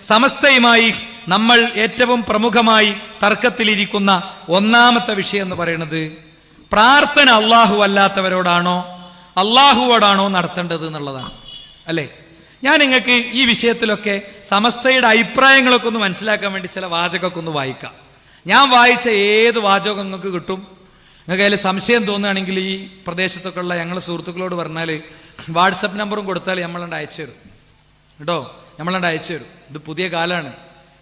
സമസ്തയുമായി നമ്മൾ ഏറ്റവും പ്രമുഖമായി തർക്കത്തിലിരിക്കുന്ന ഒന്നാമത്തെ വിഷയം എന്ന് പറയുന്നത് പ്രാർത്ഥന അള്ളാഹു അല്ലാത്തവരോടാണോ അള്ളാഹുവോടാണോ നടത്തേണ്ടത് എന്നുള്ളതാണ്. അല്ലേ? ഞാൻ നിങ്ങൾക്ക് ഈ വിഷയത്തിലൊക്കെ സമസ്തയുടെ അഭിപ്രായങ്ങളൊക്കെ ഒന്ന് മനസ്സിലാക്കാൻ വേണ്ടി ചില വാചകമൊക്കെ ഒന്ന് വായിക്കാം. ഞാൻ വായിച്ച ഏത് വാചകം നിങ്ങൾക്ക് കിട്ടും. നിങ്ങൾക്ക് അതിൽ സംശയം തോന്നുകയാണെങ്കിൽ ഈ പ്രദേശത്തൊക്കെ ഉള്ള ഞങ്ങളുടെ സുഹൃത്തുക്കളോട് പറഞ്ഞാൽ വാട്സപ്പ് നമ്പറും കൊടുത്താൽ നമ്മളണ്ട് അയച്ചു തരും കേട്ടോ. നമ്മളണ്ട് അയച്ചു തരും. ഇത് പുതിയ കാലമാണ്,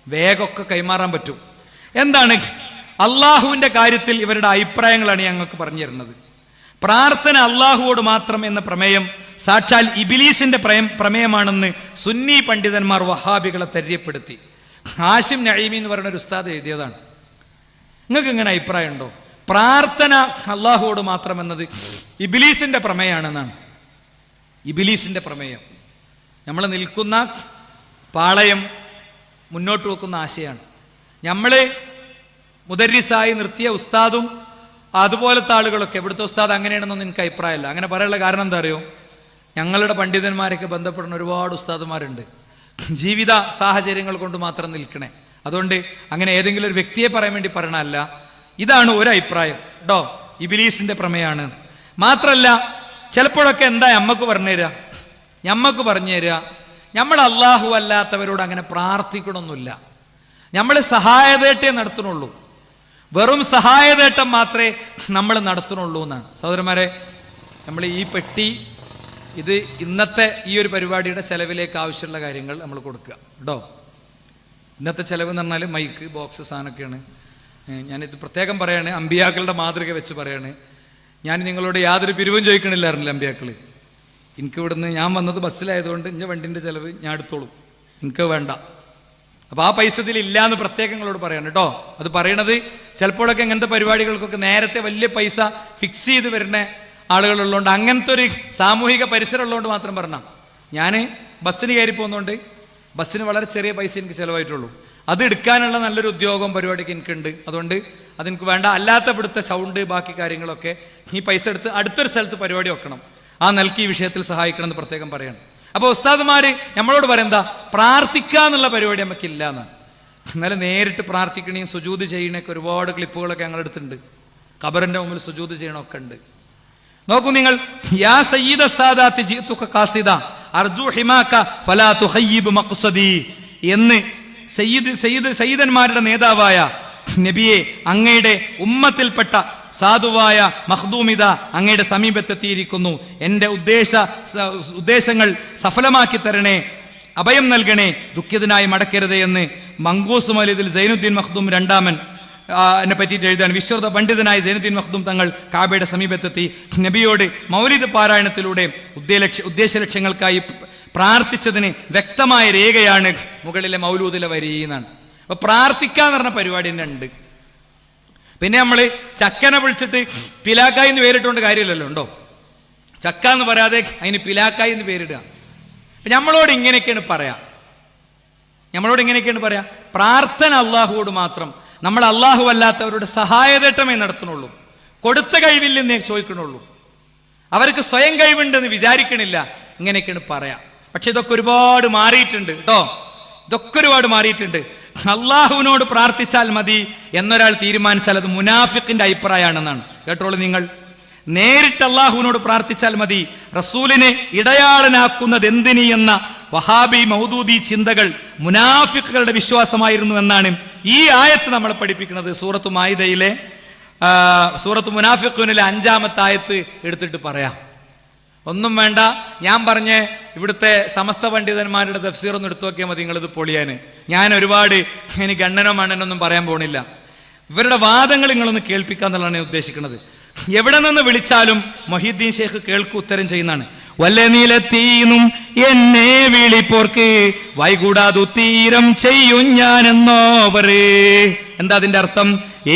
വേഗമൊക്കെ കൈമാറാൻ പറ്റും. എന്താണ് അള്ളാഹുവിൻ്റെ കാര്യത്തിൽ ഇവരുടെ അഭിപ്രായങ്ങളാണ് ഞങ്ങൾക്ക് പറഞ്ഞു തരുന്നത്. പ്രാർത്ഥന അള്ളാഹുവോട് മാത്രം എന്ന പ്രമേയം സാക്ഷാൽ ഇബിലീസിന്റെ പ്രമേയമാണെന്ന് സുന്നി പണ്ഡിതന്മാർ വഹാബികളെ തെര്യപ്പെടുത്തി. ഹാഷിം നഈമി എന്ന് പറയുന്ന ഒരു ഉസ്താദ് എഴുതിയതാണ്. നിങ്ങൾക്ക് ഇങ്ങനെ അഭിപ്രായം ഉണ്ടോ? പ്രാർത്ഥന അള്ളാഹുവോട് മാത്രം എന്നത് ഇബിലീസിന്റെ പ്രമേയമാണെന്നാണ്. ഇബിലീസിന്റെ പ്രമേയം നമ്മൾ നിൽക്കുന്ന പാളയം മുന്നോട്ട് വെക്കുന്ന ആശയമാണ്. നമ്മൾ മുദരിസായി നിർത്തിയ ഉസ്താദും അതുപോലത്തെ ആളുകളൊക്കെ ഇവിടുത്തെ ഉസ്താദ് അങ്ങനെയാണെന്നൊന്നും എനിക്ക് അഭിപ്രായമില്ല. അങ്ങനെ പറയാനുള്ള കാരണം എന്താ അറിയോ? ഞങ്ങളുടെ പണ്ഡിതന്മാരൊക്കെ ബന്ധപ്പെടുന്ന ഒരുപാട് ഉസ്താദുമാരുണ്ട്. ജീവിത സാഹചര്യങ്ങൾ കൊണ്ട് മാത്രം നിൽക്കണേ. അതുകൊണ്ട് അങ്ങനെ ഏതെങ്കിലും ഒരു വ്യക്തിയെ പറയാൻ വേണ്ടി പറയണമല്ല. ഇതാണ് ഒരു അഭിപ്രായം കേട്ടോ. ഇബിലീസിന്റെ പ്രമേയമാണ്. മാത്രമല്ല ചിലപ്പോഴൊക്കെ എന്താ ഞമ്മക്ക് പറഞ്ഞു തരിക, നമ്മൾ അള്ളാഹു അല്ലാത്തവരോട് അങ്ങനെ പ്രാർത്ഥിക്കണമെന്നില്ല. നമ്മൾ സഹായതേട്ടേ നടത്തുന്നുള്ളൂ. വെറും സഹായതേട്ടം മാത്രമേ നമ്മൾ നടത്തുന്നുള്ളൂ എന്നാണ്. സഹോദരന്മാരെ, നമ്മൾ ഈ പെട്ടി ഇത് ഇന്നത്തെ ഈ ഒരു പരിപാടിയുടെ ചെലവിലേക്ക് ആവശ്യമുള്ള കാര്യങ്ങൾ നമ്മൾ കൊടുക്കുക കേട്ടോ. ഇന്നത്തെ ചെലവ് എന്ന് പറഞ്ഞാൽ മൈക്ക്, ബോക്സ്, സാധനമൊക്കെയാണ്. ഞാനിത് പ്രത്യേകം പറയാണ്, അമ്പിയാക്കളുടെ മാതൃക വെച്ച് പറയാണ്. ഞാൻ നിങ്ങളോട് യാതൊരു പിരിവും ചോദിക്കണില്ലായിരുന്നില്ല അമ്പിയാക്കൾ. എനിക്ക് ഇവിടുന്ന് ഞാൻ വന്നത് ബസ്സിലായതുകൊണ്ട് എൻ്റെ വണ്ടിൻ്റെ ചിലവ് ഞാൻ എടുത്തോളും, എനിക്ക് വേണ്ട. അപ്പോൾ ആ പൈസ ഇതിലില്ല എന്ന് പ്രത്യേകം നിങ്ങളോട് പറയാണ് കേട്ടോ. അത് പറയണത് ചിലപ്പോഴൊക്കെ ഇങ്ങനത്തെ പരിപാടികൾക്കൊക്കെ നേരത്തെ വലിയ പൈസ ഫിക്സ് ചെയ്ത് വരുന്ന ആളുകളുള്ളതുകൊണ്ട്, അങ്ങനത്തെ ഒരു സാമൂഹിക പരിസരം ഉള്ളതുകൊണ്ട് മാത്രം പറഞ്ഞാൽ. ഞാൻ ബസ്സിന് കയറി പോകുന്നതുകൊണ്ട് ബസ്സിന് വളരെ ചെറിയ പൈസ എനിക്ക് ചിലവായിട്ടുള്ളൂ. അത് എടുക്കാനുള്ള നല്ലൊരു ഉദ്യോഗം പരിപാടിക്ക് എനിക്കുണ്ട്. അതുകൊണ്ട് അതെനിക്ക് വേണ്ട. അല്ലാത്ത ഇവിടുത്തെ സൗണ്ട് ബാക്കി കാര്യങ്ങളൊക്കെ ഈ പൈസ എടുത്ത് അടുത്തൊരു സ്ഥലത്ത് പരിപാടി വെക്കണം. ആ നിലയ്ക്ക് ഈ വിഷയത്തിൽ സഹായിക്കണം എന്ന് പ്രത്യേകം പറയണം. അപ്പോൾ ഉസ്താദുമാര് നമ്മളോട് പറയുന്നതാ, പ്രാർത്ഥിക്കുക എന്നുള്ള പരിപാടി നമുക്കില്ല എന്നാണ്. എന്നാലും നേരിട്ട് പ്രാർത്ഥിക്കണേയും സുജൂദ് ചെയ്യണൊക്കെ ഒരുപാട് ക്ലിപ്പുകളൊക്കെ ഞങ്ങൾ എടുത്തിട്ടുണ്ട്. ഖബറിന്റെ മുമ്പിൽ സുജൂദ് ചെയ്യണമൊക്കെ ഉണ്ട്. നോക്കൂ നിങ്ങൾ, യാ സയ്യിദ സാദാത്തി ജിഅ്തുക ഖാസിദ അർജു ഹിമാക ഫലാ തുഖയ്യിബ് മഖ്സദി എന്ന് സയ്യിദന്മാരുടെ നേതാവായ നബിയെ, അങ്ങയുടെ ഉമ്മത്തിൽപ്പെട്ട സാധുവായ മഖ്ദൂമിത അങ്ങയുടെ സമീപത്തെത്തിയിരിക്കുന്നു. എൻ്റെ ഉദ്ദേശങ്ങൾ സഫലമാക്കി തരണേ, അഭയം നൽകണേ, ദുഃഖിതനായി മടക്കരുതേ എന്ന് മങ്കൂസ് മൗലിദിൽ സൈനുദ്ദീൻ മഖ്ദൂം രണ്ടാമൻ എന്നെ പറ്റിയിട്ട് എഴുതാൻ വിശ്വത പണ്ഡിതനായ സൈനുദ്ദീൻ മഖ്ദൂം തങ്ങൾ കാബയുടെ സമീപത്തെത്തി നബിയോട് മൗലിദ് പാരായണത്തിലൂടെ ഉദ്ദേശ ലക്ഷ്യങ്ങൾക്കായി പ്രാർത്ഥിച്ചതിന് വ്യക്തമായ രേഖയാണ് മുകളിലെ മൗലൂദിലെ വരി എന്നാണ്. അപ്പൊ പ്രാർത്ഥിക്കാന്ന് പറഞ്ഞ പരിപാടി തന്നെ ഉണ്ട്. പിന്നെ നമ്മൾ ചക്കനെ വിളിച്ചിട്ട് പിലാക്കായി എന്ന് പേരിട്ടുകൊണ്ട് കാര്യമില്ലല്ലോ. ഉണ്ടോ? ചക്ക എന്ന് പറയാതെ അതിന് പിലാക്കായി എന്ന് പേരിടുക. നമ്മളോട് ഇങ്ങനെയൊക്കെയാണ് പറയാ, പ്രാർത്ഥന അള്ളാഹുവോട് മാത്രം. നമ്മൾ അള്ളാഹു അല്ലാത്തവരുടെ സഹായതേട്ടമേ നടത്തുന്നുള്ളൂ. കൊടുത്ത കഴിവില്ലെന്നേ ചോദിക്കണുള്ളൂ. അവർക്ക് സ്വയം കഴിവുണ്ടെന്ന് വിചാരിക്കണില്ല. ഇങ്ങനെയൊക്കെയാണ് പറയാം. പക്ഷെ ഇതൊക്കെ ഒരുപാട് മാറിയിട്ടുണ്ട് കേട്ടോ. അള്ളാഹുവിനോട് പ്രാർത്ഥിച്ചാൽ മതി എന്നൊരാൾ തീരുമാനിച്ചാൽ അത് മുനാഫിഖിന്റെ അഭിപ്രായമാണെന്നാണ്. കേട്ടോളൂ നിങ്ങൾ. നേരിട്ട് അള്ളാഹുവിനോട് പ്രാർത്ഥിച്ചാൽ മതി. റസൂലിനെ ഇടയാളനാക്കുന്നത് എന്തിനി എന്ന വഹാബി മൗദൂദി ചിന്തകൾ മുനാഫിഖുകളുടെ വിശ്വാസമായിരുന്നു എന്നാണ് ഈ ആയത്ത് നമ്മളെ പഠിപ്പിക്കുന്നത്. സൂറത്ത് മാഇദയിലെ സൂറത്ത് മുനാഫിഖൂനിലെ 5-ാമത്തെ ആയത്ത് എടുത്തിട്ട് പറയാം. ഒന്നും വേണ്ട, ഞാൻ പറഞ്ഞ ഇവിടുത്തെ സമസ്ത പണ്ഡിതന്മാരുടെ തഫ്സീർ ഒന്ന് എടുത്തു നോക്കിയാൽ മതി നിങ്ങളിത് പൊളിയാന്. ഞാൻ ഒരുപാട് എനിക്ക് ഗണ്ണനോ മണ്ണനൊന്നും പറയാൻ പോണില്ല. ഇവരുടെ വാദങ്ങൾ നിങ്ങളൊന്ന് കേൾപ്പിക്കാന്നുള്ളതാണ് ഞാൻ ഉദ്ദേശിക്കുന്നത്. എവിടെ നിന്ന് വിളിച്ചാലും മൊഹീദ്ദീൻ ഷേഖ് ഉത്തരം ചെയ്യുന്നതാണ്. വല്ല നീലത്തീനും എന്നെ വിളിപ്പോർക്ക് വൈകൂടാതു തീരം ചെയ്യും ഞാനെന്നോവര്. എന്താ അതിന്റെ അർത്ഥം?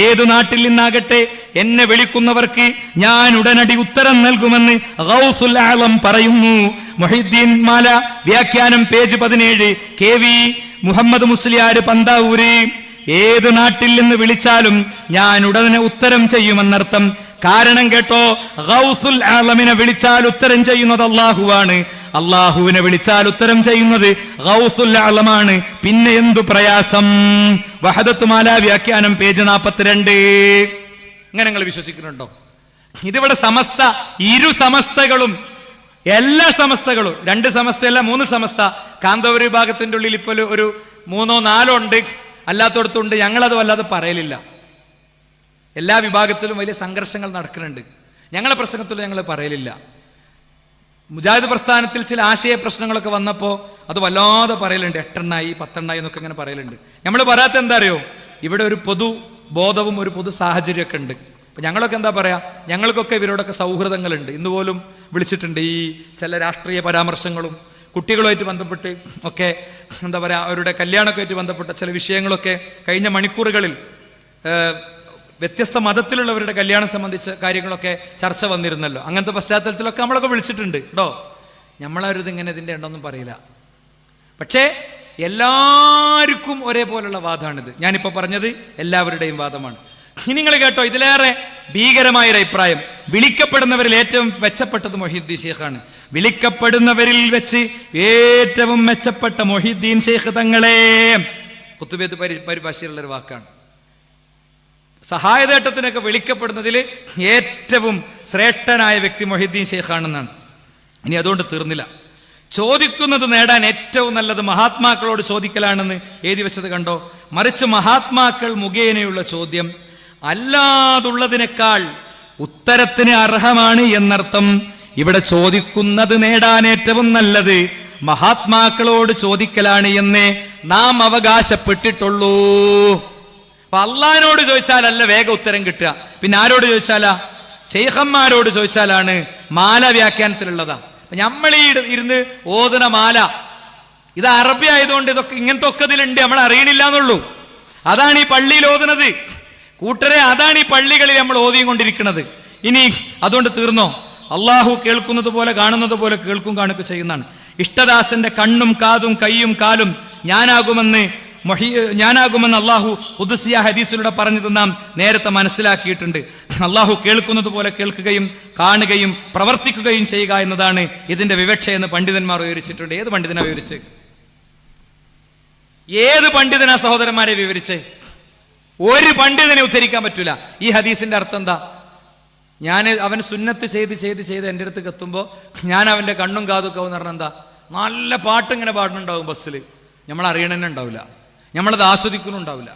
ഏതു നാട്ടിൽ നിന്നാകട്ടെ എന്നെ വിളിക്കുന്നവർക്ക് ഞാൻ ഉടനടി ഉത്തരം നൽകുമെന്ന് ഗൗസുൽ ആലം പറയുന്നു. മുഹീദ്ദീൻ മാല വ്യാഖ്യാനം പേജ് 17 KV മുഹമ്മദ് മുസ്ലിയാർ പന്താവൂര്. ഏത് നാട്ടിൽ നിന്ന് വിളിച്ചാലും ഞാൻ ഉടനെ ഉത്തരം ചെയ്യുമെന്നർത്ഥം. കാരണം കേട്ടോ, ഗൗസുൽ ആലമിനെ വിളിച്ചാൽ ഉത്തരം ചെയ്യുന്നത് അള്ളാഹുവാണ്. അള്ളാഹുവിനെ വിളിച്ചാൽ ഉത്തരം ചെയ്യുന്നത് ഗൗസുൽ അഅ്ലമാണ്. പിന്നെ എന്തു പ്രയാസം? വഹദത്ത് മാല വ്യാഖ്യാനം പേജ് 42. ഇങ്ങനെ നിങ്ങൾ വിശ്വസിക്കുന്നുണ്ടോ? ഇതിവിടെ സമസ്ത, ഇരു സമസ്തകളും, എല്ലാ സമസ്തകളും, 2 സമസ്തയല്ല 3 സമസ്ത, കാന്തപുര വിഭാഗത്തിന്റെ ഉള്ളിൽ ഇപ്പോൾ ഒരു 3 or 4 ഉണ്ട്, അല്ലാത്തടത്തുണ്ട്. ഞങ്ങളത് വല്ലാതെ പറയലില്ല. എല്ലാ വിഭാഗത്തിലും വലിയ സംഘർഷങ്ങൾ നടക്കുന്നുണ്ട്. ഞങ്ങളെ പ്രസംഗത്തിൽ ഞങ്ങൾ പറയലില്ല. മുജാഹിദ് പ്രസ്ഥാനത്തിൽ ചില ആശയ പ്രശ്നങ്ങളൊക്കെ വന്നപ്പോൾ അത് വല്ലാതെ പറയലുണ്ട്. 8 എണ്ണായി 10 എണ്ണായി എന്നൊക്കെ ഇങ്ങനെ പറയലുണ്ട്. നമ്മൾ പറയാത്ത എന്താ അറിയോ? ഇവിടെ ഒരു പൊതു ബോധവും ഒരു പൊതു സാഹചര്യമൊക്കെ ഉണ്ട്. അപ്പം ഞങ്ങളൊക്കെ എന്താ പറയാ, ഞങ്ങൾക്കൊക്കെ ഇവരോടൊക്കെ സൗഹൃദങ്ങളുണ്ട്. ഇന്നുപോലും വിളിച്ചിട്ടുണ്ട്. ഈ ചില രാഷ്ട്രീയ പരാമർശങ്ങളും കുട്ടികളുമായിട്ട് ബന്ധപ്പെട്ട് ഒക്കെ എന്താ പറയുക, അവരുടെ കല്യാണമൊക്കെ ആയിട്ട് ബന്ധപ്പെട്ട ചില വിഷയങ്ങളൊക്കെ കഴിഞ്ഞ മണിക്കൂറുകളിൽ വ്യത്യസ്ത മതത്തിലുള്ളവരുടെ കല്യാണം സംബന്ധിച്ച കാര്യങ്ങളൊക്കെ ചർച്ച വന്നിരുന്നല്ലോ. അങ്ങനത്തെ പശ്ചാത്തലത്തിലൊക്കെ നമ്മളൊക്കെ വിളിച്ചിട്ടുണ്ട് കേട്ടോ. നമ്മളാരും ഇതിങ്ങനെ ഇതിൻ്റെ ഉണ്ടോന്നും പറയില്ല. പക്ഷേ എല്ലാവർക്കും ഒരേപോലുള്ള വാദമാണിത്. ഞാനിപ്പോൾ പറഞ്ഞത് എല്ലാവരുടെയും വാദമാണ്. ഇനി നിങ്ങൾ കേട്ടോ, ഇതിലേറെ ഭീകരമായൊരു അഭിപ്രായം. വിളിക്കപ്പെടുന്നവരിൽ ഏറ്റവും മെച്ചപ്പെട്ടത് മൊഹീദ്ദീൻ ഷെയ്ഖാണ്. വിളിക്കപ്പെടുന്നവരിൽ വെച്ച് ഏറ്റവും മെച്ചപ്പെട്ട മൊഹീദ്ദീൻ ഷെയ്ഖ് തങ്ങളെ ഖുതുബിയത്ത് പരിഭാഷയിലുള്ളൊരു വാക്കാണ്. സഹായതേട്ടത്തിനൊക്കെ വിളിക്കപ്പെടുന്നതിൽ ഏറ്റവും ശ്രേഷ്ഠനായ വ്യക്തി മൊഹീദ്ദീൻ ഷെയ്ഖാണെന്നാണ്. ഇനി അതുകൊണ്ട് തീർന്നില്ല. ചോദിക്കുന്നത് നേടാൻ ഏറ്റവും നല്ലത് മഹാത്മാക്കളോട് ചോദിക്കലാണെന്ന് എഴുതി വെച്ചത് കണ്ടോ? മറിച്ച് മഹാത്മാക്കൾ മുഖേനയുള്ള ചോദ്യം അല്ലാതുള്ളതിനേക്കാൾ ഉത്തരത്തിന് അർഹമാണ് എന്നർത്ഥം. ഇവിടെ ചോദിക്കുന്നത് നേടാൻ ഏറ്റവും നല്ലത് മഹാത്മാക്കളോട് ചോദിക്കലാണ് എന്നേ നാം അവകാശപ്പെട്ടിട്ടുള്ളൂ. അപ്പൊ അള്ളാഹിനോട് ചോദിച്ചാലല്ല വേഗം ഉത്തരം കിട്ടുക. പിന്നെ ആരോട് ചോദിച്ചാലാ? ശൈഖന്മാരോട് ചോദിച്ചാലാണ്. മാല വ്യാഖ്യാനത്തിലുള്ളതാ. നമ്മൾ ഈ ഇരുന്ന് ഓതുന മാല ഇത് അറബി ആയതുകൊണ്ട് ഇതൊക്കെ ഇങ്ങനത്തെ ഒക്കെ ഇതിലുണ്ട്, നമ്മൾ അറിയണില്ല എന്നുള്ളൂ. അതാണ് ഈ പള്ളിയിൽ ഓതുന്നത് കൂട്ടരെ, അതാണ് ഈ പള്ളികളിൽ നമ്മൾ ഓതിയും കൊണ്ടിരിക്കുന്നത്. ഇനി അതുകൊണ്ട് തീർന്നോ? അള്ളാഹു കേൾക്കുന്നത് പോലെ കാണുന്നത് പോലെ കേൾക്കും കാണുക ചെയ്യുന്നതാണ്. ഇഷ്ടദാസന്റെ കണ്ണും കാതും കൈയും കാലും ഞാനാകുമെന്ന് അള്ളാഹു ഖുദ്സിയ ഹദീസിലൂടെ പറഞ്ഞത് നാം നേരത്തെ മനസ്സിലാക്കിയിട്ടുണ്ട്. അള്ളാഹു കേൾക്കുന്നത് പോലെ കേൾക്കുകയും കാണുകയും പ്രവർത്തിക്കുകയും ചെയ്യുക എന്നതാണ് ഇതിന്റെ വിവക്ഷ എന്ന് പണ്ഡിതന്മാർ വിവരിച്ചിട്ടുണ്ട്. ഏത് പണ്ഡിതനാ വിവരിച്ച്? ഏത് പണ്ഡിതനാ സഹോദരന്മാരെ വിവരിച്ച്? ഒരു പണ്ഡിതനെ ഉദ്ധരിക്കാൻ പറ്റൂല. ഈ ഹദീസിന്റെ അർത്ഥം എന്താ? അവൻ സുന്നത്ത് ചെയ്ത് എൻ്റെ അടുത്തേക്ക് എത്തുമ്പോൾ ഞാൻ അവൻ്റെ കണ്ണും കാതും എന്ന് പറഞ്ഞാൽ എന്താ? നല്ല പാട്ട് ഇങ്ങനെ പാടുന്നുണ്ടാവും ബസ്സിൽ, നമ്മൾ അറിയണന്നെ ഉണ്ടാവില്ല, നമ്മളത് ആസ്വദിക്കുന്നുണ്ടാവില്ല.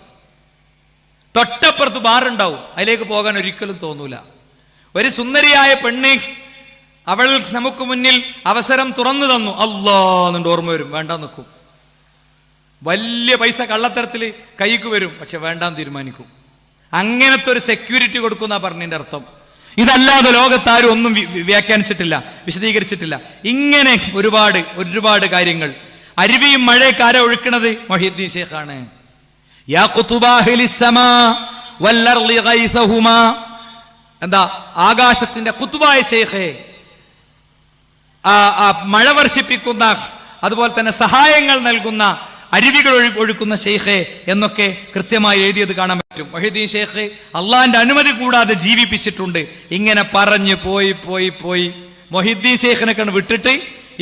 തൊട്ടപ്പുറത്ത് ബാറുണ്ടാവും, അതിലേക്ക് പോകാൻ ഒരിക്കലും തോന്നൂല. ഒരു സുന്ദരിയായ പെണ്ണ്, അവൾ നമുക്ക് മുന്നിൽ അവസരം തുറന്നു തന്നു, അല്ലാ എന്നുണ്ട് ഓർമ്മ വരും, വേണ്ടാന്ന് നിൽക്കും. വലിയ പൈസ കള്ളത്തരത്തിൽ കൈക്ക് വരും, പക്ഷെ വേണ്ടാന്ന് തീരുമാനിക്കും. അങ്ങനത്തെ ഒരു സെക്യൂരിറ്റി കൊടുക്കുന്ന പറഞ്ഞതിന്റെ അർത്ഥം. ഇതല്ലാതെ ലോകത്താരും ഒന്നും വ്യാഖ്യാനിച്ചിട്ടില്ല, വിശദീകരിച്ചിട്ടില്ല. ഇങ്ങനെ ഒരുപാട് കാര്യങ്ങൾ. അരുവിയും മഴയൊക്കെ ആരാ ഒഴുക്കണത്? മൊഹീദ്ദീൻ ഷെയ്ഖാണ്. യാ ഖുതുബാഹിലിസ് സമാ വൽഅർളി ഗൈസഹുമാ, എന്താ ആകാശത്തിന്റെ ഖുതുബായ ഷെയ്ഖേ, മഴ വർഷിപ്പിക്കുന്ന അതുപോലെ തന്നെ സഹായങ്ങൾ നൽകുന്ന അരുവികൾ ഒഴുക്കുന്ന ഷെയ്ഖേ എന്നൊക്കെ കൃത്യമായി എഴുതിയത് കാണാൻ പറ്റും. മൊഹീദ്ദീൻ ഷെയ്ഖ് അള്ളാഹിന്റെ അനുമതി കൂടാതെ ജീവിപ്പിച്ചിട്ടുണ്ട്. ഇങ്ങനെ പറഞ്ഞു പോയി മൊഹീദ്ദീൻ ഷെയ്ഖിനെ കണ്ട് വിട്ടിട്ട്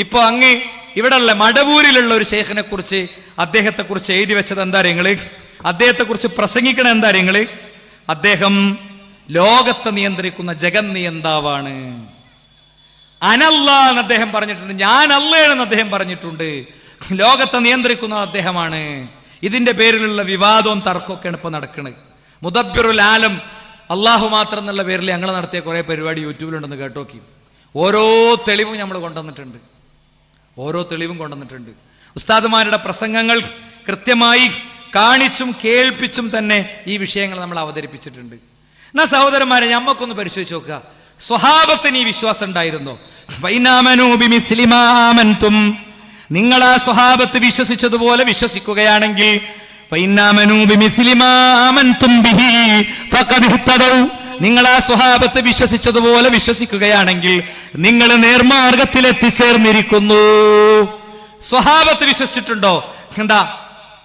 ഇപ്പൊ അങ്ങ് ഇവിടെയുള്ള മടവൂരിലുള്ള ഒരു ഷെയ്ഖിനെ കുറിച്ച്, അദ്ദേഹത്തെ കുറിച്ച് എഴുതി വെച്ചത് എന്താ നിങ്ങള്? അദ്ദേഹത്തെ കുറിച്ച് പ്രസംഗിക്കണ എന്താ നിങ്ങള്? അദ്ദേഹം ലോകത്തെ നിയന്ത്രിക്കുന്ന ജഗൻ നിയന്താവാണ്. അനല്ലാ എന്ന് അദ്ദേഹം പറഞ്ഞിട്ടുണ്ട്, ഞാൻ അള്ളയാണെന്ന് അദ്ദേഹം പറഞ്ഞിട്ടുണ്ട്. ലോകത്തെ നിയന്ത്രിക്കുന്ന അദ്ദേഹമാണ്. ഇതിന്റെ പേരിലുള്ള വിവാദവും തർക്കമൊക്കെയാണ് ഇപ്പൊ നടക്കുന്നത്. മുദബ്ബിറുൽ ആലം, അള്ളാഹു മാത്രം എന്നുള്ള പേരിൽ ഞങ്ങൾ നടത്തിയ കുറെ പരിപാടി യൂട്യൂബിലുണ്ടെന്ന് കേട്ടോക്കി. ഓരോ തെളിവും നമ്മൾ കൊണ്ടുവന്നിട്ടുണ്ട്. ഉസ്താദുമാരുടെ പ്രസംഗങ്ങൾ കൃത്യമായി കാണിച്ചും കേൾപ്പിച്ചും തന്നെ ഈ വിഷയങ്ങൾ നമ്മൾ അവതരിപ്പിച്ചിട്ടുണ്ട്. എന്നാ സഹോദരന്മാരെ, ഞമ്മക്കൊന്ന് പരിശോധിച്ച് നോക്കുക. സ്വഹാബത്തിന് ഈ വിശ്വാസം ഉണ്ടായിരുന്നോ? നിങ്ങൾ ആ സ്വഹാബത്ത് വിശ്വസിച്ചതുപോലെ വിശ്വസിക്കുകയാണെങ്കിൽ, നിങ്ങൾ ആ സ്വഹാബത്ത് വിശ്വസിച്ചതുപോലെ വിശ്വസിക്കുകയാണെങ്കിൽ നിങ്ങൾ നേർമാർഗത്തിൽ എത്തിച്ചേർന്നിരിക്കുന്നു. സ്വഹാബത്ത് വിശ്വസിച്ചിട്ടുണ്ടോ? എന്താ?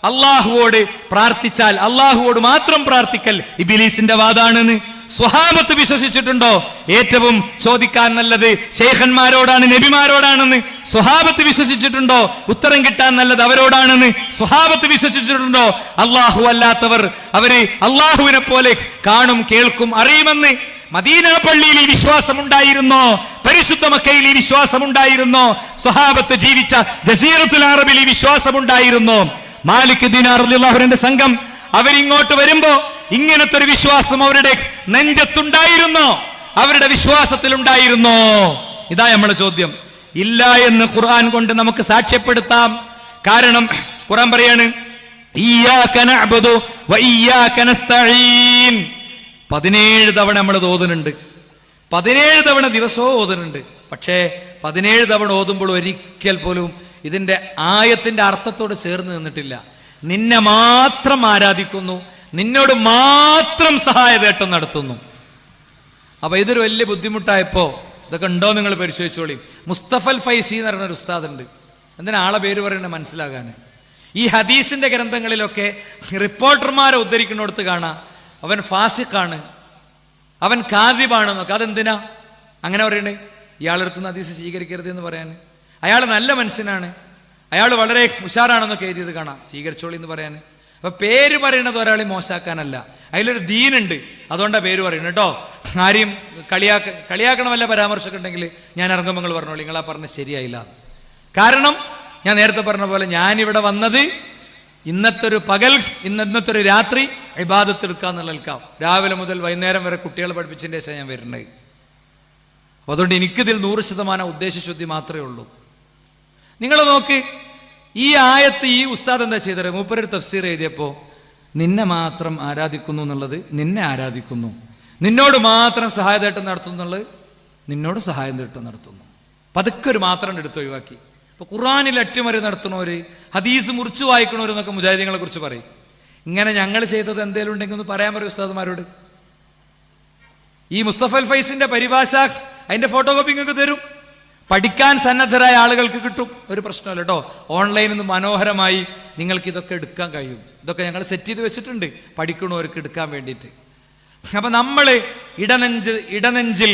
അള്ളാഹുവോട് പ്രാർത്ഥിച്ചാൽ അള്ളാഹുവോട് മാത്രം പ്രാർത്ഥിക്കൽ ഇബ്ലീസിന്റെ വാദാണെന്ന് സ്വഹാബത്ത് വിശ്വസിച്ചിട്ടുണ്ടോ? ഏറ്റവും ചോദിക്കാൻ നല്ലത് ശൈഖന്മാരോടാണ്, നബിമാരോടാണെന്ന് സ്വഹാബത്ത് വിശ്വസിച്ചിട്ടുണ്ടോ? ഉത്തരം കിട്ടാൻ നല്ലത് അവരോടാണെന്ന് സ്വഹാബത്ത് വിശ്വസിച്ചിട്ടുണ്ടോ? അള്ളാഹു അല്ലാത്തവർ അവര് അള്ളാഹുവിനെ പോലെ കാണും, കേൾക്കും, അറിയുമെന്ന് മദീന പള്ളിയിൽ ഈ വിശ്വാസമുണ്ടായിരുന്നോ? പരിശുദ്ധ മക്കയിൽ ഈ വിശ്വാസമുണ്ടായിരുന്നോ? സ്വഹാബത്ത് ജീവിച്ച ജസീറത്തുൽ അറബിൽ ഈ വിശ്വാസമുണ്ടായിരുന്നോ? മാലിക് ദിനാർ റളിയല്ലാഹു അൻഹുവിന്റെ സംഘം അവരിങ്ങോട്ട് വരുമ്പോ ഇങ്ങനത്തെ ഒരു വിശ്വാസം അവരുടെ നെഞ്ചത്തുണ്ടായിരുന്നോ? അവരുടെ വിശ്വാസത്തിലുണ്ടായിരുന്നോ? ഇതാ നമ്മളെ ചോദ്യം. ഇല്ല എന്ന് ഖുർആൻ കൊണ്ട് നമുക്ക് സാക്ഷ്യപ്പെടുത്താം. കാരണം ഖുർആൻ പറയാണ് ഇയ്യാക നഅ്ബുദു വ ഇയ്യാക നസ്തഈൻ. 17 തവണ നമ്മൾ ഓതുന്നുണ്ട്, 17 തവണ ദിവസവും ഓതുന്നുണ്ട്. പക്ഷേ 17 തവണ ഓതുമ്പോൾ ഒരിക്കൽ പോലും ഇതിന്റെ ആയത്തിന്റെ അർത്ഥത്തോട് ചേർന്ന് നിന്നിട്ടില്ല. നിന്നെ മാത്രം ആരാധിക്കുന്നു, നിന്നോട് മാത്രം സഹായതേട്ടം നടത്തുന്നു. അപ്പൊ ഇതൊരു വലിയ ബുദ്ധിമുട്ടായപ്പോ ഇതൊക്കെ ഉണ്ടോ നിങ്ങൾ പരിശോധിച്ചോളി. മുസ്തഫൽ ഫൈസി എന്ന് പറയുന്ന ഒരു ഉസ്താദ് ഉണ്ട്. എന്തിനാ ആളെ പേര് പറയണത് മനസ്സിലാകാൻ. ഈ ഹദീസിന്റെ ഗ്രന്ഥങ്ങളിലൊക്കെ റിപ്പോർട്ടർമാരെ ഉദ്ധരിക്കുന്നിടത്ത് കാണാം അവൻ ഫാസിഖാണ്, അവൻ കാദിബാണെന്നൊക്കെ. അതെന്തിനാ അങ്ങനെ പറയണേ? ഇയാളെടുത്തുനിന്ന് ഹദീസ് സ്വീകരിക്കരുത് എന്ന് പറയാൻ. അയാൾ നല്ല മനുഷ്യനാണ്, അയാൾ വളരെ ഉഷാറാണെന്നൊക്കെ എഴുതിയത് കാണാം, സ്വീകരിച്ചോളി എന്ന് പറയാൻ. അപ്പൊ പേര് പറയണത് ഒരാളെ മോശാക്കാനല്ല, അതിലൊരു ദീനുണ്ട്, അതുകൊണ്ടാണ് പേര് പറയുന്നത് കേട്ടോ. ആരെയും കളിയാക്കണ വല്ല പരാമർശമൊക്കെ ഉണ്ടെങ്കിൽ ഞാൻ ഇറങ്ങുമ്പോൾ നിങ്ങൾ പറഞ്ഞോളൂ നിങ്ങളാ പറഞ്ഞത് ശരിയായില്ല. കാരണം ഞാൻ നേരത്തെ പറഞ്ഞ പോലെ ഞാനിവിടെ വന്നത് ഇന്നത്തെ ഒരു പകൽ, ഇന്നത്തെ ഒരു രാത്രി ഇബാദത്ത് എടുക്കാന്നുള്ള നിൽക്കാം. രാവിലെ മുതൽ വൈകുന്നേരം വരെ കുട്ടികളെ പഠിപ്പിച്ചതിൻ്റെ ശേഷം ഞാൻ വരുന്നത്. അതുകൊണ്ട് എനിക്കിതിൽ 100% ഉദ്ദേശശുദ്ധി മാത്രമേ ഉള്ളൂ. നിങ്ങൾ നോക്ക്, ഈ ആയത്ത് ഈ ഉസ്താദ് എന്താ ചെയ്തത്? മൂപ്പര് തഫ്സീർ എഴുതിയപ്പോ നിന്നെ മാത്രം ആരാധിക്കുന്നു എന്നുള്ളത് നിന്നെ ആരാധിക്കുന്നു, നിന്നോട് മാത്രം സഹായതേട്ടം നടത്തുന്നു എന്നുള്ളത് നിന്നോട് സഹായം തേട്ടം നടത്തുന്നു. പതുക്കെ ഒരു മാത്രം എടുത്ത് ഒഴിവാക്കി. ഇപ്പൊ ഖുർആനിൽ അട്ടിമറി നടത്തുന്നവര്, ഹദീസ് മുറിച്ചു വായിക്കണവരെന്നൊക്കെ മുജാഹിദീങ്ങളെ കുറിച്ച് പറയും. ഇങ്ങനെ ഞങ്ങൾ ചെയ്തത് എന്തേലും ഉണ്ടെങ്കിൽ ഒന്ന് പറയാൻ പറയും ഉസ്താദുമാരോട്. ഈ മുസ്തഫൽ ഫൈസിന്റെ പരിഭാഷ അതിന്റെ ഫോട്ടോ കോപ്പി നിങ്ങൾക്ക് തരും, പഠിക്കാൻ സന്നദ്ധരായ ആളുകൾക്ക് കിട്ടും, ഒരു പ്രശ്നമല്ല കേട്ടോ. ഓൺലൈനിൽ നിന്ന് മനോഹരമായി നിങ്ങൾക്ക് ഇതൊക്കെ എടുക്കാൻ കഴിയും. ഇതൊക്കെ ഞങ്ങൾ സെറ്റ് ചെയ്ത് വെച്ചിട്ടുണ്ട് പഠിക്കണവർക്ക് എടുക്കാൻ വേണ്ടിയിട്ട്. അപ്പൊ നമ്മൾ ഇടനെഞ്ചിൽ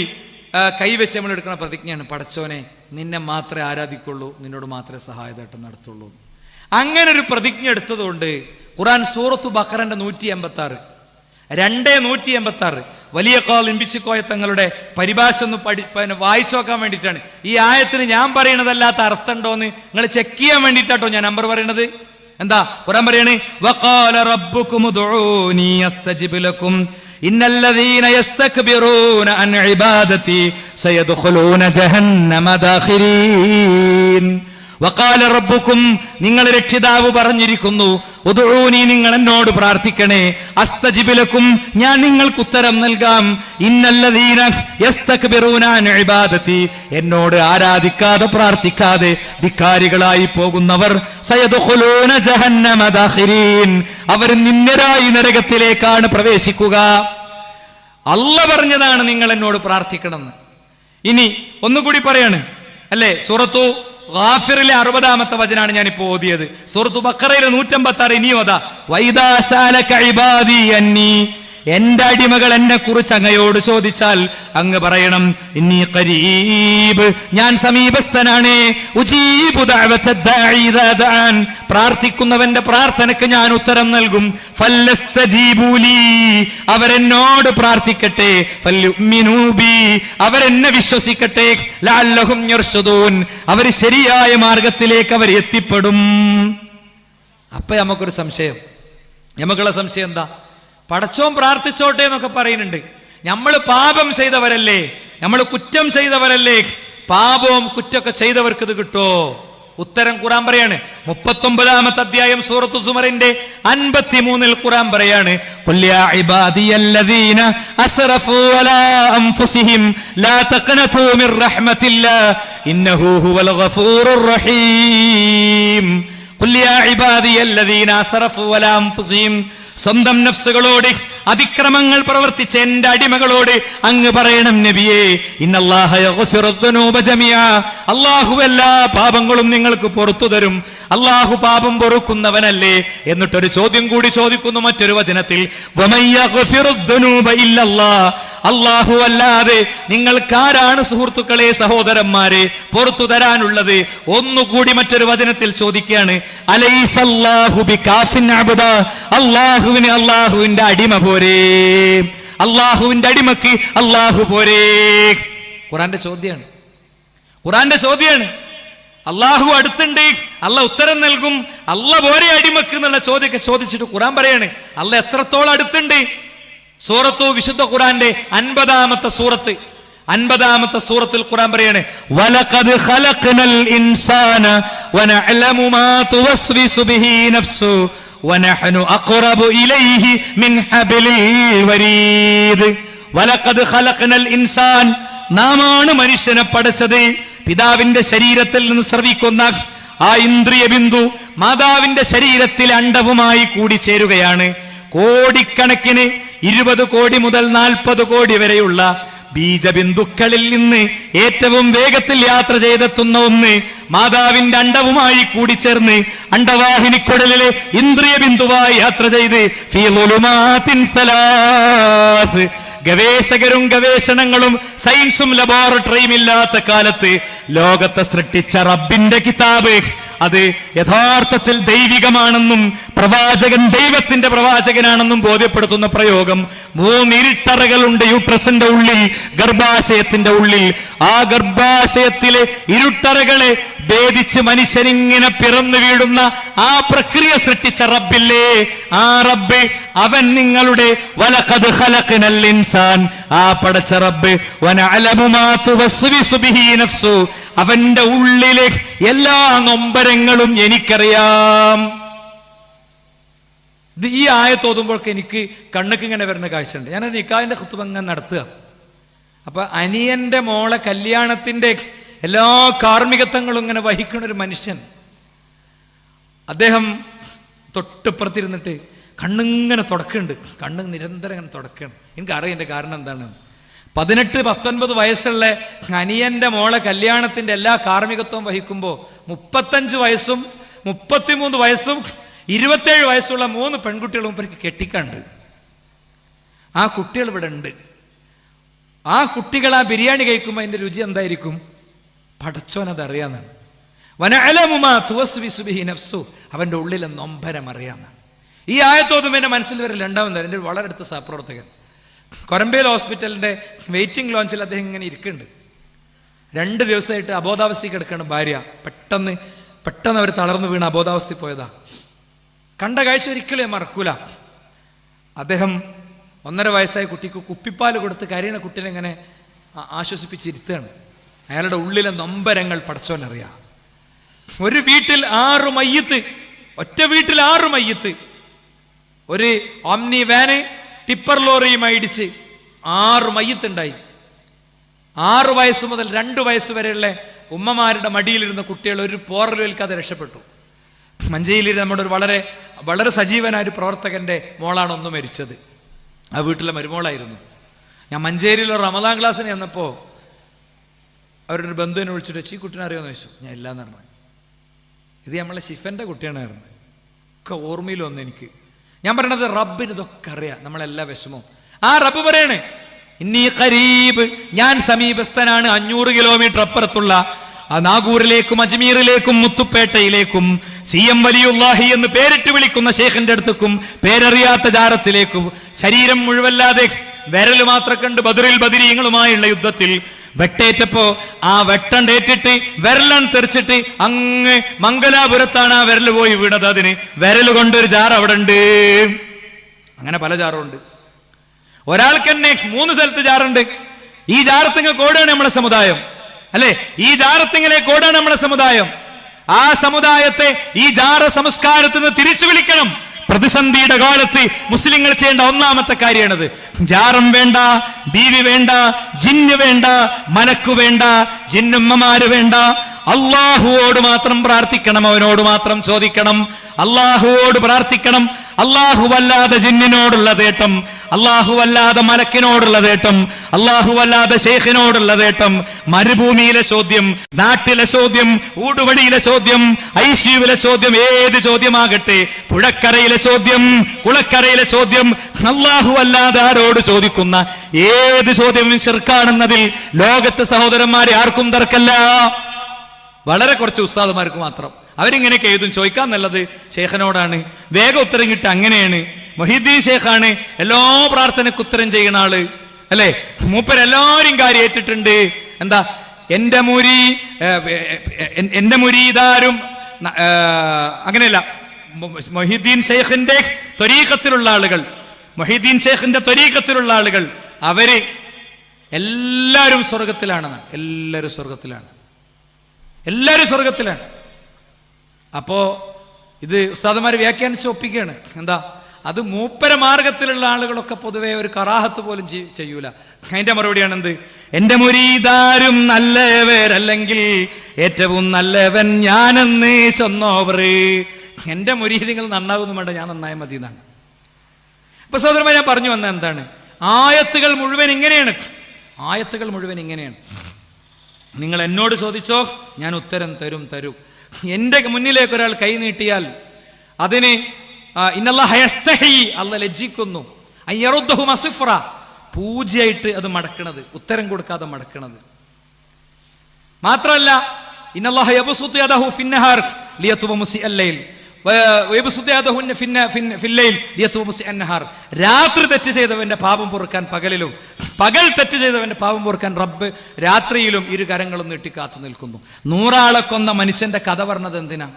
കൈവച്ച് നമ്മൾ എടുക്കുന്ന പ്രതിജ്ഞയാണ്, പടച്ചോനെ നിന്നെ മാത്രമേ ആരാധിക്കുള്ളൂ, നിന്നോട് മാത്രമേ സഹായതേട്ടം നടത്തുള്ളൂ. അങ്ങനെ ഒരു പ്രതിജ്ഞ എടുത്തതുകൊണ്ട് ഖുർആൻ സൂറത്തു ബഖറന്റെ 186 2:186 വലിയ കോൾ ഇമ്പിച്ചിക്കോയ തങ്ങളുടെ പരിഭാഷ ഒന്ന് വായിച്ചു നോക്കാൻ വേണ്ടിയിട്ടാണ്. ഈ ആയത്തിന് ഞാൻ പറയണതല്ലാത്ത അർത്ഥം ഉണ്ടോന്ന് നിങ്ങൾ ചെക്ക് ചെയ്യാൻ വേണ്ടിയിട്ടാട്ടോ ഞാൻ നമ്പർ പറയണത്. എന്താ ഖുർആൻ പറയണേ? വഖാല റബ്ബുകും ഉദ്ഊനി അസ്തജിബ് ലക്കും ഇന്നല്ലദീന യസ്തക്ബിറൂന അൻ ഇബാദതി സയദ്ഖുലൂന ജഹന്നമ ദാഖിരീൻ. വഖാല റബ്ബുക്കും, നിങ്ങളെ രക്ഷിതാവ് പറഞ്ഞിരിക്കുന്നു, ഉദ്ഊനി നിങ്ങൾ എന്നോട് പ്രാർത്ഥിക്കണേ, അസ്തജിബ് ലക്കും ഞാൻ നിങ്ങൾക്ക് ഉത്തരം നൽകാം, ഇന്നല്ലദീന യസ്തക്ബിറൂന അൻ ഇബാദതി എന്നോട് ആരാധിക്കാതെ പ്രാർത്ഥിക്കാതെ ധിക്കാരികളായി പോകുന്നവർ സയദ്ഖുലൂന ജഹന്നമ ദാഖിരീൻ അവർ നിന്ദരായി നരകത്തിലേക്കാണ് പ്രവേശിക്കുക. അല്ലാഹ് പറഞ്ഞതാണ് നിങ്ങൾ എന്നോട് പ്രാർത്ഥിക്കണമെന്ന്. ഇനി ഒന്നുകൂടി പറയാണ് അല്ലേ, സൂറത്തു ഗാഫിറിലെ 60-ാമത്തെ വചനാണ് ഞാനിപ്പോ ഓതിയത്. സൂറത്തു ബഖറയിലെ 156 ഇനിയും അതാ, വൈദാ സഅലക ഇബാദി അന്നി, എന്റെ അടിമകൾ എന്നെ കുറിച്ച് അങ്ങയോട് ചോദിച്ചാൽ അങ്ങ് പറയണം ഇന്നി ഖരീബ്, ഞാൻ സമീപസ്ഥനാണ്, ഉജീബു ദഅവത ദാഇ ഇദാ ദഅൻ, പ്രാർത്ഥിക്കുന്നവന്റെ പ്രാർത്ഥനയ്ക്ക് ഞാൻ ഉത്തരം നൽകും. ഫല്ലസ്തജീബൂ ലീ, അവരെന്നോട് പ്രാർത്ഥിക്കട്ടെ, ഫല്യുമിനൂ ബി, അവരെന്നെ വിശ്വസിക്കട്ടെ, ലഅല്ലഹും യർശുദൂൻ, അവർ ശരിയായ മാർഗത്തിലേക്ക് അവർ എത്തിപ്പെടും. അപ്പൊ നമുക്കൊരു സംശയം, നമുക്കുള്ള സംശയം എന്താ? പടച്ചോൻ പ്രാർത്ഥിച്ചോട്ടെ എന്നൊക്കെ പറയുന്നുണ്ട്. നമ്മൾ പാപം ചെയ്തവരല്ലേ, നമ്മൾ കുറ്റം ചെയ്തവരല്ലേ, പാപവും കുറ്റമൊക്കെ ചെയ്തവർക്ക് ഇത് കിട്ടോ? ഉത്തരം ഖുർആൻ പറയാണ്. 39-ാമത്തെ അധ്യായം സൂറത്തു സുമറിന്റെ 53-ൽ ഖുർആൻ പറയാണ്, ഖുൽ യാ ഇബാദിയല്ലദീന അസ്റഫൂ അലാ അൻഫുസിഹിം ലാ തഖ്നതൂ മിർ റഹ്മത്തില്ലാഹ് ഇന്നഹു ഹുവൽ ഗഫൂറുർ റഹീം. ഖുൽ യാ ഇബാദിയല്ലദീന അസ്റഫൂ അലാ അൻഫുസിഹിം, സ്വന്തം നഫ്സുകളോട് അതിക്രമങ്ങൾ പ്രവർത്തിച്ച എന്റെ അടിമകളോട് അങ്ങ് പറയണം നബിയേ, ഇന്നല്ലാഹ യഗ്ഫിറു ദുനൂബ ജമീഅ, അല്ലാഹു എല്ലാ പാപങ്ങളും നിങ്ങൾക്ക് പുറത്തു തരും, അല്ലാഹു പാപം പൊറുക്കുന്നവനല്ലേ. എന്നിട്ടൊരു ചോദ്യം കൂടി ചോദിക്കുന്നു മറ്റൊരു വചനത്തിൽ, വമൻ യഗ്ഫിറു ദുനൂബ ഇല്ലല്ലാഹ്, അല്ലാഹു അല്ലാതെ നിങ്ങൾക്കാരാണ് സുഹൃത്തുക്കളെ, സഹോദരന്മാരെ പുറത്തു തരാനുള്ളത്? ഒന്നുകൂടി മറ്റൊരു വചനത്തിൽ ചോദിക്കുകയാണ്, അലൈസല്ലാഹു ബികാഫിൻ അബ്ദ, അല്ലാഹുവിന് അല്ലാഹുവിന്റെ അടിമ പോരേ? അല്ലാഹുവിന്റെ അടിമക്ക് അല്ലാഹു പോരേ? ഖുർആന്റെ ചോദ്യമാണ്. അല്ലാഹു അടുത്തുണ്ട്, അല്ലാഹ് ഉത്തരം നൽകും, അല്ലാഹ് പോരെ അടിമക്ക് എന്നുള്ള ചോദ്യമൊക്കെ ചോദിച്ചിട്ട് ഖുർആൻ പറയാണ് അല്ലാഹ് എത്രത്തോളം അടുത്തുണ്ട്. വിശുദ്ധ ഖുർആന്റെ 50-ാമത്തെ സൂറത്തിൽ ഖുർആൻ പറയാണ്, വലഖദ് ഖലഖ്നൽ ഇൻസാന വനഅലമു മാ തുവസ്വിസു ബിഹി നഫ്സു വനഹ്നു അഖ്റബു ഇലൈഹി മിൻ ഹബ്ലിൽ വരീദ്. വലഖദ് ഖലഖ്നൽ ഇൻസാൻ, നാമാണ് മനുഷ്യനെ പടച്ചത്. പിതാവിന്റെ ശരീരത്തിൽ നിന്ന് സ്രവിക്കുന്ന ആ ഇന്ദ്രിയ ബിന്ദു മാതാവിന്റെ ശരീരത്തിൽ അണ്ഡവുമായി കൂടിച്ചേരുകയാണ്. കോടിക്കണക്കിന് 20 കോടി മുതൽ 40 കോടി വരെയുള്ള ബീജബിന്ദുക്കളിൽ നിന്ന് ഏറ്റവും വേഗത്തിൽ യാത്ര ചെയ്തെത്തുന്ന ഒന്ന് മാതാവിന്റെ അണ്ഡവുമായി കൂടിച്ചേർന്ന് അണ്ഡവാഹിനിക്കുടലിലെ ഇന്ദ്രിയ ബിന്ദുവായി യാത്ര ചെയ്ത് ഫീ ളുലുമാതിൻ സലാസ്, ഗവേഷകരും ഗവേഷണങ്ങളും സയൻസും ലബോറട്ടറിയും ഇല്ലാത്ത കാലത്ത് ലോകത്തെ സൃഷ്ടിച്ച റബ്ബിന്റെ കിതാബ് അത് യഥാർത്ഥത്തിൽ ദൈവികമാണെന്നും പ്രവാചകൻ ദൈവത്തിന്റെ പ്രവാചകനാണെന്നും ബോധ്യപ്പെടുത്തുന്ന പ്രയോഗം. 3 ഇരുട്ടറകളുണ്ട് യൂട്രസിന്റെ ഉള്ളിൽ, ഗർഭാശയത്തിന്റെ ഉള്ളിൽ. ആ ഗർഭാശയത്തിലെ ഇരുട്ടറകളെ ഭേദിച്ച് മനുഷ്യനിങ്ങനെ പിറന്നു വീഴുന്ന ആ പ്രക്രിയ സൃഷ്ടിച്ച റബ്ബില്ലേ, ആ റബ്ബ് അവൻ നിങ്ങളുടെ വലഖദ് ഖലഖ്നൽ ഇൻസാൻ, ആ പടച്ച റബ്ബ് വനഅലമു മാ തുവസ്വിസു ബിഹി നഫ്സു, അവന്റെ ഉള്ളിലെ എല്ലാ നൊമ്പരങ്ങളും എനിക്കറിയാം. ഇത് ഈ ആയത്ത് ഓതുമ്പോഴൊക്കെ എനിക്ക് കണ്ണുക്ക് ഇങ്ങനെ വരുന്ന കാഴ്ചയുണ്ട്. ഞാൻ നിക്കാഹിന്റെ ഖുത്ബ ഇങ്ങനെ നടത്തുക. അപ്പൊ അനിയന്റെ മോളെ കല്യാണത്തിന്റെ എല്ലാ കാർമ്മികത്വങ്ങളും ഇങ്ങനെ വഹിക്കുന്ന ഒരു മനുഷ്യൻ, അദ്ദേഹം തൊട്ടിപ്പുറത്തിരുന്നിട്ട് കണ്ണിങ്ങനെ തുടക്കുന്നുണ്ട്. കണ്ണ് നിരന്തരം ഇങ്ങനെ തുടക്കുകയാണ്. എനിക്കറിയാം എൻ്റെ കാരണം എന്താണ്. 18-19 വയസ്സുള്ള അനിയന്റെ മോളെ കല്യാണത്തിന്റെ എല്ലാ കാർമ്മികത്വം വഹിക്കുമ്പോൾ 35 വയസ്സും 33 വയസ്സും 27 വയസ്സുള്ള 3 പെൺകുട്ടികളും ഇവർക്ക് കെട്ടിക്കണ്ട്. ആ കുട്ടികൾ ഇവിടെ ഉണ്ട്. ആ കുട്ടികൾ ആ ബിരിയാണി കഴിക്കുമ്പോൾ അതിന്റെ രുചി എന്തായിരിക്കും? പടച്ചോനത് അറിയാന്നാണ്. വനഅലമു മാ തുവസ്വിസു ബിഹി നഫ്സു, അവന്റെ ഉള്ളിലെ നൊമ്പരം അറിയാന്നാണ്. ഈ ആയത്തോതും എന്റെ മനസ്സിൽ വരെ രണ്ടാമത് എൻ്റെ വളരെ അടുത്ത സഹപ്രവർത്തകൻ കൊരമ്പേൽ ഹോസ്പിറ്റലിന്റെ വെയിറ്റിംഗ് ലോഞ്ചിൽ അദ്ദേഹം ഇങ്ങനെ ഇരിക്കുന്നുണ്ട്. 2 ദിവസമായിട്ട് അബോധാവസ്ഥയിൽ കിടക്കുകയാണ് ഭാര്യ. പെട്ടെന്ന് അവർ തളർന്നു വീണ് അബോധാവസ്ഥയിൽ പോയതാ. കണ്ട കാഴ്ച ഒരിക്കലും മറക്കൂല. അദ്ദേഹം 1.5 വയസ്സായ കുട്ടിക്ക് കുപ്പിപ്പാൽ കൊടുത്ത് കരയണ കുട്ടീനെ ഇങ്ങനെ ആശ്വസിപ്പിച്ചിരുത്തുകയാണ്. അയാളുടെ ഉള്ളിലെ നൊമ്പരങ്ങൾ പടച്ചോനറിയാം. ഒരു വീട്ടിൽ 6 മയ്യത്ത്, ഒറ്റ വീട്ടിൽ 6 മയ്യത്ത്. ഒരു ഓംനി വാന് ടിപ്പർ ലോറിയുമായി ഇടിച്ച് 6 മയ്യത്തുണ്ടായി. 6 വയസ്സ് മുതൽ 2 വയസ്സ് വരെയുള്ള ഉമ്മമാരുടെ മടിയിലിരുന്ന കുട്ടികൾ ഒരു പോറലേൽക്കാതെ രക്ഷപ്പെട്ടു. മഞ്ചേരിയിൽ നമ്മുടെ ഒരു വളരെ വളരെ സജീവനായ ഒരു പ്രവർത്തകന്റെ മോളാണ് ഒന്ന് മരിച്ചത്. ആ വീട്ടിലെ മരുമോളായിരുന്നു. ഞാൻ മഞ്ചേരിയിലെ റമദാൻ ക്ലാസ്സിന് ചെന്നപ്പോൾ അവരുടെ ഒരു ബന്ധുവിനെ വിളിച്ചിട്ട് ഈ കുട്ടീനെ അറിയാമെന്ന് ചോദിച്ചു. ഞാൻ ഇല്ലാന്ന് പറഞ്ഞു. ഇത് നമ്മളെ ഷിഫന്റെ കുട്ടിയാണ് പറഞ്ഞത്. ഒക്കെ ഓർമ്മയിൽ വന്നു എനിക്ക്. ഞാൻ പറയണത് റബ്ബിന് ഇതൊക്കെ അറിയാം, നമ്മളെല്ലാ വിഷമവും. ആ റബ്ബ് പറയണേ ഇന്നീ ഖരീബ്, ഞാൻ സമീപസ്ഥനാണ്. 500 കിലോമീറ്റർ അപ്പുറത്തുള്ള നാഗൂരിലേക്കും അജ്മീറിലേക്കും മുത്തുപ്പേട്ടയിലേക്കും CM വലിയുല്ലാഹി എന്ന് പേരിട്ട് വിളിക്കുന്ന ശേഖന്റെ അടുത്തേക്കും പേരറിയാത്ത ജാറത്തിലേക്കും ശരീരം മുഴുവല്ലാതെ വിരൽ മാത്രം കണ്ട് ബദറിൽ ബദരീങ്ങളുമായുള്ള യുദ്ധത്തിൽ വെട്ടേറ്റപ്പോ ആ വെട്ടണ്ടേറ്റിട്ട് വിരലൻ തെറിച്ചിട്ട് അങ്ങ് മംഗലാപുരത്താണ് ആ വിരൽ പോയി വീണത്. അതിന് വിരൽ കൊണ്ടൊരു ജാർ അവിടെ ഉണ്ട്. അങ്ങനെ പല ജാറും ഉണ്ട്. ഒരാൾക്ക് തന്നെ 3 സ്ഥലത്ത് ജാറുണ്ട്. ഈ ജാറത്തിങ്ങ കോടാണ് നമ്മുടെ സമുദായം, അല്ലെ? ഈ ജാറത്തിങ്ങിലെ കോടാണ് നമ്മുടെ സമുദായം. ആ സമുദായത്തെ ഈ ജാറ സംസ്കാരത്തിൽ നിന്ന് തിരിച്ചു വിളിക്കണം. പ്രതിസന്ധിയുടെ കാലത്ത് മുസ്ലിങ്ങൾ ചെയ്യേണ്ട ഒന്നാമത്തെ കാര്യമാണത്. ജാറം വേണ്ട, ബീവി വേണ്ട, ജിന്ന് വേണ്ട, മലക്കു വേണ്ട, ജിന്നുമ്മമാര് വേണ്ട. അള്ളാഹുവോട് മാത്രം പ്രാർത്ഥിക്കണം, അവനോട് മാത്രം ചോദിക്കണം, അള്ളാഹുവോട് പ്രാർത്ഥിക്കണം. അള്ളാഹുവല്ലാതെ ജിന്നിനോടുള്ള തേട്ടം, അല്ലാഹുവല്ലാതെ മലക്കിനോടുള്ള തേട്ടം, അല്ലാഹുവല്ലാതെ ശൈഖിനോടുള്ള തേട്ടം, മരുഭൂമിയിലെ ചോദ്യം, നാട്ടിലെ ചോദ്യം, ഊടുവഴിയിലെ ചോദ്യം, ഐസിയുവിലെ ചോദ്യം, ഏത് ചോദ്യമാകട്ടെ, പുഴക്കരയിലെ ചോദ്യം, കുളക്കരയിലെ ചോദ്യം, അല്ലാഹുവല്ലാതെ ആരോട് ചോദിക്കുന്ന ഏത് ചോദ്യവും ശിർക്കാണെന്നതിൽ ലോകത്തെ സഹോദരന്മാരെ ആർക്കും തർക്കല്ല. വളരെ കുറച്ച് ഉസ്താദുമാർക്ക് മാത്രം. അവരിങ്ങനെയൊക്കെ എഴുതും, ചോദിക്കാൻ നല്ലത് ശേഖനോടാണ്, വേഗം ഉത്തരം കിട്ടുക. അങ്ങനെയാണ്. മൊഹീദ്ദീൻ ശേഖാണ് എല്ലാ പ്രാർത്ഥനയ്ക്ക് ഉത്തരം ചെയ്യുന്ന ആള്, അല്ലെ? മൂപ്പരെല്ലാരും കാര്യം ഏറ്റിട്ടുണ്ട്. എന്താ, എന്റെ മുരീദാരും അങ്ങനെയല്ല, മൊഹീദ്ദീൻ ശേഖിന്റെ ത്വരീഖത്തിലുള്ള ആളുകൾ, മൊഹീദ്ദീൻ ശേഖിന്റെ ത്വരീഖത്തിലുള്ള ആളുകൾ, അവര് എല്ലാവരും സ്വർഗത്തിലാണെന്നാണ്. എല്ലാവരും സ്വർഗത്തിലാണ്, എല്ലാവരും സ്വർഗത്തിലാണ്. അപ്പോ ഇത് ഉസ്താദന്മാര് വ്യാഖ്യാനിച്ച് ഒപ്പിക്കുകയാണ്. എന്താ, അത് മൂപ്പര മാർഗത്തിലുള്ള ആളുകളൊക്കെ പൊതുവെ ഒരു കറാഹത്ത് പോലും ചെയ്യൂല. അതിന്റെ മറുപടിയാണ് എന്ത്, എന്റെ മുരീദാരും നല്ലവരല്ലെങ്കിൽ ഏറ്റവും നല്ലവൻ ഞാനെന്ന് ചെന്നോവർ. എന്റെ മുരീദികൾ നന്നാവുന്നു വേണ്ട, ഞാൻ നന്നായ മതി എന്നാണ്. അപ്പൊ സഹോദരന്മാർ, ഞാൻ പറഞ്ഞു വന്ന എന്താണ്, ആയത്തുകൾ മുഴുവൻ ഇങ്ങനെയാണ്. ആയത്തുകൾ മുഴുവൻ ഇങ്ങനെയാണ്. നിങ്ങൾ എന്നോട് ചോദിച്ചോ, ഞാൻ ഉത്തരം തരും. എന്റെ മുന്നിലേക്ക് ഒരാൾ കൈ നീട്ടിയാൽ അതിന് അല്ല ലജ്ജിക്കുന്നു, പൂജയായിട്ട് അത് മടക്കണത്, ഉത്തരം കൊടുക്കാതെ മടക്കണത് മാത്രമല്ല. രാത്രി തെറ്റ് ചെയ്തവന്റെ പാപം പൊറുക്കാൻ പകലിലും, പകൽ തെറ്റ് ചെയ്തവന്റെ പാപം പൊറുക്കാൻ റബ്ബ് രാത്രിയിലും ഇരു കരങ്ങളും നീട്ടി കാത്തു നിൽക്കുന്നു. 100 ആളെ കൊന്ന മനുഷ്യന്റെ കഥ പറഞ്ഞത് എന്തിനാ?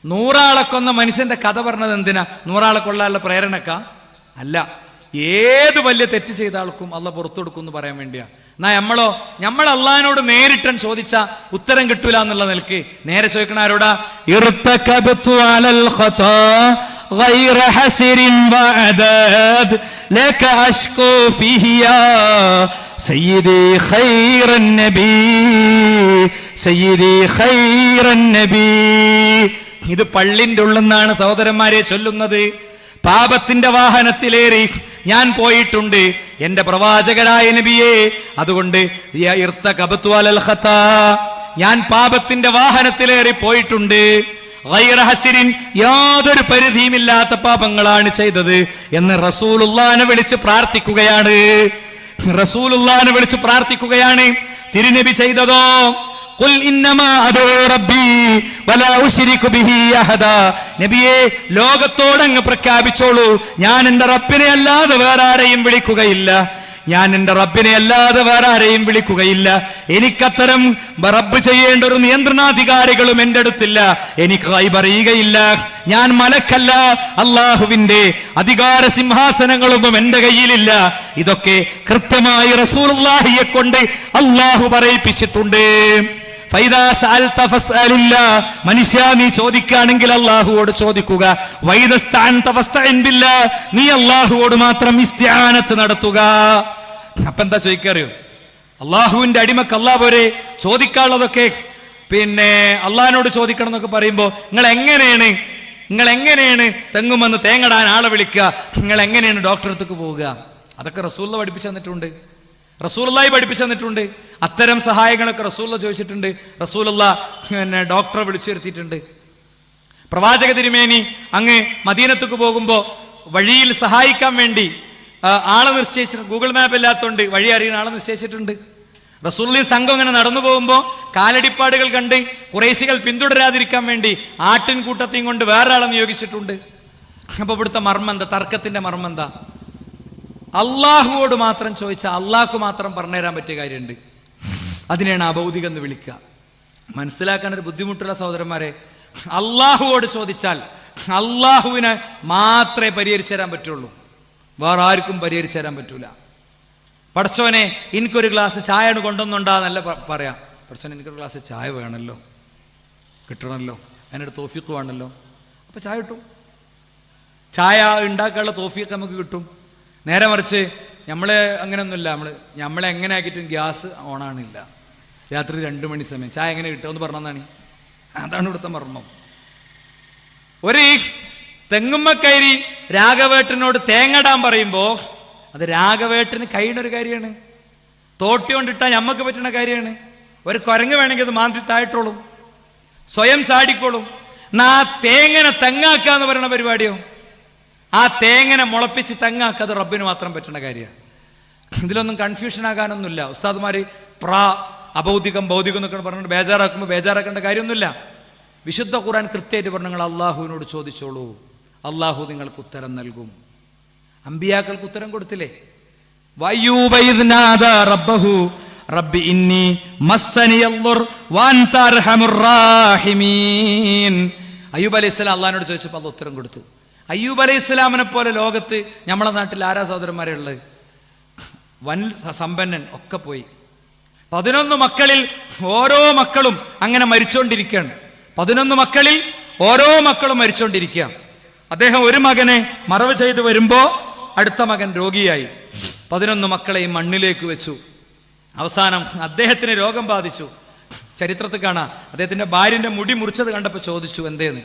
100 ആളെ കൊന്ന മനുഷ്യന്റെ കഥ പറഞ്ഞത് എന്തിനാ? 100 ആളെ കൊള്ളാനുള്ള പ്രേരണക്ക അല്ല. ഏത് വലിയ തെറ്റ് ചെയ്ത ആൾക്കും അള്ളാഹ് പുറത്തു കൊടുക്കും എന്ന് പറയാൻ വേണ്ടിയാ. എന്നാ നമ്മൾ അള്ളാഹിനോട് നേരിട്ടൻ ചോദിച്ച ഉത്തരം കിട്ടൂല എന്നുള്ള നിലക്ക് നേരെ ചോദിക്കണ ആരോടാ? غير حسر وعداد لك أشكو فيه يا سيدي خير النبي سيدي خير النبي. ഇത് പള്ളിന്റെ ഉള്ളിന്നാണ് സഹോദരന്മാരെ ചൊല്ലുന്നത്. പാപത്തിന്റെ വാഹനത്തിലേറി ഞാൻ പോയിട്ടുണ്ട് എന്റെ പ്രവാചകരായ നബിയെ. അതുകൊണ്ട് ഞാൻ പാപത്തിന്റെ വാഹനത്തിലേറി പോയിട്ടുണ്ട്. യാതൊരു പരിധിയുമില്ലാത്ത പാപങ്ങളാണ് ചെയ്തത് എന്ന് റസൂലുള്ളാഹിനെ വിളിച്ച് പ്രാർത്ഥിക്കുകയാണ്. റസൂലുള്ളാഹിനെ വിളിച്ച് പ്രാർത്ഥിക്കുകയാണ്. തിരുനബി ചെയ്തതോ ഖുൽ ഇന്നമാ അദഉ റബ്ബി വലാ ഉശ്രികു ബിഹി അഹദാ. നബിയെ, ലോകത്തോടങ്ങ് പ്രഖ്യാപിച്ചോളൂ, ഞാൻ എൻ്റെ റബ്ബിനെ അല്ലാതെ വേറെ ആരെയും വിളിക്കുകയില്ല. ഞാൻ എൻ്റെ റബ്ബിനെ അല്ലാതെ വേറെ ആരെയും വിളിക്കുകയില്ല. എനിക്കത്തരം റബ്ബ് ചെയ്യേണ്ട ഒരു നിയന്ത്രണാധികാരികളും എൻ്റെ അടുത്തില്ല. എനിക്ക് ഗൈബ് അറിയുകയില്ല. ഞാൻ മലക്കല്ല. അള്ളാഹുവിന്റെ അധികാര സിംഹാസനങ്ങളൊന്നും എൻ്റെ കയ്യിലില്ല. ഇതൊക്കെ കൃത്യമായി റസൂലുള്ളാഹിയെ കൊണ്ട് അള്ളാഹു പറയിപ്പിച്ചിട്ടുണ്ട്. മനുഷ്യ, നീ ചോദിക്കുകയാണെങ്കിൽ അള്ളാഹുവോട് ചോദിക്കുക. നീ അള്ളാഹുവോട് മാത്രം ഇസ്തിആനത്ത് നടത്തുക. അപ്പൊ എന്താ ചോദിക്കറിയോ? അള്ളാഹുവിന്റെ അടിമക്ക് അള്ളാഹ് പോരെ ചോദിക്കാനുള്ളതൊക്കെ. പിന്നെ അള്ളാഹിനോട് ചോദിക്കണം എന്നൊക്കെ പറയുമ്പോ നിങ്ങൾ എങ്ങനെയാണ് തെങ്ങുമെന്ന് തേങ്ങടാൻ ആളെ വിളിക്കുക? നിങ്ങൾ എങ്ങനെയാണ് ഡോക്ടറെ അടുത്തേക്ക് പോവുക? അതൊക്കെ റസൂലുള്ളാഹി പഠിപ്പിച്ചു തന്നിട്ടുണ്ട്. റസൂലുള്ളാഹി പഠിപ്പിച്ചു തന്നിട്ടുണ്ട്. അത്തരം സഹായങ്ങളൊക്കെ റസൂലുള്ളാഹി ചോദിച്ചിട്ടുണ്ട്. റസൂലുള്ളാഹി ഡോക്ടറെ വിളിച്ചു വരുത്തിയിട്ടുണ്ട്. പ്രവാചക തിരുമേനി അങ്ങ് മദീനത്തേക്ക് പോകുമ്പോൾ വഴിയിൽ സഹായിക്കാൻ വേണ്ടി ആളെ നിശ്ചയിച്ചിട്ടുണ്ട്. ഗൂഗിൾ മാപ്പ് ഇല്ലാത്തതുകൊണ്ട് വഴി അറിയുന്ന ആളെ നിശ്ചയിച്ചിട്ടുണ്ട്. റസൂലുള്ളാഹി സംഘം ഇങ്ങനെ നടന്നു പോകുമ്പോൾ കാലടിപ്പാടുകൾ കണ്ട് ഖുറൈശികൾ പിന്തുടരാതിരിക്കാൻ വേണ്ടി ആട്ടിൻകൂട്ടത്തെയും കൊണ്ട് വേറെ ആളെ നിയോഗിച്ചിട്ടുണ്ട്. അപ്പൊ ഇവിടുത്തെ മർമ്മന്ത, തർക്കത്തിന്റെ മർമ്മന്ത, അള്ളാഹുവോട് മാത്രം ചോദിച്ചാൽ അള്ളാഹ്ക്ക് മാത്രം പറഞ്ഞുതരാൻ പറ്റിയ കാര്യമുണ്ട്. അതിനെയാണ് അഭൗതികം എന്ന് വിളിക്കുക. മനസ്സിലാക്കാൻ ഒരു ബുദ്ധിമുട്ടുള്ള സഹോദരന്മാരെ, അള്ളാഹുവോട് ചോദിച്ചാൽ അള്ളാഹുവിനെ മാത്രമേ പരിഹരിച്ചു തരാൻ പറ്റുള്ളൂ. വേറെ ആർക്കും പരിഹരിച്ചു തരാൻ പറ്റൂല. പടച്ചോനെ, എനിക്കൊരു ഗ്ലാസ് ചായ കൊണ്ടുവന്നുണ്ടാന്നല്ല പറയാം. പടച്ചോനെ, എനിക്കൊരു ഗ്ലാസ് ചായ വേണമല്ലോ, കിട്ടണമല്ലോ, അതിനൊരു തോഫീക്ക് വേണമല്ലോ. അപ്പൊ ചായ കിട്ടും. ചായ ഉണ്ടാക്കാനുള്ള തോഫീക്ക് നമുക്ക് കിട്ടും. നേരെ മറിച്ച് നമ്മളെ അങ്ങനെയൊന്നുമില്ല. നമ്മളെ എങ്ങനെ ആക്കിയിട്ടും ഗ്യാസ് ഓണാണില്ല. രാത്രി 2 മണി സമയം ചായ എങ്ങനെ കിട്ടുമെന്ന് പറഞ്ഞതാണ്. അതാണ് ഇവിടുത്തെ മർമ്മം. ഒരു തെങ്ങുമ്മ കയറി രാഘവേട്ടനോട് തേങ്ങടാൻ പറയുമ്പോ അത് രാഘവേട്ടന് കഴിയുന്നൊരു കാര്യമാണ്. തോട്ടി കൊണ്ടിട്ടാൽ ഞമ്മക്ക് പറ്റുന്ന കാര്യമാണ്. ഒരു കുരങ്ങ് വേണമെങ്കിൽ അത് മാന്തി താഴ്ത്തോളും, സ്വയം ചാടിക്കോളും. ആ തേങ്ങനെ തെങ്ങാക്കാന്ന് പറയുന്ന പരിപാടിയോ, ആ തേങ്ങനെ മുളപ്പിച്ച് തെങ്ങാക്കുക, അത് റബ്ബിന് മാത്രം പറ്റുന്ന കാര്യമാണ്. ഇതിലൊന്നും കൺഫ്യൂഷൻ ആകാനൊന്നുമില്ല. ഉസ്താദ്മാര് അഭൗതികം ഭൗതികം എന്നൊക്കെ പറഞ്ഞിട്ട് ബേജാറാക്കുമ്പോൾ ബേജാറാക്കേണ്ട കാര്യമൊന്നുമില്ല. വിശുദ്ധ ഖുർആൻ കൃത്യമായിട്ട് പറഞ്ഞു, നിങ്ങൾ അള്ളാഹുവിനോട് ചോദിച്ചോളൂ, അള്ളാഹു നിങ്ങൾക്ക് ഉത്തരം നൽകും. അമ്പിയാക്കൾക്ക് ഉത്തരം കൊടുത്തില്ലേ? റബ്ബി ഇന്നി മസ്സനിയദ്ദുർ വഅൻത അർഹമുർ റഹീമീൻ. അയ്യൂബ് അലൈഹിസ്സലാം അള്ളാഹിനോട് ചോദിച്ചപ്പോൾ അള്ളാഹു ഉത്തരം കൊടുത്തു. അയ്യൂബ് അലൈഹിസ്സലാമിനെ പോലെ ലോകത്ത് നമ്മളെ നാട്ടിൽ ആരാ സഹോദരന്മാരെ ഉള്ളത്? വൻ സമ്പന്നൻ ഒക്കെ പോയി. 11 മക്കളിൽ ഓരോ മക്കളും അങ്ങനെ മരിച്ചുകൊണ്ടിരിക്കുകയാണ്. 11 മക്കളിൽ ഓരോ മക്കളും മരിച്ചുകൊണ്ടിരിക്കുക. അദ്ദേഹം ഒരു മകനെ മറവ് ചെയ്ത് വരുമ്പോ അടുത്ത മകൻ രോഗിയായി. 11 മക്കളെയും മണ്ണിലേക്ക് വെച്ചു. അവസാനം അദ്ദേഹത്തിന് രോഗം ബാധിച്ചു. ചരിത്രത്തിൽ കാണാം, അദ്ദേഹത്തിന്റെ ഭാര്യന്റെ മുടി മുറിച്ചത് കണ്ടപ്പോൾ ചോദിച്ചു എന്തേന്ന്.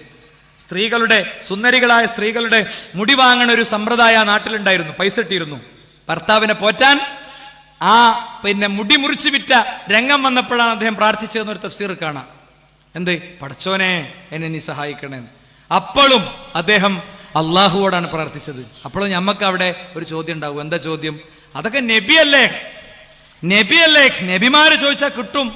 സ്ത്രീകളുടെ, സുന്ദരികളായ സ്ത്രീകളുടെ മുടി വാങ്ങണ ഒരു സമ്പ്രദായം ആ നാട്ടിലുണ്ടായിരുന്നു. പൈസ ഇട്ടിരുന്നു. ഭർത്താവിനെ പോറ്റാൻ ആ മുടി മുറിച്ച് വിറ്റ രംഗം വന്നപ്പോഴാണ് അദ്ദേഹം പ്രാർത്ഥിച്ചതെന്നൊരു തഫ്സീർ കാണാം. എന്ത്? പടച്ചോനെ എന്നെ നീ സഹായിക്കണേ. അപ്പോഴും അദ്ദേഹം അള്ളാഹുവോടാണ് പ്രാർത്ഥിച്ചത്. അപ്പോഴും ഞമ്മക്ക് അവിടെ ഒരു ചോദ്യം ഉണ്ടാവും. എന്താ ചോദ്യം? അതൊക്കെ നബിയല്ലേ, നബിയല്ലേ, നബിമാര് ചോദിച്ചാൽ കിട്ടും,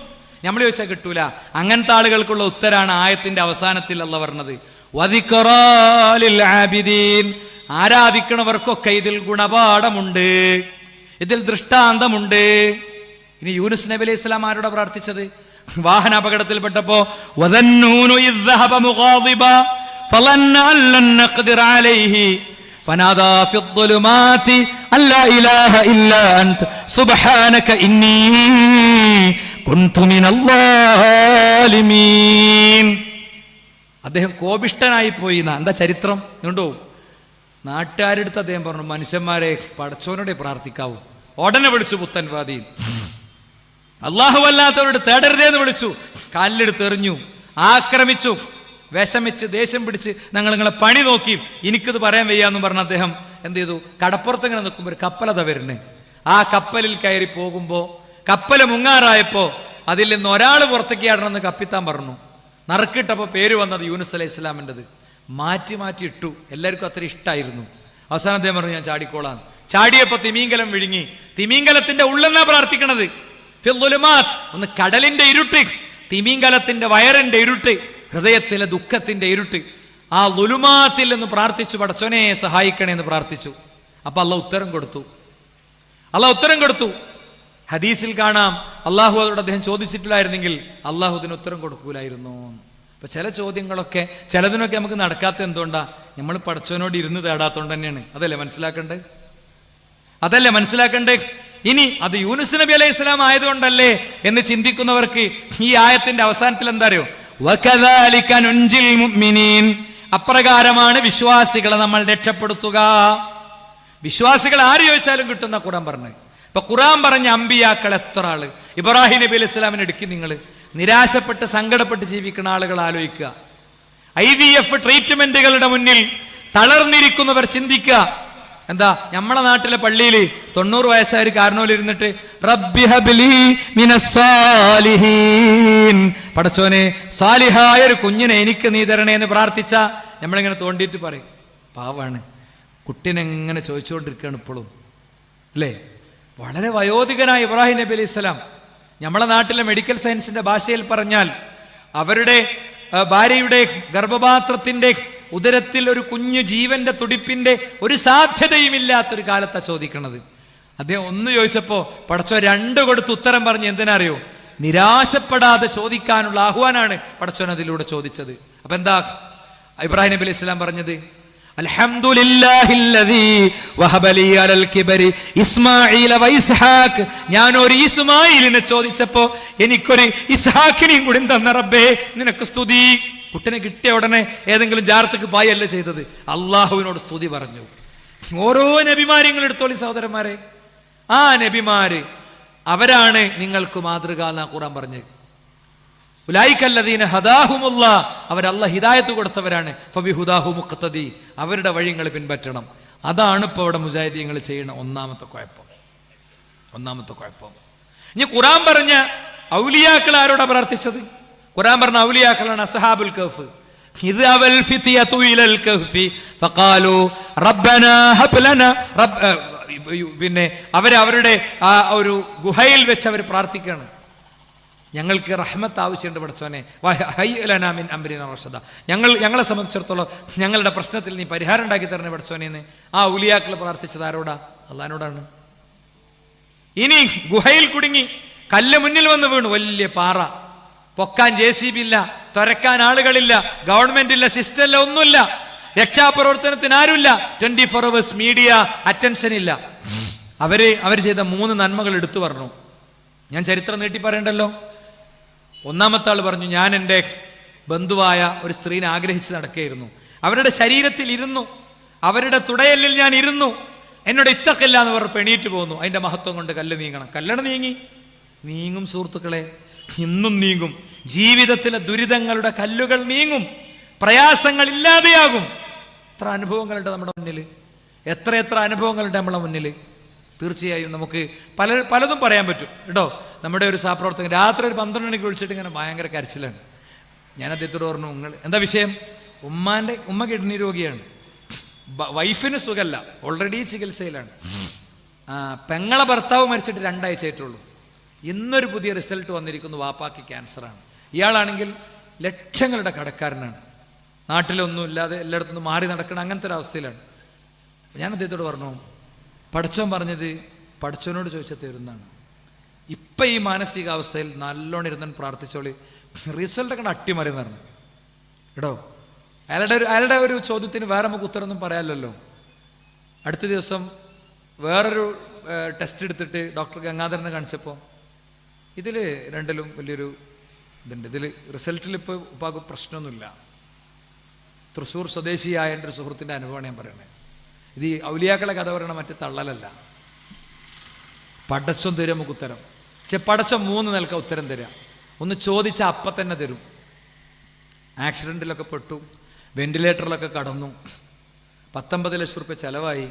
നമ്മൾ ചോദിച്ചാൽ കിട്ടൂല. അങ്ങനത്തെ ആളുകൾക്കുള്ള ഉത്തരാണ് ആയത്തിന്റെ അവസാനത്തിൽ അല്ലാഹു പറഞ്ഞത്, വദിക്റാ ലിൽ ആബിദീൻ. ആരാധിക്കണവർക്കൊക്കെ ഇതിൽ ഗുണപാഠമുണ്ട്, ഇതിൽ ദൃഷ്ടാന്തമുണ്ട്. ഇനി യൂനുസ് നബി അലൈഹി സ്വലാം ആരോടാ പ്രാർത്ഥിച്ചത്? വാഹന അപകടത്തിൽപ്പെട്ടപ്പോ വദന്നൂനു ഇദ് ദഹബ മുഗാദിബ ഫളന്ന അല്ലൻ നഖ്ദിർ അലൈഹി ഫനാദാ ഫിദ്ദുലുമാതി അല്ലാ ഇലാഹ ഇല്ലാ അൻത സുബ്ഹാനക ഇന്നി കുൻതു മിനൽ ളാലിമീൻ. അദ്ദേഹം കോപിഷ്ഠനായി പോയി. എന്താ ചരിത്രം കണ്ടോ? നാട്ടുകാരെടുത്ത് അദ്ദേഹം പറഞ്ഞു, മനുഷ്യന്മാരെ പടച്ചോനോടെ പ്രാർത്ഥിക്കാവൂ. ഉടനെ വിളിച്ചു പുത്തൻവാദിയിൽ. അള്ളാഹു അല്ലാത്തവരോട് തേടരുതേന്ന് വിളിച്ചു. കാലിലെടുത്ത് എറിഞ്ഞു, ആക്രമിച്ചു, വിഷമിച്ച് ദേഷ്യം പിടിച്ച് നിങ്ങളെ പണി നോക്കി, എനിക്കിത് പറയാൻ വയ്യാന്ന് പറഞ്ഞ അദ്ദേഹം എന്ത് ചെയ്തു? കടപ്പുറത്ത് ഇങ്ങനെ നിൽക്കുമ്പോൾ ഒരു കപ്പലതാ വരുന്നേ. ആ കപ്പലിൽ കയറി പോകുമ്പോ കപ്പല് മുങ്ങാറായപ്പോ അതിൽ നിന്ന് ഒരാൾ പുറത്തേക്ക് ആടണമെന്ന് കപ്പിത്താൻ പറഞ്ഞു. നറുക്കിട്ടപ്പോ പേര് വന്നത് യൂനുസ് അലൈഹി ഇസ്ലാമിൻ്റെത്. മാറ്റി മാറ്റി ഇട്ടു. എല്ലാവർക്കും അത്ര ഇഷ്ടമായിരുന്നു. അവസാനം അദ്ദേഹം പറഞ്ഞു, ഞാൻ ചാടിക്കോളാം. ചാടിയപ്പോ തിമീങ്കലം വിഴുങ്ങി. തിമീങ്കലത്തിന്റെ ഉള്ളെന്നാ പ്രാർത്ഥിക്കണത്. ഒന്ന് കടലിന്റെ ഇരുട്ട്, തിമീങ്കലത്തിന്റെ വയറിന്റെ ഇരുട്ട്, ഹൃദയത്തിലെ ദുഃഖത്തിന്റെ ഇരുട്ട്. ആ ളുലുമാത്തിൽ എന്ന് പ്രാർത്ഥിച്ചു, പടച്ചോനെ സഹായിക്കണേ എന്ന് പ്രാർത്ഥിച്ചു. അപ്പൊ അള്ളാഹു ഉത്തരം കൊടുത്തു. അള്ളാഹു ഉത്തരം കൊടുത്തു. ഹദീസിൽ കാണാം, അള്ളാഹു അതോട് അദ്ദേഹം ചോദിച്ചിട്ടില്ലായിരുന്നെങ്കിൽ അള്ളാഹു ഇതിന് ഉത്തരം കൊടുക്കൂലായിരുന്നു. അപ്പൊ ചില ചോദ്യങ്ങളൊക്കെ ചിലതിനൊക്കെ നമുക്ക് നടക്കാത്ത എന്തുകൊണ്ടാ? നമ്മൾ പടച്ചോനോട് ഇരുന്ന് തേടാത്തോണ്ട് തന്നെയാണ്. അതല്ലേ മനസ്സിലാക്കണ്ടേ? അതല്ലേ മനസ്സിലാക്കണ്ടേ? ഇനി അത് യൂനുസ് നബി അലൈഹി സ്വലാം ആയതുകൊണ്ടല്ലേ എന്ന് ചിന്തിക്കുന്നവർക്ക് ഈ ആയത്തിന്റെ അവസാനത്തിൽ എന്താ അറിയോ? വകദാലിക നുൻജിൽ മുഅ്മിനീൻ. അപ്രകാരമാണ് വിശ്വാസികളെ നമ്മൾ രക്ഷപ്പെടുത്തുക. വിശ്വാസികൾ ആര് ചോദിച്ചാലും കിട്ടുന്ന ഖുർആൻ പറഞ്ഞത്. ഇപ്പൊ ഖുർആൻ പറഞ്ഞ അമ്പിയാക്കൾ എത്ര ആള്? ഇബ്രാഹിം നബി അലൈഹി സ്വലാമിനെ എടുക്കി. നിങ്ങൾ നിരാശപ്പെട്ട് സങ്കടപ്പെട്ട് ജീവിക്കുന്ന ആളുകൾ ആലോചിക്കുക. IVF ട്രീറ്റ്മെന്റുകളുടെ മുന്നിൽ തളർന്നിരിക്കുന്നവർ ചിന്തിക്കുക. എന്താ? നമ്മളെ നാട്ടിലെ പള്ളിയിൽ 90 വയസ്സായ ഒരു കാരണോലിരുന്നിട്ട് റബ്ബി ഹബ്ലി മിനസ് സാലിഹീൻ, പടച്ചോനെ സാലിഹായ ഒരു കുഞ്ഞിനെ എനിക്ക് നീ തരണേ എന്ന് പ്രാർത്ഥിച്ച നമ്മളിങ്ങനെ തോണ്ടിയിട്ട് പറയും, പാവാണ് കുട്ടിനെങ്ങനെ ചോദിച്ചുകൊണ്ടിരിക്കുകയാണ് ഇപ്പോഴും അല്ലേ? വളരെ വയോധികനായ ഇബ്രാഹിം നബി അലൈഹി സ്വലാം, നമ്മളെ നാട്ടിലെ മെഡിക്കൽ സയൻസിന്റെ ഭാഷയിൽ പറഞ്ഞാൽ അവരുടെ ഭാര്യയുടെ ഗർഭപാത്രത്തിന്റെ ഉദരത്തിൽ ഒരു കുഞ്ഞു ജീവന്റെ തുടിപ്പിന്റെ ഒരു സാധ്യതയും ഇല്ലാത്തൊരു കാലത്താ ചോദിക്കണത്. അദ്ദേഹം ഒന്ന് ചോദിച്ചപ്പോ പടച്ചോ 2 കൊടുത്ത് ഉത്തരം പറഞ്ഞ്. എന്തിനറിയോ? നിരാശപ്പെടാതെ ചോദിക്കാനുള്ള ആഹ്വാനാണ് പടച്ചോൻ അതിലൂടെ ചോദിച്ചത്. അപ്പൊ എന്താ ഇബ്രാഹിം നബി അലൈഹി സ്വലാം പറഞ്ഞത്? അൽഹംദുലില്ലാഹില്ലദീ വഹബ ലീ അലൽ കിബരി ഇസ്മാഈല വ ഇസ്ഹാഖ്. ഞാൻ ഒരു ഇസ്മായിലിനെ ചോദിച്ചപ്പോ എനിക്കൊരു ഇസ്ഹാഖിനെയും കൂടി തന്ന റബ്ബേ നിനക്ക് സ്തുതി. കുട്ടിനെ കിട്ടിയ ഉടനെ ഏതെങ്കിലും ജാറത്തേക്ക് പായല്ല ചെയ്തത്, അള്ളാഹുവിനോട് സ്തുതി പറഞ്ഞു. ഓരോ നബിമാരെയും എടുത്തോളി സഹോദരന്മാരെ. ആ നബിമാര് അവരാണ് നിങ്ങൾക്ക് മാതൃക എന്നാ ഖുർആൻ പറഞ്ഞത്. ഉലൈകല്ലദീന ഹദാഹുമുല്ലാ, അവരല്ല ഹിദായത്ത് കൊടുത്തവരാണ്. ഫബിഹുദാഹു മുഖ്തദി, അവരുടെ വഴികൾ പിൻപറ്റണം. അതാണ് ഇപ്പോൾ ഇവിടെ മുജാഹിദീങ്ങൾ ചെയ്യുന്ന ഒന്നാമത്തെ കുഴപ്പം. ഇനി ഖുർആൻ പറഞ്ഞ ഔലിയാക്കൾ ആരോടാ പ്രാർത്ഥിച്ചത്? ഖുർആൻ പറഞ്ഞ ഔലിയാക്കളാണ് അസ്ഹാബുൽ കഹ്ഫ്. ഇദ് അവൽ ഫിത്യതു ഇലൽ കഹ്ഫി ഫഖാലു റബ്ബനാ ഹബ് ലനാ പിന്നെ അവരുടെ ആ ഒരു ഗുഹയിൽ വെച്ച് അവർ പ്രാർത്ഥിക്കുകയാണ്, ഞങ്ങൾക്ക് റഹ്മത്ത് ആവശ്യമുണ്ട് പടച്ചോനെ, വഹയ്യ് മിൻ അംരിനാ റഷദ, ഞങ്ങളെ സംബന്ധിച്ചിടത്തോളം ഞങ്ങളുടെ പ്രശ്നത്തിൽ നീ പരിഹാരം ഉണ്ടാക്കി തരണേ പടച്ചോനെ എന്ന് ആ ഔലിയാക്കൾ പ്രാർത്ഥിച്ചത് ആരോടാ? അള്ളാഹിനോടാണ്. ഇനി ഗുഹയിൽ കുടുങ്ങി, കല്ല് മുന്നിൽ വന്ന് വീണു, വലിയ പാറ, പൊക്കാൻ JCB ഇല്ല, തുരക്കാൻ ആളുകളില്ല, ഗവൺമെന്റ് ഇല്ല, സിസ്റ്റം ഇല്ല, ഒന്നുമില്ല, രക്ഷാപ്രവർത്തനത്തിന് ആരുമില്ല, 24 hours മീഡിയ അറ്റൻഷൻ ഇല്ല. അവർ ചെയ്ത 3 നന്മകൾ എടുത്തു പറഞ്ഞു. ഞാൻ ചരിത്രം നീട്ടി പറയണ്ടല്ലോ. ഒന്നാമത്തെ ആൾ പറഞ്ഞു, ഞാൻ എൻ്റെ ബന്ധുവായ ഒരു സ്ത്രീനെ ആഗ്രഹിച്ച് നടക്കുകയായിരുന്നു, അവരുടെ ശരീരത്തിൽ ഇരുന്നു, അവരുടെ തുടയല്ലിൽ ഞാൻ ഇരുന്നു, എന്നോട് ഇത്തക്കില്ല എന്ന് പറഞ്ഞ് എണീറ്റ് പോകുന്നു. അതിന്റെ മഹത്വം കൊണ്ട് കല്ല് നീങ്ങണം. കല്ലട നീങ്ങും സുഹൃത്തുക്കളെ, ഇന്നും നീങ്ങും. ജീവിതത്തിലെ ദുരിതങ്ങളുടെ കല്ലുകൾ നീങ്ങും, പ്രയാസങ്ങൾ ഇല്ലാതെയാകും. എത്ര അനുഭവങ്ങളുണ്ട് നമ്മുടെ മുന്നിൽ, എത്ര അനുഭവങ്ങളുണ്ട് നമ്മളെ മുന്നിൽ. തീർച്ചയായും നമുക്ക് പലതും പറയാൻ പറ്റും കേട്ടോ. നമ്മുടെ ഒരു സഹപ്രവർത്തകൻ രാത്രി ഒരു 12 മണിക്ക് വിളിച്ചിട്ട് ഇങ്ങനെ ഭയങ്കര കരച്ചിലാണ്. ഞാൻ അദ്ദേഹത്തോട് പറഞ്ഞു, നിങ്ങൾ എന്താ വിഷയം? ഉമ്മ കിഡ്നി രോഗിയാണ്, വൈഫിന് സുഖമല്ല, ഓൾറെഡി ചികിത്സയിലാണ്, പെങ്ങളെ ഭർത്താവ് മരിച്ചിട്ട് 2 ആഴ്ചയായിട്ടുള്ളൂ. ഇന്നൊരു പുതിയ റിസൾട്ട് വന്നിരിക്കുന്നു, വാപ്പാക്ക് ക്യാൻസറാണ്. ഇയാളാണെങ്കിൽ ലക്ഷങ്ങളുടെ കടക്കാരനാണ്, നാട്ടിലൊന്നും ഇല്ലാതെ എല്ലായിടത്തുനിന്ന് മാറി നടക്കണം, അങ്ങനത്തെ ഒരു അവസ്ഥയിലാണ്. ഞാൻ അദ്ദേഹത്തോട് പറഞ്ഞു, പഠിച്ചോൻ പറഞ്ഞത് പഠിച്ചോനോട് ചോദിച്ചാൽ തരുന്നതാണ്. ഇപ്പം ഈ മാനസികാവസ്ഥയിൽ നല്ലോണം ഇരുന്നൻ പ്രാർത്ഥിച്ചോളി, റിസൾട്ടൊക്കെ അട്ടിമറി എന്ന് പറഞ്ഞു കേട്ടോ. അയാളുടെ ഒരു ചോദ്യത്തിന് വേറെ നമുക്ക് ഉത്തരമൊന്നും പറയാമല്ലോ. അടുത്ത ദിവസം വേറൊരു ടെസ്റ്റ് എടുത്തിട്ട് ഡോക്ടർ ഗംഗാധരനെ കാണിച്ചപ്പോൾ ഇതിൽ രണ്ടിലും വലിയൊരു ഇതുണ്ട്, ഇതിൽ റിസൾട്ടിൽ ഇപ്പോൾ ഉപ്പാക്ക് പ്രശ്നമൊന്നുമില്ല. തൃശ്ശൂർ സ്വദേശിയായ എൻ്റെ ഒരു സുഹൃത്തിൻ്റെ അനുഭവമാണ് ഞാൻ പറയണത്. ഇത് ഈ ഔലിയാക്കളെ കഥ പറയണ മറ്റേ തള്ളലല്ല. പടച്ചോൻ തരും നമുക്ക് ഉത്തരം. പക്ഷെ പടച്ചോൻ 3 നിലക്ക ഉത്തരം തരാം. ഒന്ന് ചോദിച്ചാൽ അപ്പം തന്നെ തരും. ആക്സിഡൻറ്റിലൊക്കെ പെട്ടു, വെന്റിലേറ്ററിലൊക്കെ കടന്നു, 19 ലക്ഷം റുപ്യ ചിലവായി,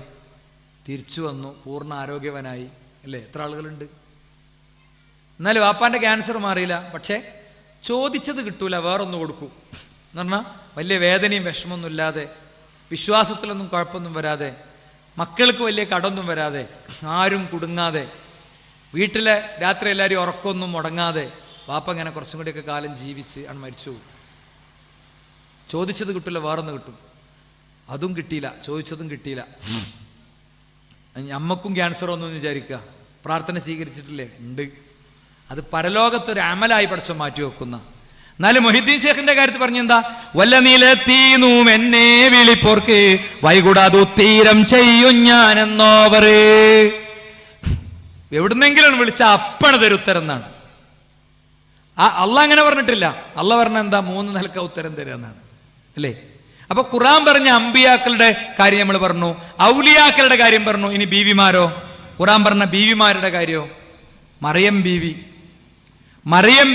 തിരിച്ചു വന്നു, പൂർണ്ണ ആരോഗ്യവനായി. അല്ലേ? എത്ര ആളുകളുണ്ട്? എന്നാലും വാപ്പാൻ്റെ ക്യാൻസർ മാറിയില്ല, പക്ഷേ ചോദിച്ചത് കിട്ടൂല, വേറൊന്ന് കൊടുക്കും എന്ന് പറഞ്ഞാൽ വലിയ വേദനയും വിഷമമൊന്നും ഇല്ലാതെ, വിശ്വാസത്തിലൊന്നും കുഴപ്പമൊന്നും വരാതെ, മക്കൾക്ക് വലിയ കടമൊന്നും വരാതെ, ആരും കുടുങ്ങാതെ, വീട്ടിലെ രാത്രി എല്ലാവരും ഉറക്കമൊന്നും മുടങ്ങാതെ വാപ്പ ഇങ്ങനെ കുറച്ചും കൂടിയൊക്കെ കാലം ജീവിച്ച് ആണ് മരിച്ചു. ചോദിച്ചത് കിട്ടില്ല, വേറൊന്ന് കിട്ടും. അതും കിട്ടിയില്ല, ചോദിച്ചതും കിട്ടിയില്ല. അമ്മക്കും ക്യാൻസർ ഒന്നും വിചാരിക്കുക, പ്രാർത്ഥന സ്വീകരിച്ചിട്ടില്ലേ? ഉണ്ട്. അത് പരലോകത്തൊരു അമലായി പഠിച്ച മാറ്റി വെക്കുന്ന. എന്നാലും മൊഹിദ്ദീൻ ഷേഖിന്റെ കാര്യത്തിൽ പറഞ്ഞെന്താ? വല്ല നിലത്തീനും എന്നെ വിളിപ്പോർക്ക് വൈകൂടാതെ ഉത്തീരം ചെയ്യും ഞാൻ എന്നോവറ്. എവിടുന്നെങ്കിലും വിളിച്ച അപ്പണ തരും ഉത്തരം എന്നാണ്. അള്ളാഹ് അങ്ങനെ പറഞ്ഞിട്ടില്ല. അള്ളാഹ് പറഞ്ഞ എന്താ? 3 നിലക്ക ഉത്തരം തരുക എന്നാണ്. അല്ലേ? അപ്പൊ ഖുർആൻ പറഞ്ഞ അമ്പിയാക്കളുടെ കാര്യം നമ്മൾ പറഞ്ഞു, ഔലിയാക്കളുടെ കാര്യം പറഞ്ഞു. ഇനി ബീവിമാരോ? ഖുർആൻ പറഞ്ഞ ബീവിമാരുടെ കാര്യോ? മറിയം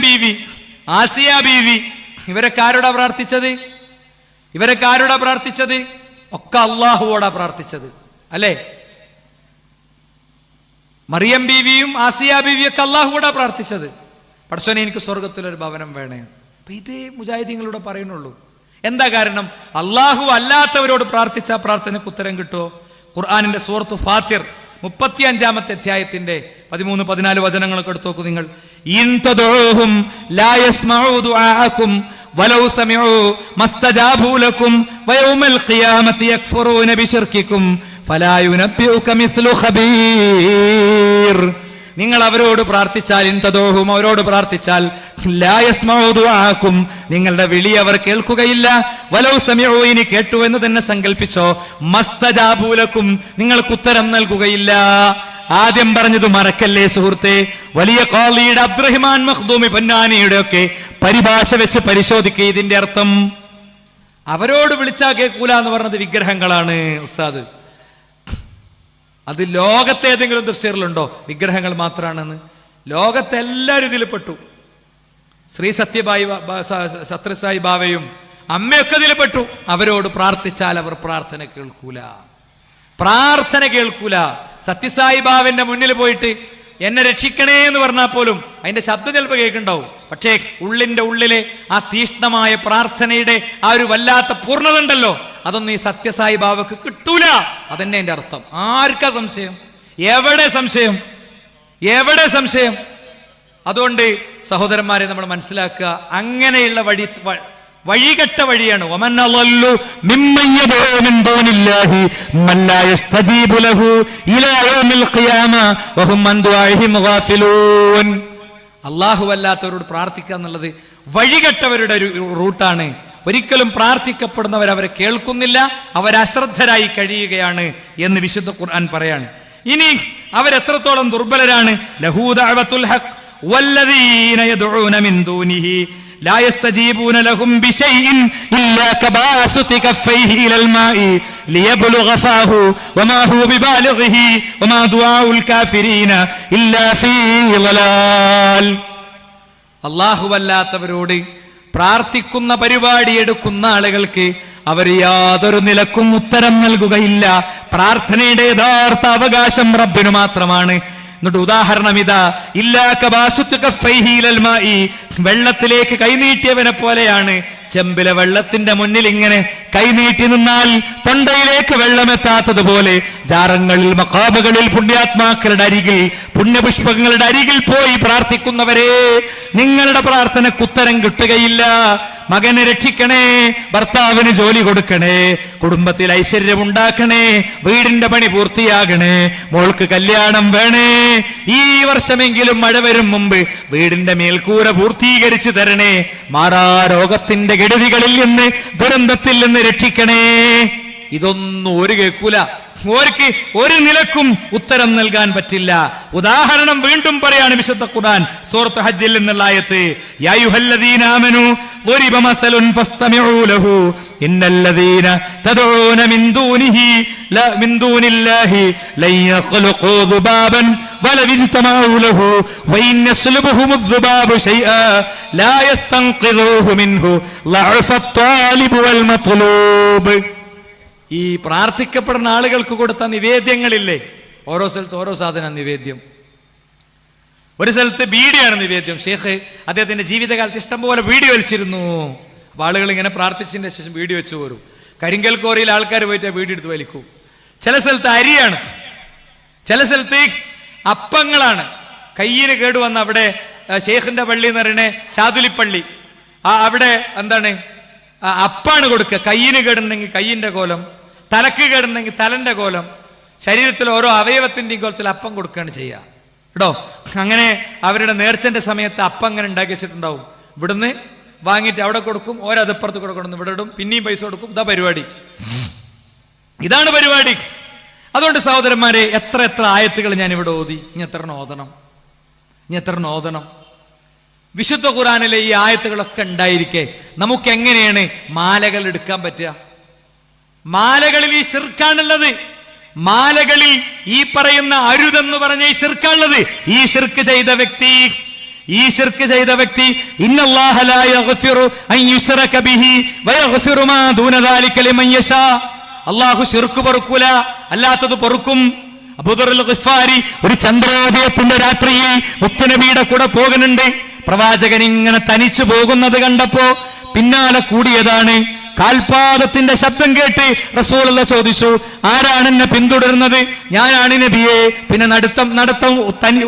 ബീവി, ആസിയ ബീവി, ഇവരൊക്കെ ആരോടാ പ്രാർത്ഥിച്ചത്? ഒക്കെ അള്ളാഹുവോടാ പ്രാർത്ഥിച്ചത്. അല്ലേ? മറിയം ബീവിയും ആസിയ ബീവിയും ഒക്കെ അള്ളാഹുവോടാ പ്രാർത്ഥിച്ചത്. പടച്ചോനെ എനിക്ക് സ്വർഗത്തിലൊരു ഭവനം വേണേ. അപ്പൊ ഇതേ മുജാഹിദീങ്ങളിലൂടെ പറയുന്നുള്ളൂ. എന്താ കാരണം? അള്ളാഹു അല്ലാത്തവരോട് പ്രാർത്ഥിച്ച പ്രാർത്ഥനയ്ക്ക് ഉത്തരം കിട്ടുമോ? ഖുർആനിന്റെ സൂറത്ത് ഫാത്തിർ 35-ാമത്തെ അധ്യായത്തിന്റെ 13-14 വചനങ്ങളൊക്കെ എടുത്തു നോക്കൂ നിങ്ങൾ. ഇൻ തദഊഹും ലാ യസ്മഊ ദുആഅകും വലൗ സമിഉ മസ്തജാബൂ ലക്കും വയൗമൽ ഖിയാമത്തി യക്ഫുറൂന ബിശിർകികും ഫലാ യുനബ്ബിഉക മിസ്ലു ഖബീർ. നിങ്ങൾ അവരോട് പ്രാർത്ഥിച്ചാൽ, ഇൻതദഊഹും അവരോട് പ്രാർത്ഥിച്ചാൽ, ലാ യസ്മഊ ദുആഅകും നിങ്ങളുടെ വിളി അവർ കേൾക്കുകയില്ല, വലൗ സമിഉ ഇനി കേട്ടു എന്ന് തന്നെ സങ്കല്പിച്ചോ, മസ്തജാബൂ ലക്കും നിങ്ങൾക്ക് ഉത്തരം നൽകുകയില്ല. ആദ്യം പറഞ്ഞത് മറക്കല്ലേ സുഹൃത്തെ. വലിയ ഖാളിയുടെ അബ്ദുറഹ്മാൻ മഖ്ദൂമി പൊന്നാനിയുടെ ഒക്കെ പരിഭാഷ വെച്ച് പരിശോധിക്കുക. ഇതിന്റെ അർത്ഥം അവരോട് വിളിച്ചാൽ കേൾക്കൂല എന്ന് പറഞ്ഞത് വിഗ്രഹങ്ങളാണ് ഉസ്താദ്. അത് ലോകത്തെ ഏതെങ്കിലും തഫ്സീറിലുണ്ടോ വിഗ്രഹങ്ങൾ മാത്രമാണെന്ന്? ലോകത്തെല്ലാവരും ഇതിൽ പെട്ടു. ശ്രീ സത്യസായി ബാവയും അമ്മയൊക്കെ ഇതിൽ പെട്ടു. അവരോട് പ്രാർത്ഥിച്ചാൽ അവർ പ്രാർത്ഥന കേൾക്കൂല. സത്യസായി ബാവന്റെ മുന്നിൽ പോയിട്ട് എന്നെ രക്ഷിക്കണേ എന്ന് പറഞ്ഞാൽ പോലും അതിന്റെ ശബ്ദം ചിലപ്പോൾ കേൾക്കുന്നുണ്ടാവും. പക്ഷേ ഉള്ളിന്റെ ഉള്ളിലെ ആ തീഷ്ണമായ പ്രാർത്ഥനയുടെ ആ ഒരു വല്ലാത്ത പൂർണ്ണത ഉണ്ടല്ലോ, അതൊന്നും ഈ സത്യസായി ബാവക്ക് കിട്ടൂല. അതന്നെ എന്റെ അർത്ഥം. ആർക്കാ സംശയം? എവിടെ സംശയം? അതുകൊണ്ട് സഹോദരന്മാരെ, നമ്മൾ മനസ്സിലാക്കുക, അങ്ങനെയുള്ള വഴികെട്ട വഴിയാണ്. അല്ലാഹുവല്ലാത്തവരോട് പ്രാർത്ഥിക്കുക എന്നുള്ളത് വഴികെട്ടവരുടെ ഒരു റൂട്ടാണ്. ഒരിക്കലും പ്രാർത്ഥിക്കപ്പെടുന്നവർ അവരെ കേൾക്കുന്നില്ല, അവരശ്രദ്ധരായി കഴിയുകയാണ് എന്ന് വിശുദ്ധ ഖുർആൻ പറയാണ്. ഇനി അവരെത്രത്തോളം ദുർബലരാണ്. ലഹൂ ദഅവത്തുൽ ഹഖ് വല്ലദീന യദ്ഊന മിൻ ദൂനിഹി ലാ യസ്തജീബൂന ലഹും ബിശൈഇൻ ഇല്ലാ കബാസുതി കഫൈഹി ഇലൽ മാഇ ലിയബ്ലുഗ ഫാഹു വമാ ഹുവ ബിബാലിഗിഹി വമാ ദുആഉൽ കാഫിരീന ഇല്ലാ ഫീ ളലാൽ. അല്ലാഹുവല്ലാത്തവരോട് പ്രാർത്ഥിക്കുന്ന പരിപാടി എടുക്കുന്ന ആളുകൾക്ക് അവർ യാതൊരു നിലക്കും ഉത്തരം നൽകുകയില്ല. പ്രാർത്ഥനയുടെ യഥാർത്ഥ അവകാശം റബ്ബിന് മാത്രമാണ്. എന്നിട്ട് ഉദാഹരണം ഇതാ, വെള്ളത്തിലേക്ക് കൈനീട്ടിയവനെ പോലെയാണ്. ചെമ്പിലെ വെള്ളത്തിന്റെ മുന്നിൽ ഇങ്ങനെ കൈനീട്ടി നിന്നാൽ തൊണ്ടയിലേക്ക് വെള്ളമെത്താത്തതുപോലെ ജാറങ്ങളിൽ, മഖാബുകളിൽ, പുണ്യാത്മാക്കളുടെ അരികിൽ, പുണ്യപുഷ്പങ്ങളുടെ അരികിൽ പോയി പ്രാർത്ഥിക്കുന്നവരെ, നിങ്ങളുടെ പ്രാർത്ഥനയ്ക്ക് ഉത്തരം കിട്ടുകയില്ല. മകനെ രക്ഷിക്കണേ, ഭർത്താവിന് ജോലി കൊടുക്കണേ, കുടുംബത്തിൽ ഐശ്വര്യം ഉണ്ടാക്കണേ, വീടിന്റെ പണി പൂർത്തിയാകണേ, മോൾക്ക് കല്യാണം വേണേ, ഈ വർഷമെങ്കിലും മഴ വരും മുമ്പ് വീടിന്റെ മേൽക്കൂര പൂർത്തീകരിച്ചു തരണേ, മാറാരോഗത്തിന്റെ കെടുതികളിൽ നിന്ന്, ദുരന്തത്തിൽ നിന്ന് രക്ഷിക്കണേ. ഇതൊന്നും ഒരു കേൾക്കൂല. ഓർക്ക് ഒരു നിലക്കും ഉത്തരം നൽകാൻ പറ്റില്ല. ഉദാഹരണം വീണ്ടും പറയാണ് വിശുദ്ധ ഖുർആൻ സൂറത്ത് ഹജ്ജിൽ നിന്നുള്ള ആയത്ത്, യാ അയ്യുഹല്ലദീന ആമനൂ ضرب مثل فاستمعوا له إن الذين تدعون من دون الله لن يخلقوا ذبابا ولو اجتمعوا له وإن يسلبهم الذباب شيئا لا يستنقذوه منه ضعف الطالب والمطلوب. ഈ പ്രാർത്ഥിക്കപ്പെടുന്ന ആളുകൾക്ക് കൊടുത്ത നിവേദ്യങ്ങളില്ലേ, ഓരോ സ്ഥലത്ത് ഓരോ സാധനം നിവേദ്യം. ഒരു സ്ഥലത്ത് ബീഡിയാണ് നിവേദ്യം. ഷേഖ് അദ്ദേഹത്തിന്റെ ജീവിതകാലത്ത് ഇഷ്ടംപോലെ ബീഡി വലിച്ചിരുന്നു. അപ്പൊ ആളുകൾ ഇങ്ങനെ പ്രാർത്ഥിച്ചതിന്റെ ശേഷം ബീഡി വെച്ചു പോരും. കരിങ്കൽ കോറിയിൽ ആൾക്കാർ പോയിട്ട് ബീഡി എടുത്ത് വലിക്കും. ചില സ്ഥലത്ത് അരിയാണ്, ചില സ്ഥലത്ത് അപ്പങ്ങളാണ്. കയ്യിന് കേടുവന്ന അവിടെ ഷേഖിന്റെ പള്ളി എന്ന് പറയുന്നത് ഷാദുലിപ്പള്ളി, അവിടെ എന്താണ് അപ്പാണ് കൊടുക്കുക. കയ്യിന് കേടുണ്ടെങ്കിൽ കയ്യിന്റെ കോലം, തലക്ക് കേടുണ്ടെങ്കിൽ തലന്റെ കോലം, ശരീരത്തിൽ ഓരോ അവയവത്തിന്റെയും കോലത്തിൽ അപ്പം കൊടുക്കുകയാണ് ചെയ്യുക കേട്ടോ. അങ്ങനെ അവരുടെ നേർച്ചന്റെ സമയത്ത് അപ്പം അങ്ങനെ ഉണ്ടാക്കി വെച്ചിട്ടുണ്ടാവും. ഇവിടുന്ന് വാങ്ങിയിട്ട് അവിടെ കൊടുക്കും, ഓരതിപ്പുറത്ത് കൂടെ കൊണ്ടുവന്ന് ഇവിടെ ഇടും, പിന്നെയും പൈസ കൊടുക്കും. ഇതാണ് പരിപാടി. അതുകൊണ്ട് സഹോദരന്മാരെ, എത്ര ആയത്തുകൾ ഞാൻ ഇവിടെ ഓതി. ഇനി എത്ര ഓതണം? വിശുദ്ധ ഖുർആനിലെ ഈ ആയത്തുകളൊക്കെ ഉണ്ടായിരിക്കെ നമുക്ക് എങ്ങനെയാണ് മാലകൾ എടുക്കാൻ പറ്റുക? മാലകളിൽ ഈ ശിർക്കാണുള്ളത്. മാലകളിൽ ഈ പറയുന്ന അരുതെന്ന് പറഞ്ഞ ഈ ശിർക്കാണുള്ളത്. ഈ ശിർക്ക് ചെയ്ത വ്യക്തി ഇന്നല്ലാഹ ലാ യഗ്ഫിറു അൻ യുശ്റക ബിഹി വയഗ്ഫിറു മാ ദൂന ദാലിക ലിമൻ യശാ. അല്ലാഹു ശിർക്ക് പൊറുക്കൂല, അല്ലാത്തത് പൊറുക്കും. അബൂദറുൽ ഗിഫാരി ഒരു ചന്ദ്രോദയത്തിന്റെ രാത്രിയിൽ മുത്തുനബിയുടെ കൂടെ പോകുന്നുണ്ട്. പ്രവാചകൻ ഇങ്ങനെ തനിച്ചു പോകുന്നത് കണ്ടപ്പോ പിന്നാലെ കൂടിയതാണ്. കാൽപാദത്തിന്റെ ശബ്ദം കേട്ട് റസൂലുള്ള ചോദിച്ചു, ആരാണ് എന്നെ പിന്തുടരുന്നത്? ഞാനാണ് നബിയെ. പിന്നെ നടത്തം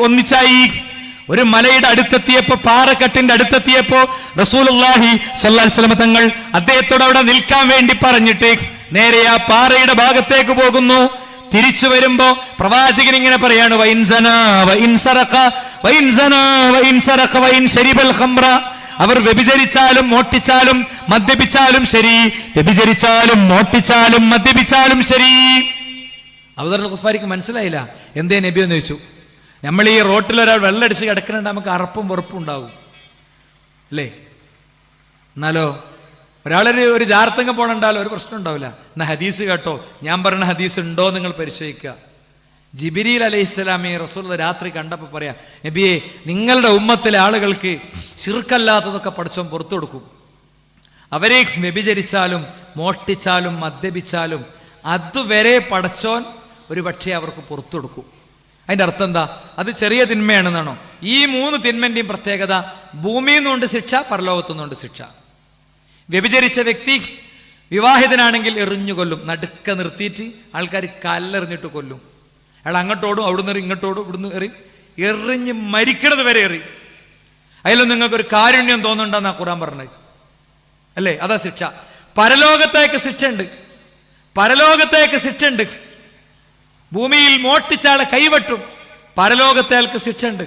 ഒന്നിച്ചായി. ഒരു മലയുടെ അടുത്തെത്തിയപ്പോ, പാറക്കെട്ടിന്റെ അടുത്തെത്തിയപ്പോ റസൂലുള്ളാഹി സ്വല്ലല്ലാഹു അലൈഹി വസല്ലം തങ്ങൾ അദ്ദേഹത്തോട് അവിടെ നിൽക്കാൻ വേണ്ടി പറഞ്ഞിട്ട് നേരെ ആ പാറയുടെ ഭാഗത്തേക്ക് പോകുന്നു. തിരിച്ചു വരുമ്പോ പ്രവാചകൻ ഇങ്ങനെ പറയാണ്, അവർ വ്യഭിചരിച്ചാലും മോഷ്ടിച്ചാലും മദ്യപിച്ചാലും ശരി, വ്യഭിചരിച്ചാലും മോഷ്ടിച്ചാലും മദ്യപിച്ചാലും ശരി. അബൂദർ ഗഫാരിക്ക് മനസ്സിലായില്ല. എന്തേ നബി എന്ന് ചോദിച്ചു. നമ്മൾ ഈ റോട്ടിൽ ഒരാൾ വെള്ളമടിച്ച് കിടക്കുന്നുണ്ട്, നമുക്ക് അറപ്പും വെറുപ്പും ഉണ്ടാവും അല്ലേ? എന്നാലോ ഒരു ജാർത്തങ്ങ പോണുണ്ടാലോ ഒരു പ്രശ്നം ഉണ്ടാവില്ല. എന്നാ ഹദീസ് കേട്ടോ, ഞാൻ പറയുന്ന ഹദീസ് ഉണ്ടോ നിങ്ങൾ പരിശോധിക്കുക. ജിബ്രീൽ അലൈഹിസ്സലാമെ റസൂൽ രാത്രി കണ്ടപ്പോൾ പറയാ, നബിയെ, നിങ്ങളുടെ ഉമ്മത്തിലെ ആളുകൾക്ക് ശിർക്കല്ലാത്തതൊക്കെ പടച്ചോൻ പുറത്തു കൊടുക്കും. അവരെ വ്യഭിചരിച്ചാലും മോഷ്ടിച്ചാലും മദ്യപിച്ചാലും അതുവരെ പടച്ചോൻ ഒരു പക്ഷേ അവർക്ക് പുറത്തു കൊടുക്കും. അതിൻ്റെ അർത്ഥം എന്താ? അത് ചെറിയ തിന്മയാണെന്നാണോ? ഈ 3 തിന്മൻ്റെയും പ്രത്യേകത, ഭൂമിയിൽ നിന്നുണ്ട് ശിക്ഷ, പരലോകത്തു നിന്നുണ്ട് ശിക്ഷ. വ്യഭിചരിച്ച വ്യക്തി വിവാഹിതനാണെങ്കിൽ എറിഞ്ഞു കൊല്ലും, നടുക്ക നിർത്തിയിട്ട് ആൾക്കാർ കല്ലെറിഞ്ഞിട്ട് കൊല്ലും. അയാൾ അങ്ങോട്ടോടും, അവിടുന്ന് ഇങ്ങോട്ടോടും, ഇവിടുന്ന് എറിഞ്ഞ് മരിക്കണത് വരെ എറി. അതിലൊന്നും നിങ്ങൾക്കൊരു കാരുണ്യം തോന്നുന്നുണ്ടെന്നാ ഖുർആൻ പറഞ്ഞത് അല്ലേ? അതാ ശിക്ഷ. പരലോകത്തേക്ക് ശിക്ഷയുണ്ട്, പരലോകത്തേക്ക് ശിക്ഷയുണ്ട്. ഭൂമിയിൽ മോഷ്ടിച്ചാളെ കൈവെട്ടും, പരലോകത്തേക്ക് ശിക്ഷയുണ്ട്.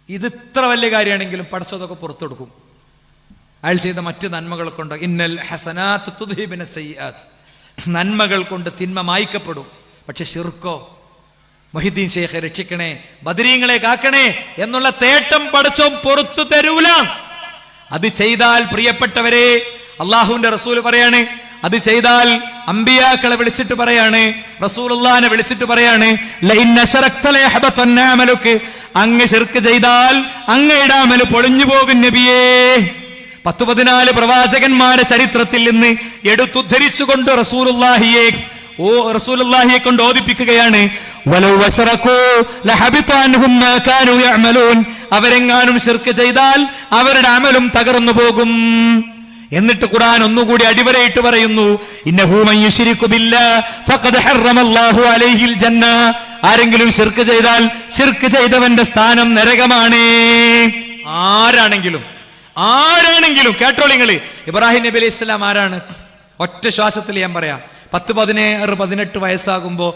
ഇത് ഇത്ര വലിയ കാര്യമാണെങ്കിലും പടച്ചതൊക്കെ പുറത്തു കൊടുക്കും. അയാൾ ചെയ്ത മറ്റ് നന്മകൾ കൊണ്ട്, ഇന്നൽ ഹസനാത്ത് തുദ്ഹിബിന സയ്യിആത്ത്, നന്മകൾ കൊണ്ട് തിന്മ മായ്ക്കപ്പെടും. പക്ഷെ ശിർക്കോ, മൊഹിദ്ദീൻ ശൈഖെ രക്ഷിക്കണേ, ബദരീങ്ങളെ കാക്കണേ എന്നുള്ള തേട്ടം പടച്ചോൻ പുറത്തു തരൂല. അത് ചെയ്താൽ പ്രിയപ്പെട്ടവരെ, അള്ളാഹുവിന്റെ റസൂൽ പറയാണ്, അത് ചെയ്താൽ അമ്പിയാക്കളെ വിളിച്ചിട്ട് പറയാണ്, റസൂലുള്ളാഹിനെ വിളിച്ചിട്ട് പറയാണ്, ലഇൻ അശറക്ത ലയഹബതന്ന അമലുക, അങ്ങ് ശിർക്ക് ചെയ്താൽ അങ്ങയുടെ അമൽ പൊളിഞ്ഞു പോകും നബിയേ. 10-14 പ്രവാചകന്മാരെ ചരിത്രത്തിൽ നിന്ന് എടുത്തുദ്ധരിച്ചുകൊണ്ട് റസൂലുള്ളാഹിയെ കൊണ്ട് ഓദിപ്പിക്കുകയാണ്, വലൗ വശറകൂ ലഹബിത അൻഹും മാ കാനൂ യഅമലൂൻ, അവരെങ്ങാനും ശിർക്ക് ചെയ്താൽ അവരുടെ അമലും തകർന്നു പോകും. എന്നിട്ട് ഖുർആൻ ഒന്നുകൂടി അടിവരയിട്ട് പറയുന്നു, ഇന്നഹു മൻ യുശ്രികു ബില്ലാഹ് ഫഖദ് ഹറമല്ലാഹു അലൈഹിൽ ജന്ന, ആരെങ്കിലും ശിർക്ക് ചെയ്താൽ ശിർക്ക് ചെയ്തവന്റെ സ്ഥാനം നരകമാണ്. ആരാണെങ്കിലും കേട്ടോളിങ്ങള്, ഇബ്രാഹിം നബി അലൈഹി സ്വലാം ആരാണ്? ഒറ്റ ശ്വാസത്തിൽ ഞാൻ പറയാം. 10, 17, 18 വയസ്സാകുമ്പോൾ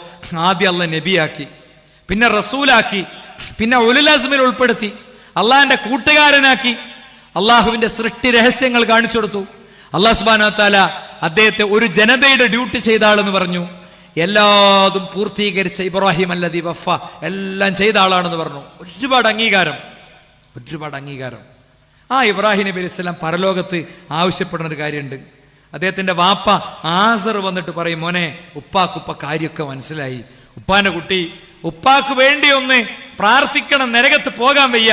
ആദ്യം അള്ളാഹ് നബിയാക്കി, പിന്നെ റസൂലാക്കി, പിന്നെ ഉലുൽ അസ്മിൽ ഉൾപ്പെടുത്തി, അള്ളാഹിന്റെ കൂട്ടുകാരനാക്കി, അള്ളാഹുവിന്റെ സൃഷ്ടി രഹസ്യങ്ങൾ കാണിച്ചു കൊടുത്തു. അള്ളാഹു സുബ്ഹാനഹു വ തആല അദ്ദേഹത്തെ ഒരു ജനതയുടെ ഡ്യൂട്ടി ചെയ്ത ആളെന്ന് പറഞ്ഞു. എല്ലാതും പൂർത്തീകരിച്ച ഇബ്രാഹിം അല്ലദീ വഫ, എല്ലാം ചെയ്ത ആളാണെന്ന് പറഞ്ഞു. ഒരുപാട് അംഗീകാരം. ആ ഇബ്രാഹിം നബി അലൈഹി സ്വലാം പരലോകത്ത് ആവശ്യപ്പെടുന്ന ഒരു കാര്യമുണ്ട്. അദ്ദേഹത്തിന്റെ വാപ്പ ആസർ വന്നിട്ട് പറയും, മോനെ, ഉപ്പാക്കുപ്പ കാര്യമൊക്കെ മനസ്സിലായി, ഉപ്പാന്റെ കുട്ടി ഉപ്പാക്ക് വേണ്ടി ഒന്ന് പ്രാർത്ഥിക്കണം, നരകത്ത് പോകാൻ വയ്യ.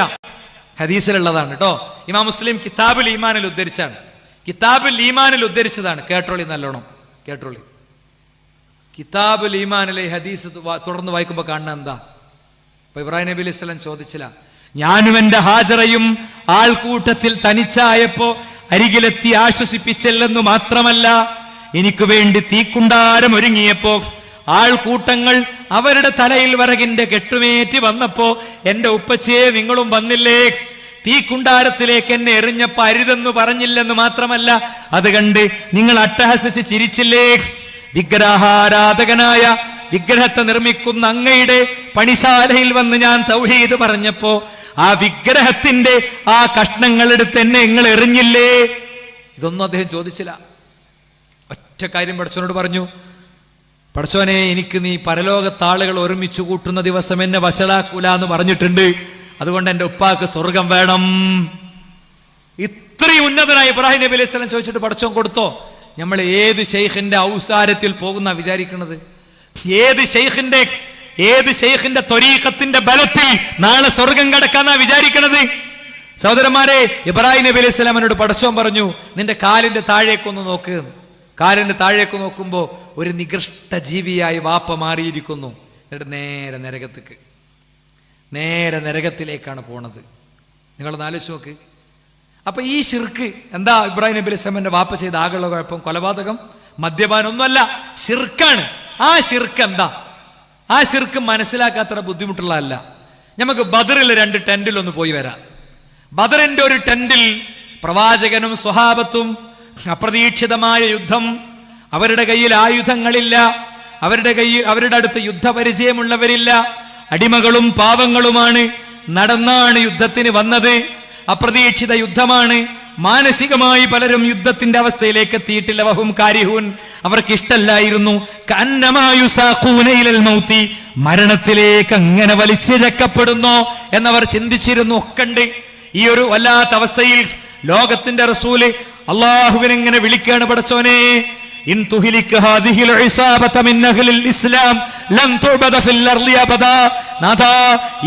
ഹദീസിലുള്ളതാണ് കേട്ടോ. ഇമാം മുസ്ലിം കിതാബുൽ ഈമാനിൽ ഉദ്ധരിച്ചതാണ്. കേട്ടോളി, നല്ലോണം കേട്ടോളി. കിതാബുൽ ഈമാനിലെ ഹദീസ് തുടർന്ന് വായിക്കുമ്പോൾ കാണുന്ന എന്താ? അപ്പൊ ഇബ്രാഹിം നബി അലൈഹി സ്വലാം ചോദിച്ചില്ല, ഞാനും എന്റെ ഹാജറയും ആൾക്കൂട്ടത്തിൽ തനിച്ചായപ്പോ അരികിലെത്തി ആശ്വസിപ്പിച്ചില്ലെന്നു മാത്രമല്ല, എനിക്ക് വേണ്ടി തീക്കുണ്ടാരം ഒരുങ്ങിയപ്പോ ആൾക്കൂട്ടങ്ങൾ അവരുടെ തലയിൽ വിറകിന്റെ കെട്ടുമേറ്റി വന്നപ്പോ എന്റെ ഉപ്പച്ചിയെ നിങ്ങളും വന്നില്ലേ? തീക്കുണ്ടാരത്തിലേക്ക് എന്നെ എറിഞ്ഞപ്പോ അരുതെന്ന് പറഞ്ഞില്ലെന്ന് മാത്രമല്ല, അത് കണ്ട് നിങ്ങൾ അട്ടഹസിച്ച് ചിരിച്ചില്ലേ? വിഗ്രഹാരാധകനായ, വിഗ്രഹത്തെ നിർമ്മിക്കുന്ന അങ്ങയുടെ പണിശാലയിൽ വന്ന് ഞാൻ തൗഹീദ് പറഞ്ഞപ്പോ ആ വിഗ്രഹത്തിന്റെ ആ കഷ്ണങ്ങൾ എടുത്ത് എന്നെ നിങ്ങൾ എറിഞ്ഞില്ലേ? ഇതൊന്നും അദ്ദേഹം ചോദിച്ചില്ല. ഒറ്റ കാര്യം പടച്ചോനോട് പറഞ്ഞു, പടച്ചോനെ, എനിക്ക് നീ പരലോകത്താളുകൾ ഒരുമിച്ച് കൂട്ടുന്ന ദിവസം എന്നെ വഷളാക്കൂല എന്ന് പറഞ്ഞിട്ടുണ്ട്, അതുകൊണ്ട് എൻ്റെ ഉപ്പാക്ക് സ്വർഗം വേണം. ഇത്രയും ഉന്നതനായ ഇബ്രാഹിം നബി അലൈഹി സ്വലാം ചോദിച്ചിട്ട് പടച്ചോൻ കൊടുത്തോ? നമ്മൾ ഏത് ശൈഖിന്റെ ഔസാരത്തിൽ പോകുന്ന വിചാരിക്കുന്നത്? ഏത് ശൈഖിന്റെ ത്വരീഖത്തിന്റെ ബലത്തിൽ നാളെ സ്വർഗം കടക്കാന്നാ വിചാരിക്കണത്? സഹോദരന്മാരെ, ഇബ്രാഹിം നബി അലൈഹി സ്വലാമിനോട് പടച്ചോൻ പറഞ്ഞു, നിന്റെ കാലിന്റെ താഴേക്കൊന്ന് നോക്ക്. കാലിന്റെ താഴേക്ക് നോക്കുമ്പോ ഒരു നികൃഷ്ട ജീവിയായി വാപ്പ മാറിയിരിക്കുന്നു. എന്നിട്ട് നേരെ നരകത്തിലേക്കാണ് പോണത്. നിങ്ങളൊന്ന് ആലോചിച്ച് നോക്ക്. അപ്പൊ ഈ ശിർക്ക് എന്താ? ഇബ്രാഹിം നബി അലൈഹി സ്വലാമിന്റെ വാപ്പ ചെയ്ത ആകെയുള്ള കുഴപ്പം കൊലപാതകം, മദ്യപാനം ഒന്നുമല്ല, ശിർക്കാണ്. ആ ശിർക്ക് എന്താ? ആ ശിർക്ക് മനസ്സിലാക്കാത്ര ബുദ്ധിമുട്ടുള്ളതല്ല. നമുക്ക് ബദറിൽ 2 ടെന്റിലൊന്ന് പോയി വരാം. ബദറിന്റെ ഒരു ടെന്റിൽ പ്രവാചകനും സ്വഹാബത്തും അപ്രതീക്ഷിതമായ യുദ്ധം. അവരുടെ കയ്യിൽ ആയുധങ്ങളില്ല, അവരുടെ അടുത്ത് യുദ്ധപരിചയമുള്ളവരില്ല, അടിമകളും പാവങ്ങളുമാണ്. നടന്നാണ് യുദ്ധത്തിന് വന്നത്. അപ്രതീക്ഷിത യുദ്ധമാണ്. മാനസികമായി പലരും യുദ്ധത്തിന്റെ അവസ്ഥയിലേക്ക് എത്തിയിട്ടില്ല. വഹും കാരിഹൂൻ, അവർക്ക് ഇഷ്ടല്ലായിരുന്നു. മരണത്തിലേക്ക് അങ്ങനെ വലിച്ചിഴക്കപ്പെടുന്നോ എന്നവർ ചിന്തിച്ചിരുന്നു. ഒക്കണ്ട്. ഈ ഒരു വല്ലാത്ത അവസ്ഥയിൽ ലോകത്തിന്റെ റസൂല് അള്ളാഹുവിനെ ഇങ്ങനെ വിളിക്കാണ്, പടച്ചോനെ, ഇൻ തുഹ്ലിക ഹാദിഹിൽ ഇസാബത മിൻ അഹ്ലിൽ ഇസ്ലാം ലൻ തുബദ ഫിൽ അർളി അബദാ. നാഥാ,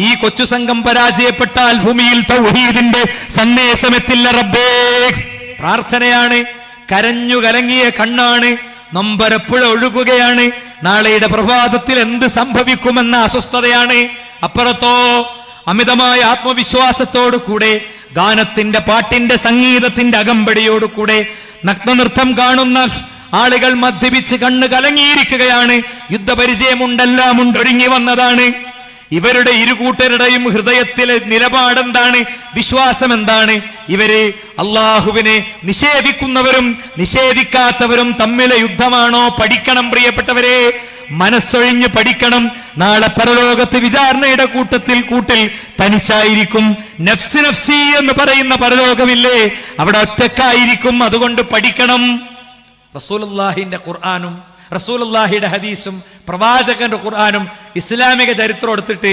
ഈ കൊച്ചു സംഘം പരാജയപ്പെട്ടാൽ ഭൂമിയിൽ തൗഹീദിന്റെ സന്ദേശമെത്തില്ല റബ്ബേ. പ്രാർത്ഥനയാണ്, കരഞ്ഞു കലങ്ങിയ കണ്ണാണ്, നൊമ്പരപ്പുഴ ഒഴുകുകയാണ്. നാളെയുടെ പ്രഭാതത്തിൽ എന്ത് സംഭവിക്കുമെന്ന അസ്വസ്ഥതയാണ്. അപ്പുറത്തോ അമിതമായ ആത്മവിശ്വാസത്തോടു കൂടെ, ഗാനത്തിന്റെ, പാട്ടിന്റെ, സംഗീതത്തിന്റെ അകമ്പടിയോടുകൂടെ നഗ്നനൃത്തം കാണുന്ന ആളുകൾ മദ്യപിച്ച് കണ്ണ് കലങ്ങിയിരിക്കുകയാണ്. യുദ്ധപരിചയമുണ്ടെല്ലാം ഉണ്ടൊരുങ്ങി വന്നതാണ്. ഇവരുടെ ഇരുകൂട്ടരുടെയും ഹൃദയത്തിലെ നിലപാടെന്താണ്? വിശ്വാസം എന്താണ്? ഇവര് അള്ളാഹുവിനെ നിഷേധിക്കുന്നവരും നിഷേധിക്കാത്തവരും തമ്മിലെ യുദ്ധമാണോ? പഠിക്കണം പ്രിയപ്പെട്ടവരെ, മനസ്സൊഴിഞ്ഞ് പഠിക്കണം. നാളെ പരലോകത്ത് വിചാരണയുടെ കൂട്ടിൽ തനിച്ചായിരിക്കും. നഫ്സ് നഫ്സി എന്ന് പറയുന്ന പരലോകമില്ലേ, അവിടെ ഒറ്റക്കായിരിക്കും. അതുകൊണ്ട് പഠിക്കണം. റസൂലുള്ളാഹിന്റെ ഖുർആനും റസൂലുള്ളാഹിയുടെ ഹദീസും പ്രവാചകന്റെ ഖുർആനും ഇസ്ലാമിക ചരിത്രം എടുത്തിട്ട്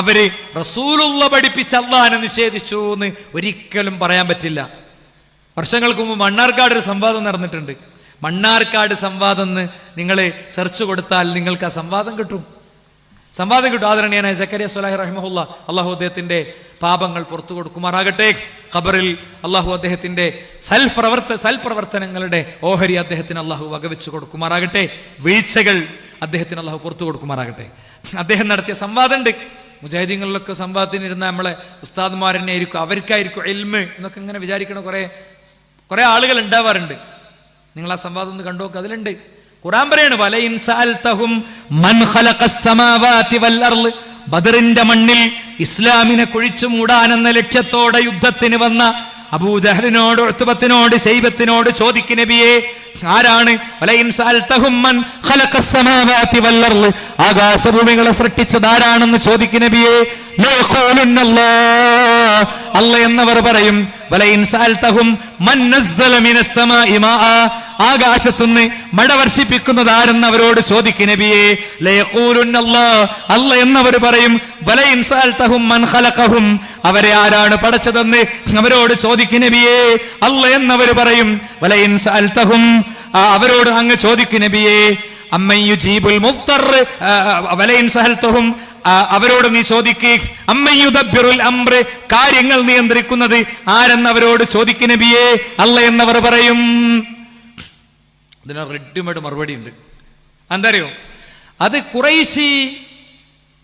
അവര് റസൂലുള്ള പഠിപ്പിച്ച അള്ളാഹിനെ നിഷേധിച്ചു എന്ന് ഒരിക്കലും പറയാൻ പറ്റില്ല. വർഷങ്ങൾക്ക് മുമ്പ് മണ്ണാർക്കാട് ഒരു സംവാദം നടന്നിട്ടുണ്ട്. മണ്ണാർക്കാട് സംവാദം എന്ന് നിങ്ങൾ സെർച്ച് കൊടുത്താൽ നിങ്ങൾക്ക് ആ സംവാദം കിട്ടും. ആദരണീയനായ സക്കരിയ സ്വലാഹി റഹിമഹുല്ല, അള്ളാഹു അദ്ദേഹത്തിന്റെ പാപങ്ങൾ പുറത്തു കൊടുക്കുമാറാകട്ടെ. ഖബറിൽ അള്ളാഹു അദ്ദേഹത്തിന്റെ സൽപ്രവർത്തനങ്ങളുടെ ഓഹരി അദ്ദേഹത്തിന് അള്ളാഹു വകവെച്ചു കൊടുക്കുമാറാകട്ടെ. വീഴ്ചകൾ അദ്ദേഹത്തിന് അള്ളാഹു പുറത്തു കൊടുക്കുമാറാകട്ടെ. അദ്ദേഹം നടത്തിയ സംവാദമുണ്ട്. മുജാഹിദീങ്ങളിലൊക്കെ സംവാദത്തിനിരുന്ന നമ്മളെ ഉസ്താദ്മാരനെ ആയിരിക്കും, അവർക്കായിരിക്കും ഇൽമ് എന്നൊക്കെ ഇങ്ങനെ വിചാരിക്കണ കുറെ ആളുകൾ ഉണ്ടാവാറുണ്ട്. നിങ്ങൾ ആ സംവാദം ഒന്ന് കണ്ടുനോക്ക്, അതിലുണ്ട്. ഖുർആൻ പറയാണ്, വലയിൻ സഅൽതഹും മൻ ഖലഖസ് സമാവാതി വൽ അർള്. ബദറിന്റെ മണ്ണിൽ ഇസ്ലാമിനെ കുഴിച്ചു മൂടാനെന്ന ലക്ഷ്യത്തോടെ യുദ്ധത്തിന് വന്ന അബൂജഹലിനോട്, ഉത്ബത്തിനോട്, ശൈബത്തിനോട് ചോദിക്കും നബിയെ, ആരാണ് വലയിൻ സഅൽതഹും മൻ ഖലഖസ് സമാവാതി വൽ അർള്, ആകാശഭൂമികളെ സൃഷ്ടിച്ചത് ആരാണെന്ന് ചോദിക്കും നബിയെ. ലയഖൂലുന്നല്ലാഹ്, അല്ലാഹ് എന്നവർ പറയും. വലയിൻ സഅൽതഹും മൻ നസ്സല മിനസ് സമാഇ മാഅ, ആകാശത്തുനിന്ന് മഴ വർഷിപ്പിക്കുന്നത് ആരെന്ന് അവരോട് ചോദിക്കും നബിയെ. ലയഖൂലുന്നല്ലാഹ്, അല്ലാഹ് എന്നവർ പറയും. വലയിൻ സഅൽതഹും മൻ ഖലഖഹും, അവരെ ആരാണ് പടച്ചതെന്ന് അവരോട് ചോദിക്കും നബിയെ. അല്ലാഹ് എന്നവർ പറയും. വലയിൻ സഅൽതഹും, അവരോട് അങ്ങ് ചോദിക്കും നബിയെ. അമ്മൻ യുജീബുൽ മുഫ്തർ, വലയിൻ സഅൽതഹും, അവരോട് നീ ചോദിക്ക്. അമ്മൻ യുദബ്ബിറുൽ അംർ, കാര്യങ്ങൾ നിയന്ത്രിക്കുന്നത് ആരെന്ന് അവരോട് ചോദിക്കും നബിയെ. അല്ലാഹ് എന്നവർ പറയും. ഇതിന് റെഡിമെയ്ഡ് മറുപടി ഉണ്ട്. എന്തറിയോ? അത് ഖുറൈശി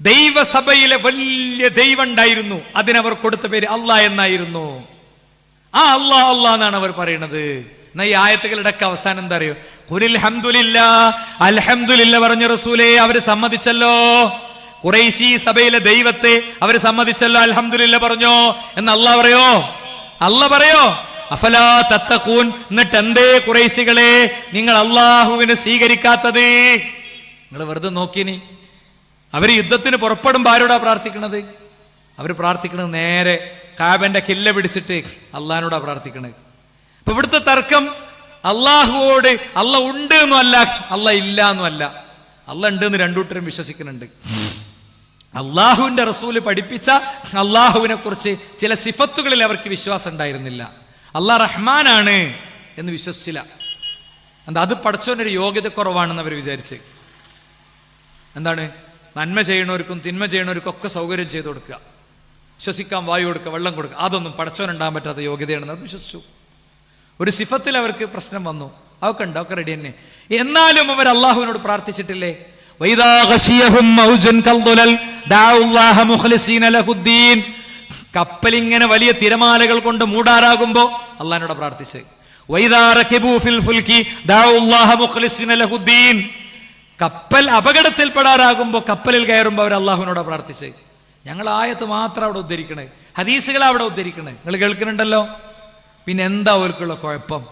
ദൈവസഭയിലെ വലിയ ദൈവം ഉണ്ടായിരുന്നു, അതിനവർ കൊടുത്ത പേര് അല്ലാഹ് എന്നായിരുന്നു. ആ അല്ലാഹ് അല്ലാഹ് എന്നാണ് അവർ പറയുന്നത്. എന്നാ ഈ ആയത്തുകളുടെ ഒക്കെ അവസാനം എന്താ അറിയോ? ഖുലിൽ ഹംദുലില്ലാഹ്, അൽഹംദുലില്ലാഹ് പറഞ്ഞ റസൂലേ അവര് സമ്മതിച്ചല്ലോ. ഖുറൈശി സഭയിലെ ദൈവത്തെ അവര് സമ്മതിച്ചല്ലോ, അൽഹംദുലില്ലാഹ് പറഞ്ഞോ എന്ന് അല്ലാഹ് പറയോ? അല്ലാഹ് പറയോ? അഫലാ തത്തഖൂൻ, എന്നിട്ട് എന്തേ ഖുറൈശികളെ നിങ്ങൾ അല്ലാഹുവിനെ സ്വീകരിക്കാത്തത്? നിങ്ങൾ വെറുതെ നോക്കിനി. അവര് യുദ്ധത്തിന് പുറപ്പെടുമ്പോൾ ആരോടാ പ്രാർത്ഥിക്കണത്? അവർ പ്രാർത്ഥിക്കണത് നേരെ കാബന്റെ കില്ല പിടിച്ചിട്ട് അള്ളാഹിനോടാ പ്രാർത്ഥിക്കണത്. അപ്പൊ ഇവിടുത്തെ തർക്കം അള്ളാഹുവോട് അള്ളാഹ് ഉണ്ട് എന്നും അല്ല, അള്ളാഹ് ഇല്ല എന്നും അല്ല. അള്ളാഹ് ഉണ്ട് എന്ന് രണ്ടൂട്ടരും വിശ്വസിക്കുന്നുണ്ട്. അള്ളാഹുവിന്റെ റസൂല് പഠിപ്പിച്ച അള്ളാഹുവിനെ കുറിച്ച് ചില സിഫത്തുകളിൽ അവർക്ക് വിശ്വാസം ഉണ്ടായിരുന്നില്ല. അള്ളാഹ് റഹ്മാനാണ് എന്ന് വിശ്വസിച്ചില്ല. എന്താ? അത് പഠിച്ചവനൊരു യോഗ്യത കുറവാണെന്ന് അവർ വിചാരിച്ച്. എന്താണ്? നന്മ ചെയ്യണവർക്കും തിന്മ ചെയ്യണവർക്കും ഒക്കെ സൗകര്യം ചെയ്തു കൊടുക്കുക, ശ്വസിക്കാൻ വായു കൊടുക്കുക, വെള്ളം കൊടുക്കുക, അതൊന്നും പടച്ചവനുണ്ടാകാൻ പറ്റാത്ത യോഗ്യതയാണെന്ന് അവർ വിശ്വസിച്ചു. ഒരു സിഫത്തിൽ അവർക്ക് പ്രശ്നം വന്നു. അതൊക്കെ ഉണ്ട്, അതൊക്കെ റെഡി തന്നെ. എന്നാലും അവർ അള്ളാഹുവിനോട് പ്രാർത്ഥിച്ചിട്ടില്ലേ? കപ്പലിങ്ങനെ വലിയ തിരമാലകൾ കൊണ്ട് മൂടാറാകുമ്പോ അള്ളാഹിനോട് പ്രാർത്ഥിച്ച്. കപ്പൽ അപകടത്തിൽപ്പെടാറാകുമ്പോ കപ്പലിൽ കയറുമ്പോ അവർ അള്ളാഹുവിനോട് പ്രാർത്ഥിച്ച്. ഞങ്ങൾ ആയത്ത് മാത്രം അവിടെ ഉദ്ധരിക്കണേ, ഹദീസുകൾ അവിടെ ഉദ്ധരിക്കണേ, നിങ്ങൾ കേൾക്കുന്നുണ്ടല്ലോ. പിന്നെ എന്താ അവർക്കുള്ള കുഴപ്പം?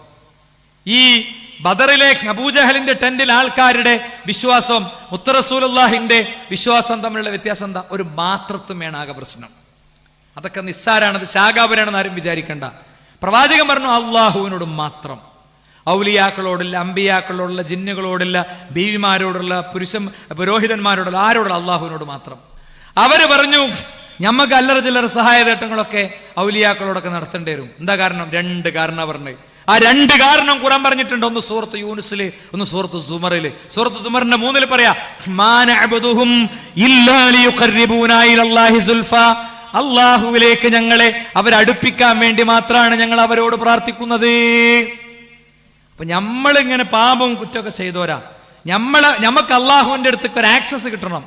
ഈ ബദറിലെ അബൂജഹലിന്റെ ടെന്റിൽ ആൾക്കാരുടെ വിശ്വാസം മുത്തറസൂലുള്ളാഹിന്റെ വിശ്വാസം തമ്മിലുള്ള വ്യത്യാസം എന്താ? ഒരു മാത്രത്വമേണ് ആകെ പ്രശ്നം. അതൊക്കെ നിസ്സാരാണത്, ശാഖാപരാണെന്ന് ആരും വിചാരിക്കണ്ട. പ്രവാചകൻ പറഞ്ഞു അള്ളാഹുവിനോട് മാത്രം. ഔലിയാക്കളോടില്ല, അമ്പിയാക്കളോടുള്ള, ജിന്നുകളോടില്ല, ബീവിമാരോടുള്ള, പുരോഹിതന്മാരോടുള്ള, ആരോടുള്ള? അള്ളാഹുവിനോട് മാത്രം. അവര് പറഞ്ഞു ഞമ്മക്ക് അല്ലറ ചില്ലറ സഹായതേട്ടങ്ങളൊക്കെ ഔലിയാക്കളോടൊക്കെ നടത്തേണ്ടി വരും. എന്താ കാരണം? രണ്ട് കാരണം പറഞ്ഞത്. ആ രണ്ട് കാരണം ഖുർആൻ പറഞ്ഞിട്ടുണ്ട്. ഒന്ന് സൂറത്ത് യൂനുസില്, ഒന്ന് സൂറത്ത് സുമറില്. സൂറത്ത് സുമറിന്റെ 3 പറയാ, മാ നഅബുദുഹും ഇല്ലാ ലിയുഖർരിബൂനാ ഇലല്ലാഹി സുൽഫാ, അള്ളാഹുവിലേക്ക് ഞങ്ങളെ അവരടുപ്പിക്കാൻ വേണ്ടി മാത്രമാണ് ഞങ്ങൾ അവരോട് പ്രാർത്ഥിക്കുന്നത്. അപ്പൊ നമ്മളിങ്ങനെ പാപവും കുറ്റമൊക്കെ ചെയ്തോരാ, നമുക്ക് അള്ളാഹുവിന്റെ അടുത്തേക്ക് ഒരു ആക്സസ് കിട്ടണം.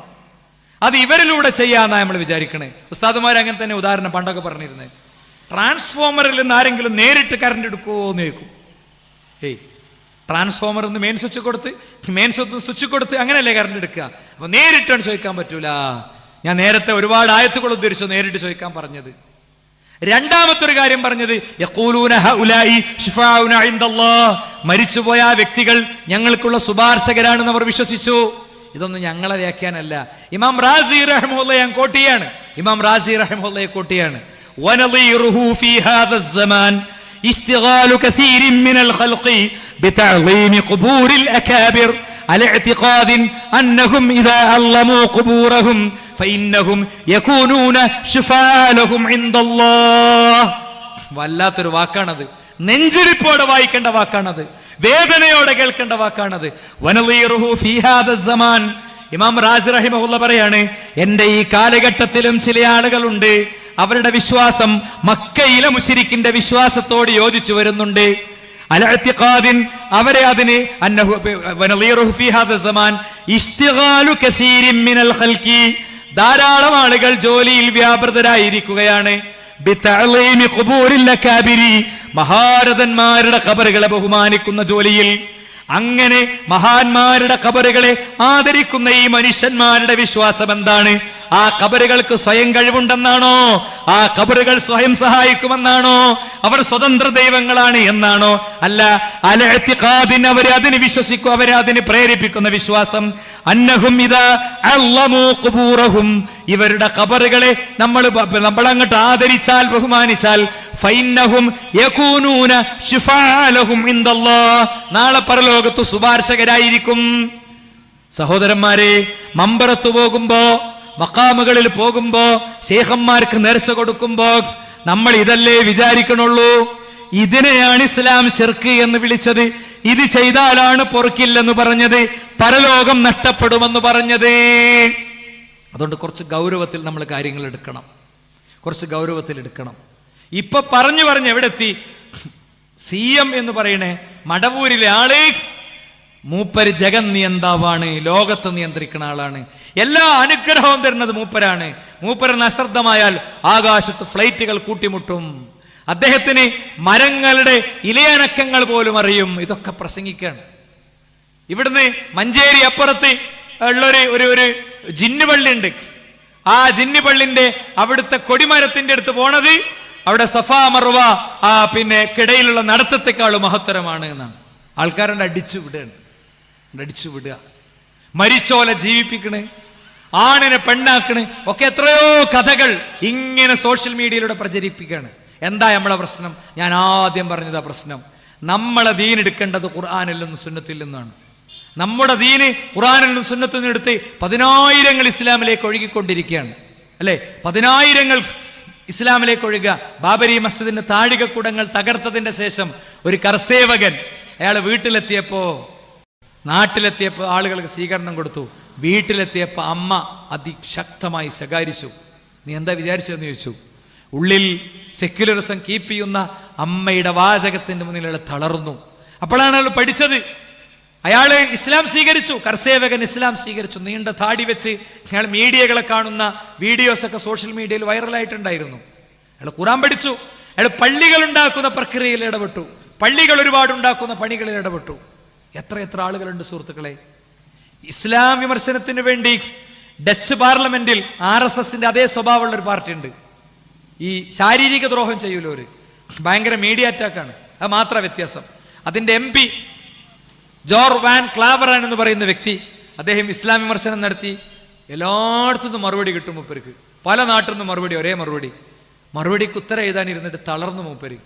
അത് ഇവരിലൂടെ ചെയ്യാന്നാ നമ്മൾ വിചാരിക്കണേ. ഉസ്താദുമാർ അങ്ങനെ തന്നെ ഉദാഹരണം പണ്ടൊക്കെ പറഞ്ഞിരുന്നത്, ട്രാൻസ്ഫോമറിൽ നിന്ന് ആരെങ്കിലും നേരിട്ട് കറണ്ട് എടുക്കുമോ എന്ന് ചോദിക്കും. ട്രാൻസ്ഫോമറിൽ നിന്ന് മെയിൻ സ്വിച്ച് കൊടുത്ത് അങ്ങനെയല്ലേ കറണ്ട് എടുക്കുക. അപ്പൊ നേരിട്ടാണ് ചോദിക്കാൻ പറ്റൂല. ഞാൻ നേരത്തെ ഒരുപാട് ആയത്തുകൾ ഉദ്ധരിച്ചു നേരിട്ട് ചോദിക്കാൻ പറഞ്ഞത്. രണ്ടാമത്തെ ഒരു കാര്യം പറഞ്ഞത്, യഖൂലൂന ഹഉലാഇ ശിഫാഉന ഇൻദല്ലാഹ്, മരിച്ചുപോയ ആ വ്യക്തികൾ ഞങ്ങൾക്കുള്ള ശുപാർശകരാണെന്ന് അവർ വിശ്വസിച്ചു. ഇതൊന്നും ഞങ്ങളെ വ്യാഖ്യാനമല്ല. ഇമാം റാസി റഹിമഹുല്ലാഹ് കോട്ടിയാണ്. ഇമാം റാസി റഹിമഹുല്ലാഹ് കോട്ടിയാണ്. വനളീറുഹു ഫീ ഹാദാ الزمان استغلال كثير من الخلق بتعظيم قبور الأكابر على اعتقاد أنهم إذا علموا قبورهم فإنهم يكونون شفاء لهم عند الله. വല്ലാത്തൊരു വാക്കാണത്. നെഞ്ചിരിപ്പോടെ വായിക്കേണ്ട വാക്കാണത്. വേദനയോടെ കേൾക്കേണ്ട വാക്കാണത്. വനളീറുഹു ഫീ ഹാദാ الزمان. ഇമാം റാസി റഹിമഹുല്ലാഹ് പറയാണ്, എന്റെ ഈ കാലഘട്ടത്തിലും ചില ആളുകളുണ്ട്, അവരുടെ വിശ്വാസം മക്കയിലെ മുശ്രിക്കിന്റെ വിശ്വാസത്തോട് യോജിച്ചു വരുന്നുണ്ട്. അലഅ്തിഖാദിൻ, അവരെ അതിന് അന്നഹു വനളീറുഹു ഫീ ഹാദാ الزمان ഇസ്തിഗാലു കസീരിൻ മിനൽ ഖൽഖി, ധാരാളം ആളുകൾ ജോലിയിൽ വ്യാപൃതരായിരിക്കുകയാണ്. ബിതഅലീമി ഖുബൂരിൽ അകാബിരി, മഹാരഥന്മാരുടെ ഖബറുകളെ ബഹുമാനിക്കുന്ന ജോലിയിൽ. അങ്ങനെ മഹാന്മാരുടെ ഖബറുകളെ ആദരിക്കുന്ന ഈ മനുഷ്യന്മാരുടെ വിശ്വാസം എന്താണ്? ആ ഖബറുകൾക്ക് സ്വയം കഴിവുണ്ടെന്നാണോ? ആ ഖബറുകൾ സ്വയം സഹായിക്കുമെന്നാണോ? അവർ സ്വതന്ത്ര ദൈവങ്ങളാണ് എന്നാണോ? അല്ല, അലഅ്തിഖാദിൻ, അവരെ അതിന് വിശ്വസിക്കും, അവരെ അതിന് പ്രേരിപ്പിക്കുന്ന വിശ്വാസം. അന്നഹും ഇദാ അല്ലമൂ ഖുബൂറഹും, ഇവരുടെ ഖബറുകളെ നമ്മൾ അങ്ങോട്ട് ആദരിച്ചാൽ, ബഹുമാനിച്ചാൽ, ഫൈന്നഹും യകൂനൂന ശിഫാഅ ലഹും ഇൻദല്ലാഹ്, നാളെ പരലോകത്ത് ശുപാർശകരായിരിക്കും. സഹോദരന്മാരെ, മമ്പറത്ത് പോകുമ്പോ, മഖാമുകളിൽ പോകുമ്പോ, ശേഖന്മാർക്ക് നേർച്ച കൊടുക്കുമ്പോ നമ്മൾ ഇതല്ലേ വിചാരിക്കണുള്ളൂ? ഇതിനെയാണ് ഇസ്ലാം ശിർക്ക് എന്ന് വിളിച്ചത്. ഇത് ചെയ്താലാണ് പൊറുക്കില്ലെന്ന് പറഞ്ഞത്, പരലോകം നഷ്ടപ്പെടുമെന്ന് പറഞ്ഞത്. അതുകൊണ്ട് കുറച്ച് ഗൗരവത്തിൽ നമ്മൾ കാര്യങ്ങൾ എടുക്കണം, കുറച്ച് ഗൗരവത്തിൽ എടുക്കണം. ഇപ്പൊ പറഞ്ഞു എവിടെ എത്തി? CM എന്ന് പറയണേ മടവൂരിലെ ആള്, മൂപ്പര് ജഗൻ നിയന്താവാണ്, ലോകത്ത് നിയന്ത്രിക്കുന്ന ആളാണ്. എല്ലാ അനുഗ്രഹവും തരുന്നത് മൂപ്പരാണ്. മൂപ്പരൻ അശ്രദ്ധമായാൽ ആകാശത്ത് ഫ്ലൈറ്റുകൾ കൂട്ടിമുട്ടും. അദ്ദേഹത്തിന് മരങ്ങളുടെ ഇലയനക്കങ്ങൾ പോലും അറിയും. ഇതൊക്കെ പ്രസംഗിക്കാണ്. ഇവിടുന്ന് മഞ്ചേരി അപ്പുറത്ത് ഉള്ളൊരു ഒരു ജിന്നുപള്ളി ഉണ്ട്. ആ ജിന്നുപള്ളിന്റെ അവിടുത്തെ കൊടിമരത്തിന്റെ അടുത്ത് പോണത്, അവിടെ സഫാ മർവ പിന്നെ കിടയിലുള്ള നടത്തത്തെക്കാൾ മഹത്തരമാണ് എന്നാണ്. ആൾക്കാരുടെ അടിച്ചു വിടുക, മരിച്ചോലെ ജീവിപ്പിക്കണേ, ആണിനെ പെണ്ണാക്കണേ, ഒക്കെ എത്രയോ കഥകൾ ഇങ്ങനെ സോഷ്യൽ മീഡിയയിലൂടെ പ്രചരിപ്പിക്കുകയാണ്. എന്താ നമ്മളെ പ്രശ്നം? ഞാൻ ആദ്യം പറഞ്ഞതാ പ്രശ്നം. നമ്മളെ ദീൻ എടുക്കേണ്ടത് ഖുർആനിൽ നിന്നും സുന്നത്തിൽ നിന്നാണ്. നമ്മുടെ ദീന് ഖുർആനിൽ നിന്നും സുന്നത്തിൽ നിന്നും എടുത്ത് 10,000 ഇസ്ലാമിലേക്ക് ഒഴുകിക്കൊണ്ടിരിക്കുകയാണ്, അല്ലെ? 10,000 ഇസ്ലാമിലേക്ക് ഒഴുകുക. ബാബരി മസ്ജിദിന്റെ താഴികക്കുടങ്ങൾ തകർത്തതിന്റെ ശേഷം ഒരു കർസേവകൻ, അയാൾ നാട്ടിലെത്തിയപ്പോ ആളുകൾക്ക് സ്വീകരണം കൊടുത്തു. വീട്ടിലെത്തിയപ്പോ അമ്മ അതിശക്തമായി ശകാരിച്ചു. നീ എന്താ വിചാരിച്ചതെന്ന് ചോദിച്ചു. ഉള്ളിൽ സെക്യുലറിസം കീപ്പ് ചെയ്യുന്ന അമ്മയുടെ വാചകത്തിന്റെ മുന്നിൽ അയാൾ തളർന്നു. അപ്പോഴാണ് അയാൾ പഠിച്ചത്. അയാള് ഇസ്ലാം സ്വീകരിച്ചു, കർസേവകൻ ഇസ്ലാം സ്വീകരിച്ചു. നീണ്ട താടി വെച്ച് അയാൾ മീഡിയകളെ കാണുന്ന വീഡിയോസ് ഒക്കെ സോഷ്യൽ മീഡിയയിൽ വൈറലായിട്ടുണ്ടായിരുന്നു. അയാൾ ഖുർആൻ പഠിച്ചു. അയാൾ പള്ളികൾ ഉണ്ടാക്കുന്ന പ്രക്രിയയിൽ ഇടപെട്ടു, പള്ളികൾ ഒരുപാട് ഉണ്ടാക്കുന്ന പണികളിൽ ഇടപെട്ടു. എത്ര ആളുകളുണ്ട് സുഹൃത്തുക്കളെ. ഇസ്ലാം വിമർശനത്തിന് വേണ്ടി ഡച്ച് പാർലമെന്റിൽ RSSന്റെ അതേ സ്വഭാവമുള്ള ഒരു പാർട്ടി ഉണ്ട്. ഈ ശാരീരിക ദ്രോഹം ചെയ്യൂലോ, ഒരു ഭയങ്കര മീഡിയ അറ്റാക്കാണ്. അത് മാത്ര വ്യത്യാസം. അതിന്റെ MP ജോർ വാൻ ക്ലാവറാൻ എന്ന് പറയുന്ന വ്യക്തി, അദ്ദേഹം ഇസ്ലാം വിമർശനം നടത്തി. എല്ലായിടത്തു നിന്നും മറുപടി കിട്ടും മൂപ്പർക്ക്. പല നാട്ടിൽ നിന്നും ഒരേ മറുപടിക്ക് ഉത്തരം എഴുതാനിരുന്നിട്ട് തളർന്നു മൂപ്പര്.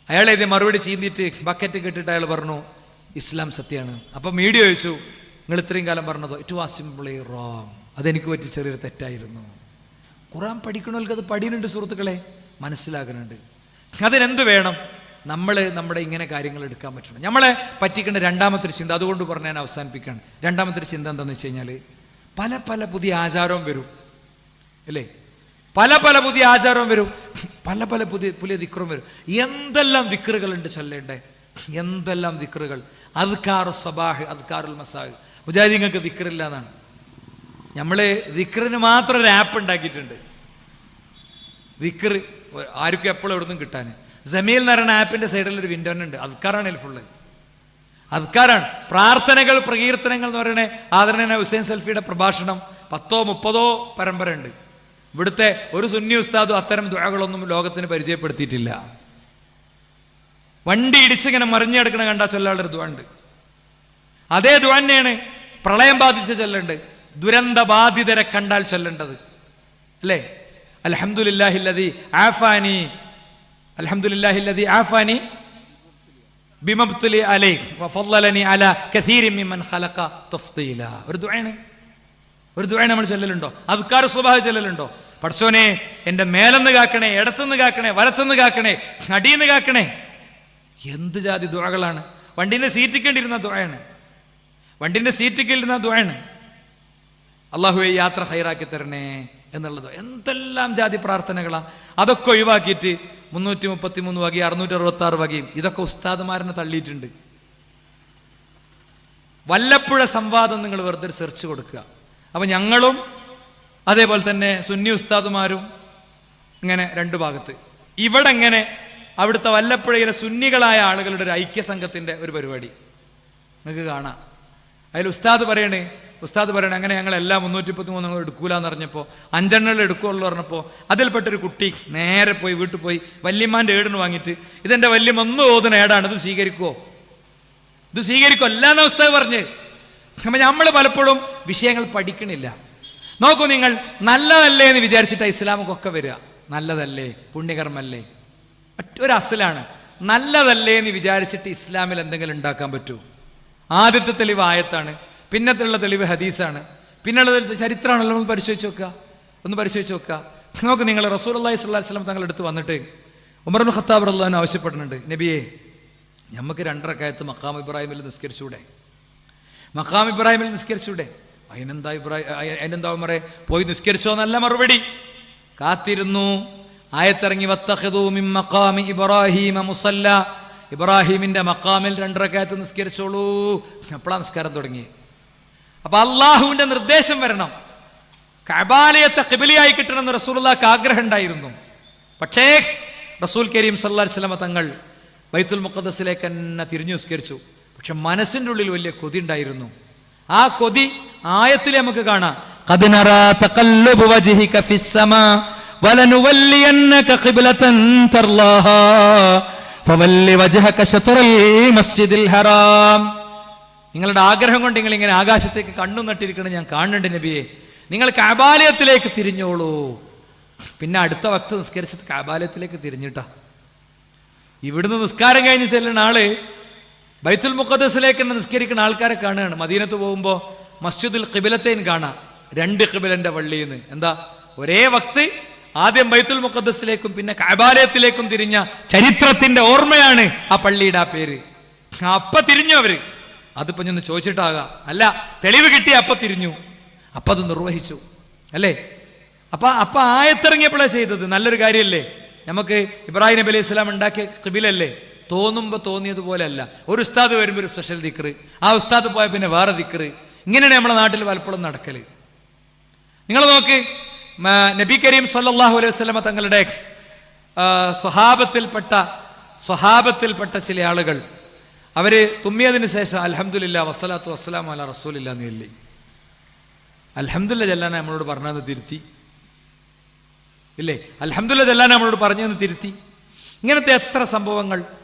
അയാൾ എഴുതിയ മറുപടി ചീന്തിയിട്ട് ബക്കറ്റ് കെട്ടിട്ട് അയാൾ പറഞ്ഞു, ഇസ്ലാം സത്യമാണ്. അപ്പൊ മീഡിയ ചോദിച്ചു, നിങ്ങൾ ഇത്രയും കാലം പറഞ്ഞതോ? ഇറ്റ് വാസ് സിംപ്ലി റോങ്, അതെനിക്ക് പറ്റി ചെറിയൊരു തെറ്റായിരുന്നു. ഖുർആൻ പഠിക്കണവർക്ക് അത് പഠിക്കുന്നുണ്ട് സുഹൃത്തുക്കളെ, മനസ്സിലാകുന്നുണ്ട്. അതിനെന്ത് വേണം? നമ്മുടെ ഇങ്ങനെ കാര്യങ്ങൾ എടുക്കാൻ പറ്റണം. നമ്മളെ പറ്റിക്കേണ്ട രണ്ടാമത്തെ ഒരു ചിന്ത, അതുകൊണ്ട് പറഞ്ഞ് ഞാൻ അവസാനിപ്പിക്കുകയാണ്. രണ്ടാമത്തെ ഒരു ചിന്ത എന്താണെന്ന് വെച്ച് കഴിഞ്ഞാൽ, പല പല പുതിയ ആചാരവും വരും അല്ലേ, പല പല പുതിയ ആചാരവും വരും, പല പല പുതിയ ദിക്റും വരും. എന്തെല്ലാം ദിക്റുകളുണ്ട് ചൊല്ലേണ്ടേ, എന്തെല്ലാം ദിക്റുകൾ. അദ്കാറു സബാഹ്, അദ്കാറുൽ മസാഹ്. മുജാഹിദീങ്ങൾക്ക് ദിക്റില്ല എന്നാണ്. നമ്മൾ ദിക്റിന് മാത്രം ഒരു ആപ്പ് ഉണ്ടാക്കിയിട്ടുണ്ട്. ദിക്റ് ആർക്കും എപ്പോഴും എവിടുന്നും കിട്ടാൻ. ജമീൽ എന്ന് പറയുന്ന ആപ്പിന്റെ സൈഡിൽ ഒരു വിൻഡോ ഉണ്ട്, അദ്കാറാണ് അതിൽ ഫുള്ള്. അദ്കാറാണ്, പ്രാർത്ഥനകൾ, പ്രകീർത്തനങ്ങൾ എന്ന് പറയുന്നത്. ആദരണീയനായ ഹുസൈൻ സൽഫിയുടെ പ്രഭാഷണം 10-30 പരമ്പര ഉണ്ട്. ഇവിടുത്തെ ഒരു സുന്നി ഉസ്താദും അത്തരം ദുആകളൊന്നും ലോകത്തിന് പരിചയപ്പെടുത്തിയിട്ടില്ല. വണ്ടി ഇടിച്ചിങ്ങനെ മറിഞ്ഞെടുക്കണ കണ്ടാൽ ചൊല്ലാനുള്ള ദുആ ഉണ്ട്. അതേ ദുആ തന്നെയാണ് പ്രളയം ബാധിച്ച ചൊല്ലുണ്ട്, ദുരന്ത ബാധിതരെ കണ്ടാൽ ചൊല്ലേണ്ടത് അല്ലേ. അൽഹംദുലില്ലാഹില്ലദീ ആഫാനി, അൽഹംദുലില്ലാഹില്ലദീ ആഫാനി ബിമബ്തുലി അലൈഹി വഫളലനി അലാ കസീരിൻ മിമ്മൻ ഖലഖ തഫ്ദീല. ഒരു ദുആണ്, ഒരു ദുആ നമ്മൾ ചൊല്ലലുണ്ടോ? അദ്കാർ സുബ്ഹാ ചൊല്ലലുണ്ടോ? പടച്ചോനെ എൻ്റെ മേലെന്ന് കാക്കണേ, ഇടത്തുനിന്ന് കാക്കണേ, വലത്തുനിന്ന് കാക്കണേ, അടിയിന്ന് കാക്കണേ. എന്ത് ജാതി ദുആകളാണ്. വണ്ടിന്റെ സീറ്റിക്കേണ്ടിരുന്ന ദുആണ്, വണ്ടിന്റെ സീറ്റിക്കേണ്ടിരുന്ന ദുആണ്. അല്ലാഹുവേ യാത്ര ഹൈറാക്കി തരണേ എന്നുള്ളത്. എന്തെല്ലാം ജാതി പ്രാർത്ഥനകളാണ്. അതൊക്കെ ഒഴിവാക്കിയിട്ട് 333 വകയും 666 വകയും ഇതൊക്കെ ഉസ്താദുമാരനെ തള്ളിയിട്ടുണ്ട്. വല്ലപ്പുഴ സംവാദം നിങ്ങൾ വെറുതെ സെർച്ച് കൊടുക്കുക. അപ്പം ഞങ്ങളും അതേപോലെ തന്നെ സുന്നി ഉസ്താദുമാരും ഇങ്ങനെ രണ്ട് ഭാഗത്ത്. ഇവിടെ ഇങ്ങനെ അവിടുത്തെ വല്ലപ്പുഴയിലെ സുന്നികളായ ആളുകളുടെ ഒരു ഐക്യസംഘത്തിൻ്റെ ഒരു പരിപാടി നിങ്ങൾക്ക് കാണാം. അതിൽ ഉസ്താദ് പറയണേ അങ്ങനെ ഞങ്ങളെല്ലാം 333 എടുക്കൂലെന്ന് പറഞ്ഞപ്പോൾ 5 എടുക്കുകയുള്ളൂ പറഞ്ഞപ്പോൾ അതിൽപ്പെട്ടൊരു കുട്ടി നേരെ പോയി വീട്ടിൽ പോയി വല്യമ്മാൻ്റെ ഏടിന് വാങ്ങിയിട്ട്, ഇതെൻ്റെ വല്യമ്മ ഒന്നും ഓതുന്ന ഏടാണ്, ഇത് സ്വീകരിക്കുമോ, ഇത് സ്വീകരിക്കുമോ അല്ലാന്ന് ഉസ്താദ് പറഞ്ഞ്. അപ്പം നമ്മൾ പലപ്പോഴും വിഷയങ്ങൾ പഠിക്കണില്ല. നോക്കൂ നിങ്ങൾ, നല്ലതല്ലേ എന്ന് വിചാരിച്ചിട്ട് ഇസ്ലാമൊക്കെ വരിക. നല്ലതല്ലേ, പുണ്യകർമ്മല്ലേ, ഒരു അസലാണ്. നല്ലതല്ലേ എന്ന് വിചാരിച്ചിട്ട് ഇസ്ലാമിൽ എന്തെങ്കിലും ഉണ്ടാക്കാൻ പറ്റൂ? ആദ്യത്തെ തെളിവ് ആയത്താണ്, പിന്നത്തുള്ള തെളിവ് ഹദീസാണ്, പിന്നുള്ളത് ചരിത്രമാണല്ലോ. ഒന്ന് പരിശോധിച്ച് നോക്കുക. നോക്ക് നിങ്ങൾ, റസൂലുള്ളാഹി സ്വല്ലല്ലാഹു അലൈഹി വസല്ലം തങ്ങളുടെ അടുത്ത് വന്നിട്ട് ഉമർ ഇബ്നു ഖത്താബ് റളിയല്ലാഹു അൻഹു ആവശ്യപ്പെടുന്നുണ്ട്, നബിയെ നമുക്ക് 2 റക്അത്ത് മഖാം ഇബ്രാഹിമിൽ നിസ്കരിച്ചൂടെ, മഖാം ഇബ്രാഹിമിൽ നിസ്കരിച്ചൂടെ? അതിനെന്താ ഉമറേ പോയി നിസ്കരിച്ചോ എന്നല്ല മറുപടി. കാത്തിരുന്നു, ആയത്തിറങ്ങി വത്തഖിദൂ മിൻ മഖാമി ഇബ്രാഹീമ മുസല്ല, ഇബ്രാഹിമിന്റെ മഖാമിൽ 2 റക്അത്ത് നിസ്കരിച്ചോളൂ. എപ്പോഴാണ് നിസ്കാരം തുടങ്ങി? അപ്പൊ അള്ളാഹുവിന്റെ നിർദ്ദേശം വരണം. കഅബാലയത്തെ ഖിബ്ലയായി കിട്ടണമെന്ന് റസൂലുള്ളാഹിക്ക് ആഗ്രഹം ഉണ്ടായിരുന്നു. പക്ഷേ റസൂൽ കരീം സല്ലല്ലാഹു അലൈഹി വസല്ലം തങ്ങൾ ബൈത്തുൽ മുഖദ്ദസിലേക്ക് തന്നെ തിരിഞ്ഞു നിസ്കരിച്ചു. പക്ഷെ മനസ്സിന്റെ ഉള്ളിൽ വലിയ കൊതി ഉണ്ടായിരുന്നു. ആ കൊതി ആയത്തിൽ നമുക്ക് കാണാം. ഖദ് നറാ തഖല്ലുബ വജ്ഹിക ഫിസ്സമാ വലനുവല്ലിയന്നക ഖിബ്ലതൻ തർലാഹാ ഫവല്ലി വജ്ഹക ശത്റൽ മസ്ജിദിൽ ഹറാം. നിങ്ങളുടെ ആഗ്രഹം കൊണ്ട് നിങ്ങൾ ഇങ്ങനെ ആകാശത്തേക്ക് കണ്ണു നട്ടിരിക്കണം ഞാൻ കാണുന്നുണ്ട് നബിയെ. നിങ്ങൾ കഅബാലയത്തിലേക്ക് തിരിഞ്ഞോളൂ. പിന്നെ അടുത്ത വക്ത് നിസ്കരിച്ചത് കഅബാലയത്തിലേക്ക് തിരിഞ്ഞിട്ടാ. ഇവിടുന്ന് നിസ്കാരം കഴിഞ്ഞ് ചെല്ലുന്ന ആള് ബൈത്തുൽ മുഖദ്ദസിലേക്ക് തന്നെ നിസ്കരിക്കുന്ന ആൾക്കാരെ കാണുകയാണ്. മദീനത്ത് പോകുമ്പോൾ മസ്ജിദുൽ ഖിബ്ലത്തൈൻ കാണാം, 2 ഖിബ്ലന്റെ പള്ളിന്ന്. എന്താ, ഒരേ വക്ത് ആദ്യം ബൈത്തുൽ മുഖദ്ദസിലേക്കും പിന്നെ കഅബാലയത്തിലേക്കും തിരിഞ്ഞ ചരിത്രത്തിന്റെ ഓർമ്മയാണ് ആ പള്ളിയുടെ ആ പേര്. അപ്പ തിരിഞ്ഞു അവര്. അതിപ്പോ ഞാൻ ചോദിച്ചിട്ടാകാം, അല്ല, തെളിവ് കിട്ടി അപ്പ തിരിഞ്ഞു, അപ്പൊ അത് നിർവഹിച്ചു അല്ലേ. അപ്പൊ ആയത്തിറങ്ങിയപ്പോഴാണ് ചെയ്തത്. നല്ലൊരു കാര്യമല്ലേ. നമുക്ക് ഇബ്രാഹിം നബി അലൈഹി സ്വലാം ഉണ്ടാക്കിയ ഖിബിലല്ലേ. തോന്നുമ്പോൾ തോന്നിയതുപോലെ അല്ല. ഒരു ഉസ്താദ് വരുമ്പോൾ ഒരു സ്പെഷ്യൽ ദിക്റ്, ആ ഉസ്താദ് പോയ പിന്നെ വേറെ ദിക്റ്. ഇങ്ങനെയാണ് നമ്മുടെ നാട്ടിൽ പലപ്പോഴും നടക്കല്. നിങ്ങൾ നോക്ക്, നബി കരീം സല്ലല്ലാഹു അലൈഹി വസല്ലമ തങ്ങളുടെ സ്വഹാബത്തിൽപ്പെട്ട ചില ആളുകൾ അവര് തുമ്മിയതിന് ശേഷം അൽഹംദുലില്ലാ വസ്സലാത്തു വസ്സലാമു അലാ റസൂലില്ലാ എന്ന് ചൊല്ലി. അൽഹംദുലില്ലാ ചെല്ലാൻ നമ്മളോട് പറഞ്ഞത് തിരുത്തി ഇല്ലേ? അൽഹംദുലില്ലാ ചെല്ലാൻ നമ്മളോട് പറഞ്ഞതെന്ന് തിരുത്തി. ഇങ്ങനത്തെ എത്ര സംഭവങ്ങൾ.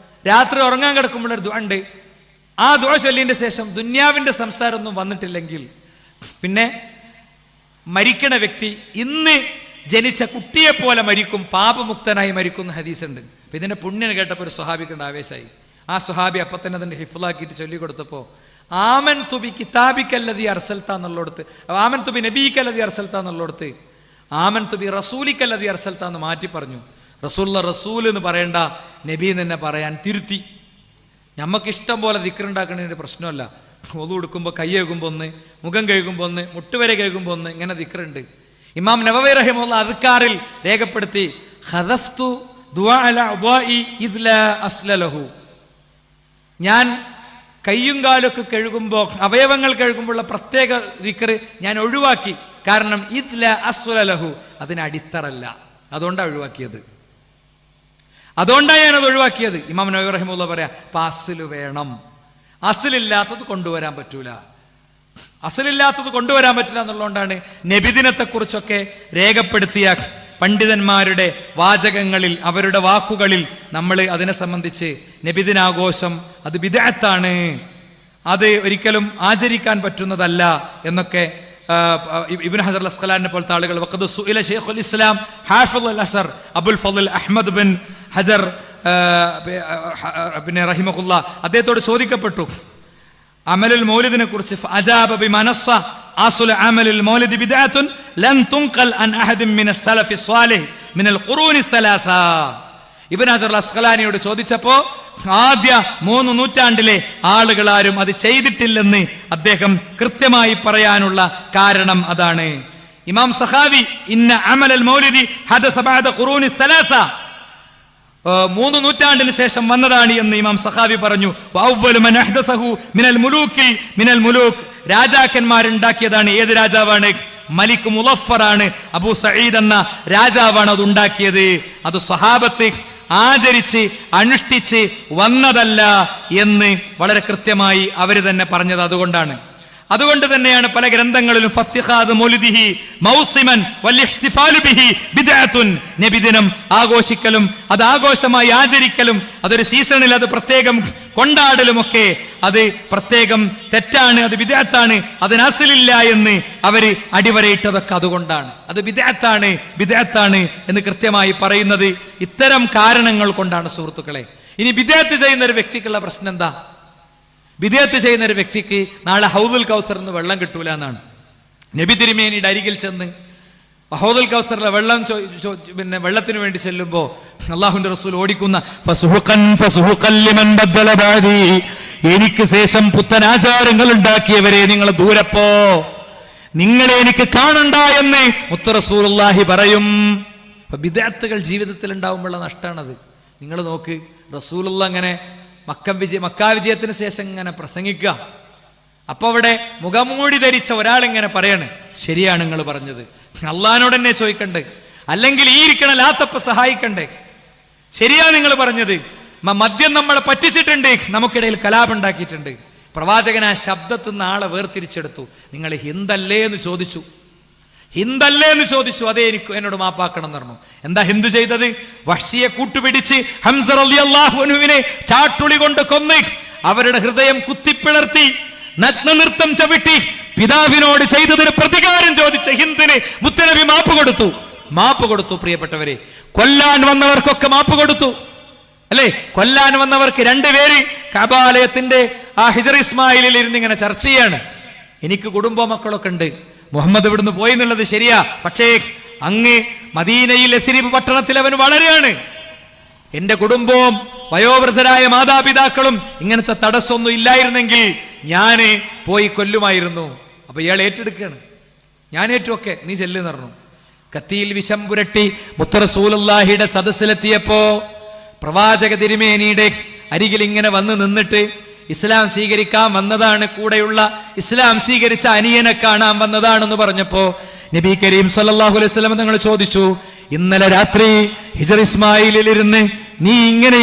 രാത്രി ഉറങ്ങാൻ കിടക്കുമ്പോഴൊരു ദുആ ഉണ്ട്. ആ ദുആ ചൊല്ലിയതിന്റെ ശേഷം ദുന്യാവിന്റെ സംസാരമൊന്നും വന്നിട്ടില്ലെങ്കിൽ പിന്നെ മരിക്കണ വ്യക്തി ഇന്ന് ജനിച്ച കുട്ടിയെ പോലെ മരിക്കും, പാപമുക്തനായി മരിക്കുന്ന ഹദീസുണ്ട്. അപ്പൊ ഇതിന്റെ പുണ്യം കേട്ടപ്പോൾ ഒരു സ്വഹാബിക്കുണ്ട് ആവേശമായി. ആ സ്വഹാബി അപ്പം തന്നെ അതിന്റെ ഹിഫ്ലാക്കിയിട്ട് ചൊല്ലിക്കൊടുത്തപ്പോൾ ആമൻ തുബി കിതാബിക്കല്ലദീ അർസൽത എന്നുള്ളടത്ത്, ആമൻ തുബി നബീക്കല്ലദീ അർസൽത എന്നുള്ളടത്ത് ആമൻ തുബി റസൂലിക്കല്ലദീ അർസൽത എന്ന് മാറ്റി പറഞ്ഞു. റസൂൽ എന്ന് പറയേണ്ട നബി തന്നെ പറയാൻ തിരുത്തി. നമുക്കിഷ്ടം പോലെ ദിക്റുണ്ടാക്കണതിൻ്റെ പ്രശ്നമല്ല. ഒളു എടുക്കുമ്പോൾ കൈ കഴുകുമ്പോൾ ഒന്ന്, മുഖം കഴുകുമ്പോൾ ഒന്ന്, മുട്ടുവരെ കഴുകുമ്പോൾ ഒന്ന്, ഇങ്ങനെ ദിക്റുണ്ട്. ഇമാം നവവി റഹിമഹുല്ലാ അദ്കാറിൽ രേഖപ്പെടുത്തി, ഖദഫ്തു ദുആ അലാ അദ്വാഇ ഇദ് ലാ അസ്ല ലഹു. ഞാൻ കയ്യും കാലൊക്കെ കഴുകുമ്പോൾ, അവയവങ്ങൾ കഴുകുമ്പോഴുള്ള പ്രത്യേക ദിക്റ് ഞാൻ ഒഴിവാക്കി. കാരണം ഇദ് ലാ അസ്ല ലഹു, അതിന് അടിത്തറല്ല, അതുകൊണ്ടാണ് ഒഴിവാക്കിയത്. അതുകൊണ്ടാണ് ഞാനത് ഒഴിവാക്കിയത്. ഇമാം നവവി റഹിമഹുല്ലാ പറയാ, അസ്ല് വേണം, അസ്ലില്ലാത്തത് കൊണ്ടുവരാൻ പറ്റൂല. അസ്ലില്ലാത്തത് കൊണ്ടുവരാൻ പറ്റില്ല എന്നുള്ളതുകൊണ്ടാണ് നബിദിനത്തെക്കുറിച്ചൊക്കെ രേഖപ്പെടുത്തിയ പണ്ഡിതന്മാരുടെ വാചകങ്ങളിൽ, അവരുടെ വാക്കുകളിൽ നമ്മൾ അതിനെ സംബന്ധിച്ച് നബിദിനാഘോഷം അത് ബിദ്അത്താണ്, അത് ഒരിക്കലും ആചരിക്കാൻ പറ്റുന്നതല്ല എന്നൊക്കെ ഇബ്നു ഹജർ അസ്ഖലാനിനെ പോലത്തെ ആളുകൾ, വഖദ് സുഇല ശൈഖുൽ ഇസ്ലാം ഹാഫിദുൽ അസർ അബുൽ ഫളൽ അഹ്മദ് ബിൻ ഹജർ പിന്നെ റഹിമഹുല്ലാ, അദ്ദേഹത്തോട് ചോദിക്കപ്പെട്ടു അമലുൽ മൗലിദിനെ കുറിച്ച്. അജാബ ബിമനസ്സ അസ്ലു അമലുൽ മൗലിദി ബിദ്അത്തുൻ ലൻ തുൻഖൽ അൻ അഹദിൻ മിനസ് സലഫി സ്വാലിഹ് മിനൽ ഖുറൂനി സലാസ. ഇബ്നു ഹജർ അസ്ഖലാനിയോട് ചോദിച്ചപ്പോൾ ആദ്യ 3 നൂറ്റാണ്ടിലെ ആളുകളാരും അത് ചെയ്തിട്ടില്ലെന്ന് അദ്ദേഹം കൃത്യമായി പറയാനുള്ള കാരണം അതാണ്. ഇമാം സഖാവി ഇന്ന അമലൽ മൗലിദി ഹദസ ബഅദ ഖുറൂനി സലാസ, 3 നൂറ്റാണ്ടിന് ശേഷം വന്നതാണ് എന്ന് ഇമാം സഖാവി പറഞ്ഞു. വഅവ്വലു മൻ അഹ്ദസഹു മിനൽ മുലൂക്ക്, രാജാക്കന്മാരുണ്ടാക്കിയതാണ്. ഏത് രാജാവാണ്? മലിക് മുളഫറാണ്, അബൂ സഈദ് എന്ന രാജാവാണ് അത് ഉണ്ടാക്കിയത്. അത് സ്വഹാബത്ത് ആചരിച്ച് അനുഷ്ഠിച്ച് വന്നതല്ല എന്ന് വളരെ കൃത്യമായി അവർ തന്നെ പറഞ്ഞത് അതുകൊണ്ടാണ്. അതുകൊണ്ട് തന്നെയാണ് പല ഗ്രന്ഥങ്ങളിലും ഫത്തിഖാദ് മൗലിദിഹി മൗസിമൻ വൽഇഹ്തിഫാലു ബിഹി ബിദ്അത്തുൻ, നബിദിനം ആഘോഷിക്കലും അത് ആഘോഷമായി ആചരിക്കലും അതൊരു സീസണിൽ അത് പ്രത്യേകം കൊണ്ടാടലുമൊക്കെ അത് പ്രത്യേകം തെറ്റാണ്, അത് ബിദ്അത്താണ്, അതിന് അസ്ലില്ല എന്ന് അവര് അടിവരയിട്ടതൊക്കെ അതുകൊണ്ടാണ്. അത് ബിദ്അത്താണ് എന്ന് കൃത്യമായി പറയുന്നത് ഇത്തരം കാരണങ്ങൾ കൊണ്ടാണ് സുഹൃത്തുക്കളെ. ഇനി ബിദ്അത്ത് ചെയ്യുന്ന ഒരു വ്യക്തിക്കുള്ള പ്രശ്നം എന്താ? ബിദ്അത്ത് ചെയ്യുന്ന ഒരു വ്യക്തിക്ക് നാളെ ഹൗദുൽ കൗസർ എന്ന് വെള്ളം കിട്ടൂല എന്നാണ്. നബി തിരുമേനിയുടെ അരികിൽ ചെന്ന് ഹൗദുൽ കൗസറിലെ വെള്ളം പിന്നെ വെള്ളത്തിന് വേണ്ടി ചെല്ലുമ്പോൾ അല്ലാഹുവിന്റെ റസൂൽ ഓടിക്കുന്ന ഫസുഹുഖൻ ലിമൻ ബദ്ദല ബഅദി, എനിക്ക് ശേഷം പുത്തൻ ആചാരങ്ങൾ ഉണ്ടാക്കിയവരെ നിങ്ങൾ ദൂരപ്പോ, നിങ്ങളെ എനിക്ക് കാണണ്ട എന്ന് മുത്ത റസൂലുള്ളാഹി പറയും. ബിദ്അത്തുകൾ ജീവിതത്തിൽ ഉണ്ടാവുമ്പോഴുള്ള നഷ്ടമാണത്. നിങ്ങൾ നോക്ക്, റസൂലുള്ള അങ്ങനെ മക്കാ വിജയത്തിന് ശേഷം ഇങ്ങനെ പ്രസംഗിക്കുക. അപ്പൊ അവിടെ മുഖംമൂടി ധരിച്ച ഒരാൾ ഇങ്ങനെ പറയാണ്, ശരിയാണ് നിങ്ങൾ പറഞ്ഞത്, അള്ളാഹിനോട് തന്നെ ചോദിക്കണ്ടേ, അല്ലെങ്കിൽ ഈ ഇരിക്കണ ലാത്തപ്പ സഹായിക്കണ്ടേ, ശരിയാ നിങ്ങൾ പറഞ്ഞത്, മദ്യം നമ്മളെ പറ്റിച്ചിട്ടുണ്ട്, നമുക്കിടയിൽ കലാപുണ്ടാക്കിയിട്ടുണ്ട്. പ്രവാചകൻ ആ ശബ്ദത്തിൽ നിന്ന് ആളെ വേർതിരിച്ചെടുത്തു. നിങ്ങൾ ഹിന്ദല്ലേ എന്ന് ചോദിച്ചു, അതേ എനിക്ക് എന്നോട് മാപ്പാക്കണം എന്ന് പറഞ്ഞു. എന്താ ഹിന്ദു ചെയ്തത്? വഹ്ശിയെ കൂട്ടുപിടിച്ച് ഹംസ റളിയല്ലാഹു അൻഹുവിനെ ചാട്ടുളി കൊണ്ട് കൊന്ന് അവരുടെ ഹൃദയം കുത്തിപ്പിളർത്തി നഗ്നനൃത്തം ചവിട്ടി പിതാവിനോട് ചെയ്തതിന് പ്രതികാരം ചോദിച്ച ഹിന്ദിന് മുത്തനബി മാപ്പ് കൊടുത്തു. പ്രിയപ്പെട്ടവരെ, കൊല്ലാൻ വന്നവർക്കൊക്കെ മാപ്പ് കൊടുത്തു അല്ലേ? കൊല്ലാൻ വന്നവർക്ക് 2 പേര് കഅബാലയത്തിന്റെ ആ ഹിജർ ഇസ്മായിലിൽ ഇരുന്ന് ഇങ്ങനെ ചർച്ച ചെയ്യാണ്. എനിക്ക് കുടുംബ മക്കളൊക്കെ ഉണ്ട്, മുഹമ്മദ് ഇവിടുന്ന് പോയി എന്നുള്ളത് ശരിയാ, പക്ഷേ അങ്ങ് മദീനയിൽ യസ്രിബ് പട്ടണത്തിൽ അവൻ വളരെയാണ്, എന്റെ കുടുംബവും വയോവൃദ്ധരായ മാതാപിതാക്കളും ഇങ്ങനത്തെ തടസ്സമൊന്നും ഇല്ലായിരുന്നെങ്കിൽ ഞാന് പോയി കൊല്ലുമായിരുന്നു. അപ്പൊ ഇയാൾ ഏറ്റെടുക്കുകയാണ്, ഞാൻ ഏറ്റുമൊക്കെ, നീ ചെല്ലുന്ന് പറഞ്ഞു. കത്തിയിൽ വിഷം പുരട്ടി മുത്ത റസൂലുള്ളാഹിയുടെ സദസ്സിലെത്തിയപ്പോ പ്രവാചക തിരുമേനിയുടെ അരികിൽ ഇങ്ങനെ വന്ന് നിന്നിട്ട് ഇസ്ലാം സ്വീകരിക്കാൻ വന്നതാണ്, കൂടെയുള്ള ഇസ്ലാം സ്വീകരിച്ച അനിയനെ കാണാൻ വന്നതാണെന്ന് പറഞ്ഞപ്പോ നബി കരീം സല്ലല്ലാഹു അലൈഹി വസല്ലം തങ്ങൾ ചോദിച്ചു, ഇന്നലെ രാത്രി ഹിജർ ഇസ്മായിലിൽ ഇരുന്ന് നീ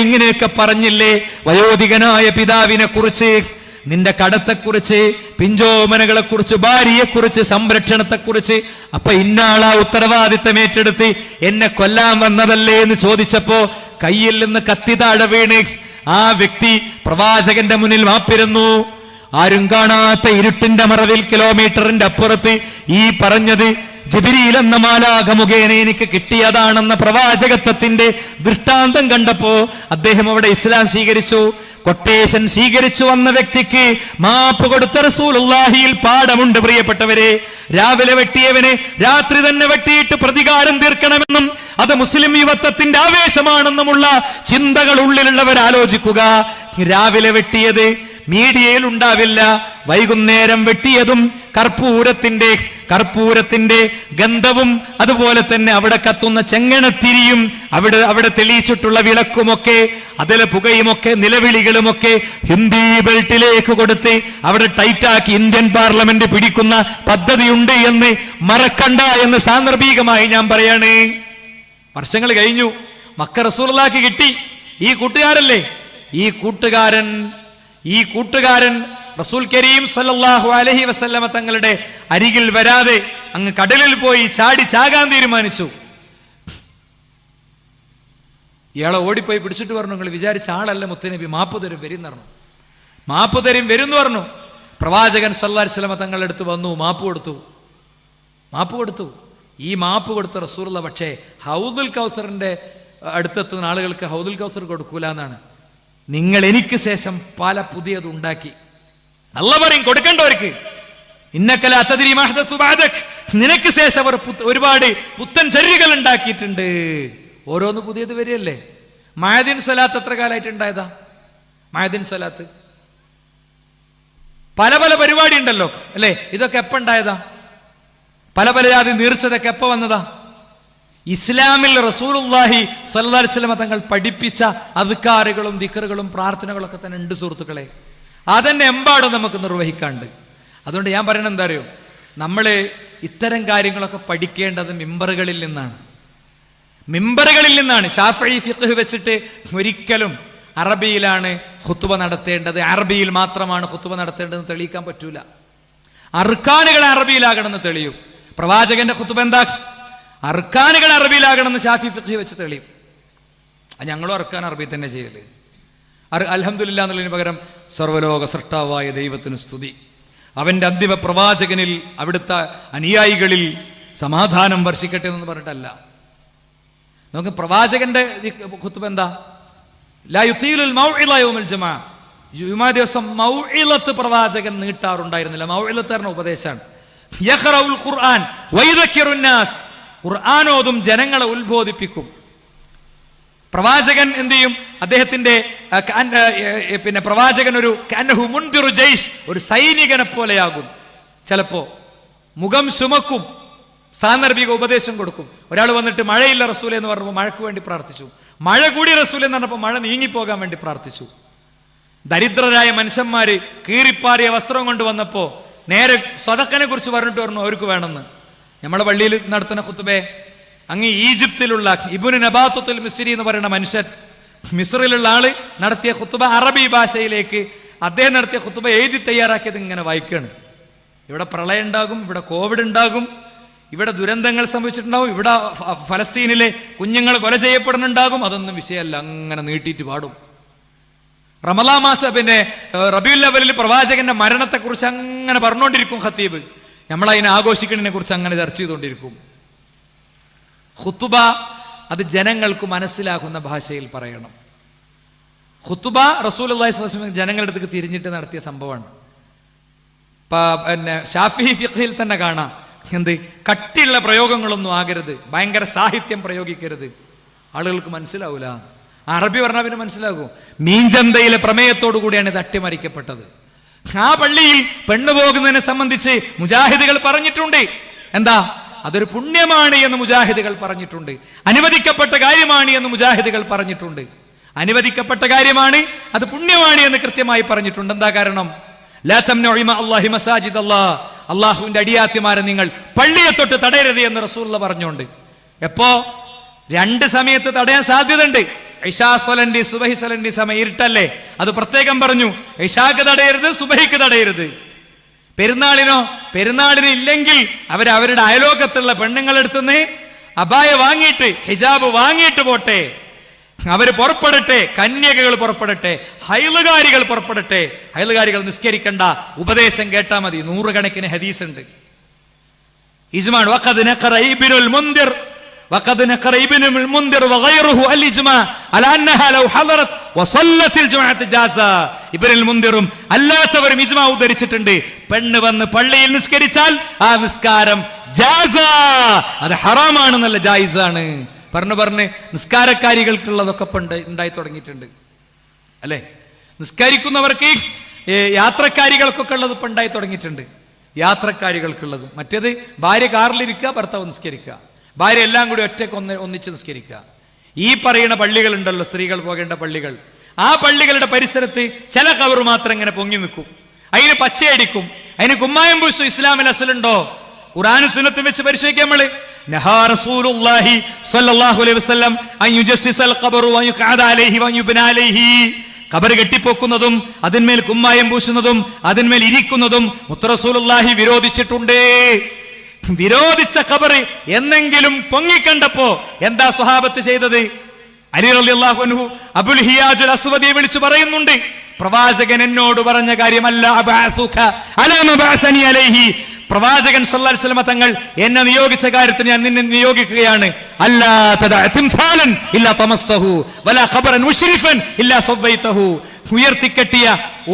ഇങ്ങനെയൊക്കെ പറഞ്ഞില്ലേ, വയോധികനായ പിതാവിനെ കുറിച്ച്, നിന്റെ കടത്തെക്കുറിച്ച്, പിഞ്ചോമനകളെ കുറിച്ച്, ഭാര്യയെക്കുറിച്ച്, സംരക്ഷണത്തെക്കുറിച്ച്, അപ്പൊ ഇന്നാളാ ഉത്തരവാദിത്തം ഏറ്റെടുത്ത് എന്നെ കൊല്ലാൻ വന്നതല്ലേ എന്ന് ചോദിച്ചപ്പോ കയ്യിൽ നിന്ന് കത്തി താഴെ വീണ് ആ വ്യക്തി പ്രവാചകന്റെ മുന്നിൽ മാപ്പിരുന്നു. ആരും കാണാത്ത ഇരുട്ടിന്റെ മറവിൽ കിലോമീറ്ററിന്റെ അപ്പുറത്ത് ഈ പറഞ്ഞത് ജിബ്രീൽ എന്ന മാലാഖ മുഖേന എനിക്ക് കിട്ടിയതാണെന്ന പ്രവാചകത്വത്തിന്റെ ദൃഷ്ടാന്തം കണ്ടപ്പോ അദ്ദേഹം അവിടെ ഇസ്ലാം സ്വീകരിച്ചു. കൊട്ടേഷൻ സ്വീകരിച്ചു വന്ന വ്യക്തിക്ക് മാപ്പ് കൊടുത്ത റസൂലുള്ളാഹിയിൽ പാഠമുണ്ട്. പ്രിയപ്പെട്ടവരെ, രാവിലെ വെട്ടിയവനെ രാത്രി തന്നെ വെട്ടിയിട്ട് പ്രതികാരം തീർക്കണമെന്നും അത് മുസ്ലിം യുവത്വത്തിന്റെ ആവേശമാണെന്നുമുള്ള ചിന്തകൾ ഉള്ളിലുള്ളവർ ആലോചിക്കുക. രാവിലെ വെട്ടിയത് മീഡിയയിൽ ഉണ്ടാവില്ല, വൈകുന്നേരം വെട്ടിയതും കർപ്പൂരത്തിന്റെ ഗന്ധവും അതുപോലെ തന്നെ അവിടെ കത്തുന്ന ചെങ്ങണത്തിരിയും അവിടെ തെളിയിച്ചിട്ടുള്ള വിളക്കുമൊക്കെ അതിലെ പുകയുമൊക്കെ നിലവിളികളുമൊക്കെ ഹിന്ദി ബെൽറ്റിലേക്ക് കൊടുത്ത് അവിടെ ടൈറ്റാക്കി ഇന്ത്യൻ പാർലമെന്റ് പിടിക്കുന്ന പദ്ധതിയുണ്ട് എന്ന് മറക്കണ്ട എന്ന് സാന്ദർഭികമായി ഞാൻ പറയാണ്. വർഷങ്ങൾ കഴിഞ്ഞു, മക്ക റസൂലുള്ളാഹിക്ക് കിട്ടി. ഈ കൂട്ടുകാരല്ലേ, ഈ കൂട്ടുകാരൻ റസൂൽ കരീം സല്ലല്ലാഹു അലൈഹി വസല്ലമ തങ്ങളുടെ അരികിൽ വരാതെ അങ്ങ് കടലിൽ പോയി ചാകാൻ തീരുമാനിച്ചു. ഇയാളെ ഓടിപ്പോയി പിടിച്ചിട്ട് പറഞ്ഞു, നിങ്ങൾ വിചാരിച്ച ആളല്ല മുത്തുനബി, മാപ്പ് തരും വരും പറഞ്ഞു. പ്രവാചകൻ സല്ലല്ലാഹു അലൈഹി വസല്ലമ തങ്ങളുടെ അടുത്ത് വന്നു, മാപ്പ് കൊടുത്തു. ഈ മാപ്പ് കൊടുത്ത റസൂലുള്ള പക്ഷേ ഹൗദുൽ കൗസറിന്റെ അടുത്തെത്തുന്ന ആളുകൾക്ക് ഹൗദുൽ കൗസർ കൊടുക്കൂല എന്നാണ്. നിങ്ങൾ എനിക്ക് ശേഷം പല പുതിയത് ഉണ്ടാക്കി. അല്ലാഹു പറയും കൊടുക്കേണ്ടവർക്ക്, ഇന്നക ലാ തദ്രി മാ ഹദസു ബഅദക്, നിനക്ക് ശേഷം അവർ ഒരുപാട് പുത്തൻ ചര്യകൾ ഉണ്ടാക്കിയിട്ടുണ്ട്. ഓരോന്ന് പുതിയത് വരികയല്ലേ. മഅദിൻ സ്വലാത്ത് എത്ര കാലമായിട്ട് ഉണ്ടായതാ? മഅദിൻ സ്വലാത്ത് പല പരിപാടി ഉണ്ടല്ലോ അല്ലേ? ഇതൊക്കെ എപ്പോ ഉണ്ടായതാ? പല ജാതി നീർച്ചതൊക്കെ എപ്പോ വന്നതാ? ഇസ്ലാമിൽ റസൂലുള്ളാഹി സ്വല്ലല്ലാഹു അലൈഹി വസല്ലം തങ്ങൾ പഠിപ്പിച്ച അദ്കാറുകളും ദിക്റുകളും പ്രാർത്ഥനകളൊക്കെ തന്നെ ഉണ്ട് സുഹൃത്തുക്കളെ. അതന്നെ എമ്പാടും നമുക്ക് നിർവഹിക്കാണ്ട്. അതുകൊണ്ട് ഞാൻ പറയണത് എന്താ അറിയോ, നമ്മൾ ഇത്തരം കാര്യങ്ങളൊക്കെ പഠിക്കേണ്ടത് മിമ്പറുകളിൽ നിന്നാണ്. ശാഫഈ ഫിഖ് വെച്ചിട്ട് ഒരിക്കലും അറബിയിലാണ് ഖുത്ബ നടത്തേണ്ടത്, അറബിയിൽ മാത്രമാണ് ഖുത്ബ നടത്തേണ്ടതെന്ന് തെളിയിക്കാൻ പറ്റൂല. അർക്കാനുകൾ അറബിയിലാകണമെന്ന് തെളിയും. പ്രവാചകന്റെ ഖുത്ബ എന്താ? അർക്കാനുകൾ അറബിയിലാകണമെന്ന് ശാഫി ഫിഖ് വെച്ച് തെളിയും. ഞങ്ങളും അർക്കാൻ അറബി തന്നെ ചെയ്യല്. അൽഹംദുലില്ലാ എന്നുള്ളതിന് പകരം സർവ്വലോക സൃഷ്ടാവായ ദൈവത്തിന് സ്തുതി, അവന്റെ അന്തിമ പ്രവാചകനിൽ അവിടുത്തെ അനുയായികളിൽ സമാധാനം വർഷിക്കട്ടെ എന്ന് പറഞ്ഞിട്ടല്ല. നമുക്ക് പ്രവാചകന്റെ ഖുത്ബ എന്താ? ലാ യുതീലുൽ മൗഇള യൗമുൽ ജുമുഅ, ജുമുഅ ദിവസം മൗഇളത്ത് പ്രവാചകൻ നീട്ടാറുണ്ടായിരുന്നില്ല. മൗഇളത്ത് പറഞ്ഞ ഉപദേശമാണ്. യഖറഉൽ ഖുർആൻ വയുദക്കിറുൻ നാസ്, ഖുർആൻ ഓതും, ജനങ്ങളെ ഉത്ബോധിപ്പിക്കും. പ്രവാചകൻ എന്ത് ചെയ്യും? അദ്ദേഹത്തിന്റെ പ്രവാചകൻ ഒരു കഅന്നഹു മുൻദിറു ജയ്ഷ്, ഒരു സൈനികനെ പോലെയാകും. ചിലപ്പോ മുഖം ചുമക്കും, സാന്ദർഭിക ഉപദേശം കൊടുക്കും. ഒരാൾ വന്നിട്ട് മഴയില്ല റസൂലേ എന്ന് പറഞ്ഞപ്പോൾ മഴയ്ക്ക് വേണ്ടി പ്രാർത്ഥിച്ചു. മഴ കൂടി റസൂലേ എന്ന് പറഞ്ഞപ്പോൾ മഴ നീങ്ങിപ്പോകാൻ വേണ്ടി പ്രാർത്ഥിച്ചു. ദരിദ്രരായ മനുഷ്യന്മാര് കീറിപ്പാറിയ വസ്ത്രം കൊണ്ട് വന്നപ്പോ നേരെ സ്വതക്കനെ കുറിച്ച് പറഞ്ഞിട്ട് പറഞ്ഞു അവർക്ക് വേണമെന്ന്. നമ്മളെ പള്ളിയിൽ നടത്തുന്ന ഖുത്ബയെ അങ്ങ് ഈജിപ്തിലുള്ള ഇബ്നു നബാത്തുൽ മിസ്രി എന്ന് പറയുന്ന മനുഷ്യൻ, മിസ്രിലുള്ള ആള് നടത്തിയ ഖുത്ബ അറബി ഭാഷയിലേക്ക് അദ്ദേഹം നടത്തിയ ഖുത്ബ എഴുതി തയ്യാറാക്കിയത് ഇങ്ങനെ വായിക്കുകയാണ്. ഇവിടെ പ്രളയം ഉണ്ടാകും, ഇവിടെ കോവിഡ് ഉണ്ടാകും, ഇവിടെ ദുരന്തങ്ങൾ സംഭവിച്ചിട്ടുണ്ടാകും, ഇവിടെ ഫലസ്തീനിലെ കുഞ്ഞുങ്ങൾ കൊല ചെയ്യപ്പെടുന്നുണ്ടാകും. അതൊന്നും വിഷയമല്ല, അങ്ങനെ നീട്ടിയിട്ട് പാടും. റമളാൻ മാസം റബീഉൽ അവ്വലിൽ പ്രവാചകന്റെ മരണത്തെക്കുറിച്ച് അങ്ങനെ പറഞ്ഞുകൊണ്ടിരിക്കും ഖത്തീബ്. നമ്മളതിനെ ആഘോഷിക്കുന്നതിനെ കുറിച്ച് അങ്ങനെ ചർച്ച ചെയ്തുകൊണ്ടിരിക്കും. ഖുത്ബ അത് ജനങ്ങൾക്ക് മനസ്സിലാകുന്ന ഭാഷയിൽ പറയണം. ഖുത്ബ റസൂലുള്ളാഹി സ്വല്ലല്ലാഹു അലൈഹി വസല്ലം ജനങ്ങളുടെ അടുത്തേക്ക് തിരിഞ്ഞിട്ട് നടത്തിയ സംഭവമാണ്. ശാഫിഈ ഫിഖ്ഹിൽ തന്നെ കാണാം, എന്ത് കട്ടിയുള്ള പ്രയോഗങ്ങളൊന്നും ആകരുത്, ഭയങ്കര സാഹിത്യം പ്രയോഗിക്കരുത്, ആളുകൾക്ക് മനസ്സിലാവൂല. അറബി പറഞ്ഞാൽ പിന്നെ മനസ്സിലാകും. മീൻചന്തയിലെ പ്രമേയത്തോടു കൂടിയാണ് ഇത് അട്ടിമറിക്കപ്പെട്ടത്. ആ പള്ളിയിൽ പെണ്ണു പോകുന്നതിനെ സംബന്ധിച്ച് മുജാഹിദുകൾ പറഞ്ഞിട്ടുണ്ട്. എന്താ? അതൊരു പുണ്യമാണ് എന്ന് മുജാഹിദുകൾ പറഞ്ഞിട്ടുണ്ട്. അനുവദിക്കപ്പെട്ട കാര്യമാണ് എന്ന് മുജാഹിദുകൾ പറഞ്ഞിട്ടുണ്ട്. അനുവദിക്കപ്പെട്ട കാര്യമാണ്, അത് പുണ്യമാണ് എന്ന് കൃത്യമായി പറഞ്ഞിട്ടുണ്ട്. എന്താ കാരണം? ലാ തംനഉ ഇമാ അല്ലാഹി മസാജിദ് അല്ലാഹ്, അള്ളാഹുവിന്റെ അടിയാത്തിമാരെ നിങ്ങൾ പള്ളിയെ തൊട്ട് തടയരുത് എന്ന് റസൂലുള്ളാഹി പറഞ്ഞുകൊണ്ട്. എപ്പോ? രണ്ട് സമയത്ത് തടയാൻ സാധ്യതയുണ്ട്. ഇശാ സ്വലന്റി സുബഹി സ്വലന്റി സമയം ഇരുട്ടല്ലേ, അത് പ്രത്യേകം പറഞ്ഞു. ഇശാക്ക് തടയരുത്, സുബഹിക്ക് തടയരുത്. പെരുന്നാളിന് ഇല്ലെങ്കിൽ അവരുടെ അയലോകത്തുള്ള പെണ്ണുങ്ങളെടുത്തുനിന്ന് അബായ വാങ്ങിയിട്ട് ഹിജാബ് വാങ്ങിയിട്ട് പോട്ടെ, അവര് പുറപ്പെടട്ടെ, കന്യകകൾ പുറപ്പെടട്ടെ, ഹൈലുകാരികൾ പുറപ്പെടട്ടെ. ഹൈലുകാരികൾ നിസ്കരിക്കണ്ട, ഉപദേശം കേട്ടാ മതി. നൂറുകണക്കിന് ഹദീസ് ഉണ്ട്. ഇജ്മാ വഖദ് നഖറ ഇബ്നുൽ മുൻദിർ وقد نقر ابن المنذر وغيره الاجماع على انها لو حضرت وصلت الجمعه جازا. ഇബ്നുൽ മുൻദിറും അല്ലാത്തവരും ഇജ്മാ ഉദ്ധരിച്ചിട്ടുണ്ട്, പെണ്ണ് വന്ന് പള്ളിയിൽ നിസ്കരിച്ചാൽ ആ നിസ്കാരം ജാസ, അത് ഹറാമാണെന്നല്ല ജായിസാണ്. പറഞ്ഞ് നിസ്കാരക്കാരികൾക്കുള്ളതൊക്കെ ഉണ്ടായി തുടങ്ങിയിട്ടുണ്ട് അല്ലേ? നിസ്കരിക്കുന്നവർക്ക് യാത്രക്കാരികൾക്കൊക്കെ ഉള്ളത് ഇപ്പം ഉണ്ടായി തുടങ്ങിയിട്ടുണ്ട്. യാത്രക്കാരികൾക്കുള്ളത്. മറ്റേത് ഭാര്യ കാറിലിരിക്കുക, ഭർത്താവ് നിസ്കരിക്കുക, ഭാര്യ എല്ലാം കൂടി ഒറ്റയ്ക്ക് ഒന്നിച്ച് നിസ്കരിക്കുക. ഈ പറയുന്ന പള്ളികളുണ്ടല്ലോ, സ്ത്രീകൾ പോകേണ്ട പള്ളികൾ, ആ പള്ളികളുടെ പരിസരത്ത് ചില കവർ മാത്രം ഇങ്ങനെ പൊങ്ങി നിൽക്കും, അതിന് പച്ചയടിക്കും, അതിന് കുമ്മായം പൂശും. ഇസ്ലാമിൽ അസലുണ്ടോ? ഖുർആനും സുന്നത്തും വെച്ച് പരിശോധിക്കാം നമ്മള്. നഹാ റസൂലുള്ളാഹി സ്വല്ലല്ലാഹു അലൈഹി വസല്ലം അൻ യുജസ്സിസൽ ഖബറു വ യുഖഅദ അലൈഹി വ യുബ്ന അലൈഹി. ഖബർ കെട്ടിപ്പൊക്കുന്നതും അതിന്മേൽ കുമ്മായം പൂശുന്നതും അതിന്മേൽ ഇരിക്കുന്നതും മുത്ത് റസൂലുള്ളാഹി വിരോധിച്ചിട്ടുണ്ട്. വിരോധിച്ച ഖബർ എന്നെങ്കിലും പൊങ്ങിക്കണ്ടപ്പോ എന്താ സ്വഹാബത്ത് ചെയ്തത്? അലി റളിയല്ലാഹു അൻഹു അബുൽ ഹിയാജുൽ അസ്വദിയെ വിളിച്ചു പറയുന്നുണ്ട്, പ്രവാചകൻ എന്നോട് പറഞ്ഞ കാര്യമല്ല, അബഅസുക അലാ മബഅസനി അലൈഹി. പ്രവാചകൻ സല്ലല്ലാഹു അലൈഹി വസല്ലം തങ്ങൾ എന്നെ നിയോഗിച്ച കാര്യത്തിന് ഞാൻ നിന്നെ നിയോഗിക്കുകയാണ്. അല്ലാ തദഅ തിംസാലൻ ഇല്ലാ തമസ്തഹു വലാ ഖബറൻ മുശ്രിഫൻ ഇല്ലാ സവൈതഹു. ഉയർത്തിക്കെട്ടിയ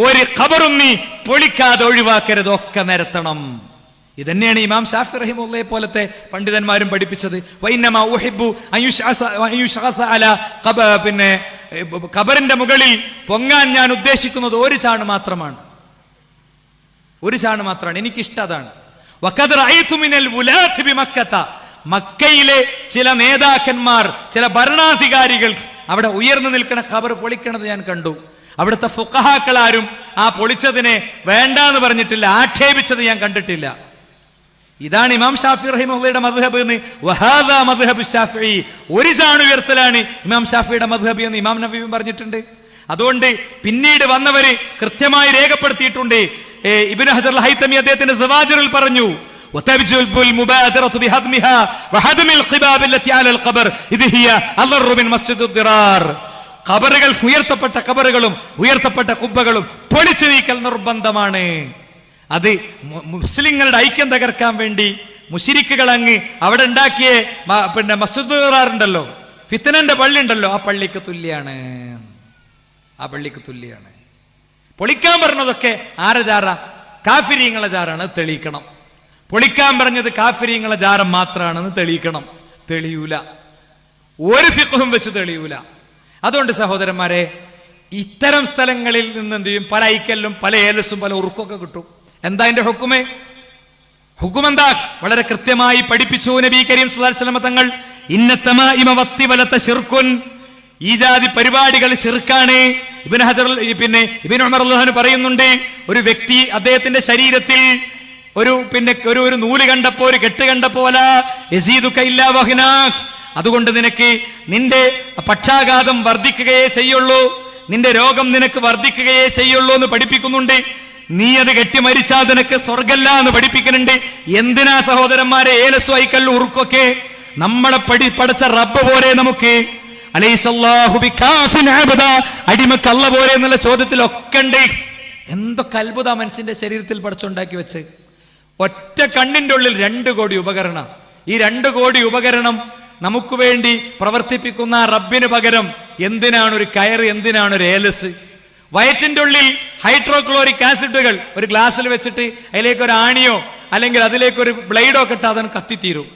ഒരു ഖബറും നീ പൊളിക്കാതെ ഒഴിവാക്കരുത്, ഒക്കെ നിരത്തണം. ഇതന്നെയാണ് ഇമാം ഷാഫി റഹിമഹുള്ളയെ പോലത്തെ പണ്ഡിതന്മാരും പഠിപ്പിച്ചത്. വഇന്നമാ ഉഹിബ്ബു അൻ യുശഅസ അലാ പിന്നെ ഖബറിന്റെ മുകളിൽ പൊങ്ങാൻ ഞാൻ ഉദ്ദേശിക്കുന്നത് ഒരു ചാണ് മാത്രമാണ്, ഒരു ചാണ് മാത്രമാണ്. എനിക്കിഷ്ടം അതാണ്. വഖദ് റഅയ്തു മിനൽ വുലാത്തി ബിമക്കത. മക്കയിലെ ചില നേതാക്കന്മാർ, ചില ഭരണാധികാരികൾ അവിടെ ഉയർന്നു നിൽക്കുന്ന ഖബർ പൊളിക്കണത് ഞാൻ കണ്ടു. അവിടുത്തെ ഫുഖഹാക്കളാരും ആ പൊളിച്ചതിനെ വേണ്ടാന്ന് പറഞ്ഞിട്ടില്ല, ആക്ഷേപിച്ചത് ഞാൻ കണ്ടിട്ടില്ല. ഇതാണ് ഇമാം ഷാഫി റഹിമഹുള്ളയുടെ മദ്ഹബ് എന്ന്. വഹാദാ മദ്ഹബു ഷാഫിഈ. ഒരു ചാണ് ഉയർത്തലാണ് ഇമാം ഷാഫിയുടെ മദ്ഹബ് എന്ന് ഇമാം നവവിയും പറഞ്ഞിട്ടുണ്ട്. അതുകൊണ്ട് പിന്നീട് വന്നവര് കൃത്യമായി രേഖപ്പെടുത്തിയിട്ടുണ്ട്. ഇബ്നു ഹജർ അൽ ഹൈതമി അദ്ദേഹത്തിന്റെ സവാജിറിൽ പറഞ്ഞു, വതബ്ജുൽ മുബാദറതു ബിഹദ്മിഹാ വഹദ്മിൽ ഖിബാബ് അല്ലതി അലൽ ഖബർ ഇദ് ഹിയ അദറു മിൻ മസ്ജിദുദ് ദിറാർ. ഖബറുകൾ, ഉയർത്തപ്പെട്ട ഖബറുകളും ഉയർത്തപ്പെട്ട ഖുബ്ബകളും പൊളിച്ചു നീക്കൽ നിർബന്ധമാണ്. അത് മുസ്ലിങ്ങളുടെ ഐക്യം തകർക്കാൻ വേണ്ടി മുശ്രിക്കുകൾ അങ്ങ് അവിടെ ഉണ്ടാക്കിയ പിന്നെ മസ്ജിദുദ് ദിറാർ ഉണ്ടല്ലോ, ഫിത്നന്റെ പള്ളി ഉണ്ടല്ലോ, ആ പള്ളിക്ക് തുല്യാണ്, ആ പള്ളിക്ക് തുല്യാണ്. പൊളിക്കാൻ പറഞ്ഞതൊക്കെ ആരെ ജാറ? കാഫിരീങ്ങളെ ജാറാണ്, തെളിയിക്കണം. പൊളിക്കാൻ പറഞ്ഞത് കാഫിരീങ്ങളെ ജാറം മാത്രമാണെന്ന് തെളിയിക്കണം. തെളിയൂല, ഒരു ഫിഖ്ഹും വെച്ച് തെളിയൂല. അതുകൊണ്ട് സഹോദരന്മാരെ, ഇത്തരം സ്ഥലങ്ങളിൽ നിന്ന് എന്ത് ചെയ്യും? പല ഐക്കല്ലും പല ഏലസും പല ഉറുക്കൊക്കെ കിട്ടും. എന്താ അതിന്റെ ഹുക്കുമേ? ഹുക്കുമെന്താ? വളരെ കൃത്യമായി പഠിപ്പിച്ചു നബി കരീം സല്ലല്ലാഹു അലൈഹി വസല്ലം തങ്ങൾ. ഇന്നത്തമാഇമ വത്തിവലത ശിർക്കുൻ. ഈ ജാതി പരിപാടികൾ ശിർക്കാണ്. ഇബ്നു ഹജർ പിന്നെ ഇബ്നു ഉമർ റളിയല്ലാഹു അൻഹു പറയുന്നുണ്ട്, ഒരു വ്യക്തി അദ്ദേഹത്തിന്റെ ശരീരത്തിൽ ഒരു നൂല് കണ്ടപ്പോ, ഒരു കെട്ട് കണ്ടപ്പോ, യസീദുക ഇല്ലാ വഹ്നാ, അതുകൊണ്ട് നിനക്ക് നിന്റെ പക്ഷാഘാതം വർദ്ധിക്കുകയേ ചെയ്യുള്ളൂ, നിന്റെ രോഗം നിനക്ക് വർദ്ധിക്കുകയേ ചെയ്യുള്ളൂ എന്ന് പഠിപ്പിക്കുന്നുണ്ട്. നീ അത് കെട്ടി മരിച്ചാൽ നിനക്ക് സ്വർഗല്ല എന്ന് പഠിപ്പിക്കുന്നുണ്ട്. എന്തിനാ സഹോദരന്മാരെ ഏലസു ഐക്കല്ലു ഉറുക്കൊക്കെ? നമ്മളെ പടച്ച റബ്ബ് പോലെ നമുക്ക് അടിമക്ക് അല്ല പോലെ എന്നുള്ള ചോദ്യത്തിലൊക്കെ ഉണ്ട്. എന്തൊക്കെ അത്ഭുത മനുഷ്യന്റെ ശരീരത്തിൽ പടച്ചുണ്ടാക്കി വെച്ച്. ഒറ്റ കണ്ണിന്റെ ഉള്ളിൽ 2 കോടി ഉപകരണം. ഈ 2 കോടി ഉപകരണം നമുക്ക് വേണ്ടി പ്രവർത്തിപ്പിക്കുന്ന റബ്ബിന് പകരം എന്തിനാണ് ഒരു കയറ്, എന്തിനാണ് ഒരു ഏലസ്? വയറ്റിന്റെ ഉള്ളിൽ ഹൈഡ്രോക്ലോറിക് ആസിഡുകൾ ഒരു ഗ്ലാസ്സിൽ വെച്ചിട്ട് അതിലേക്ക് ഒരു ആണിയോ അല്ലെങ്കിൽ അതിലേക്ക് ഒരു ബ്ലേഡോ കിട്ടാതെ അതിന് കത്തിത്തീരും.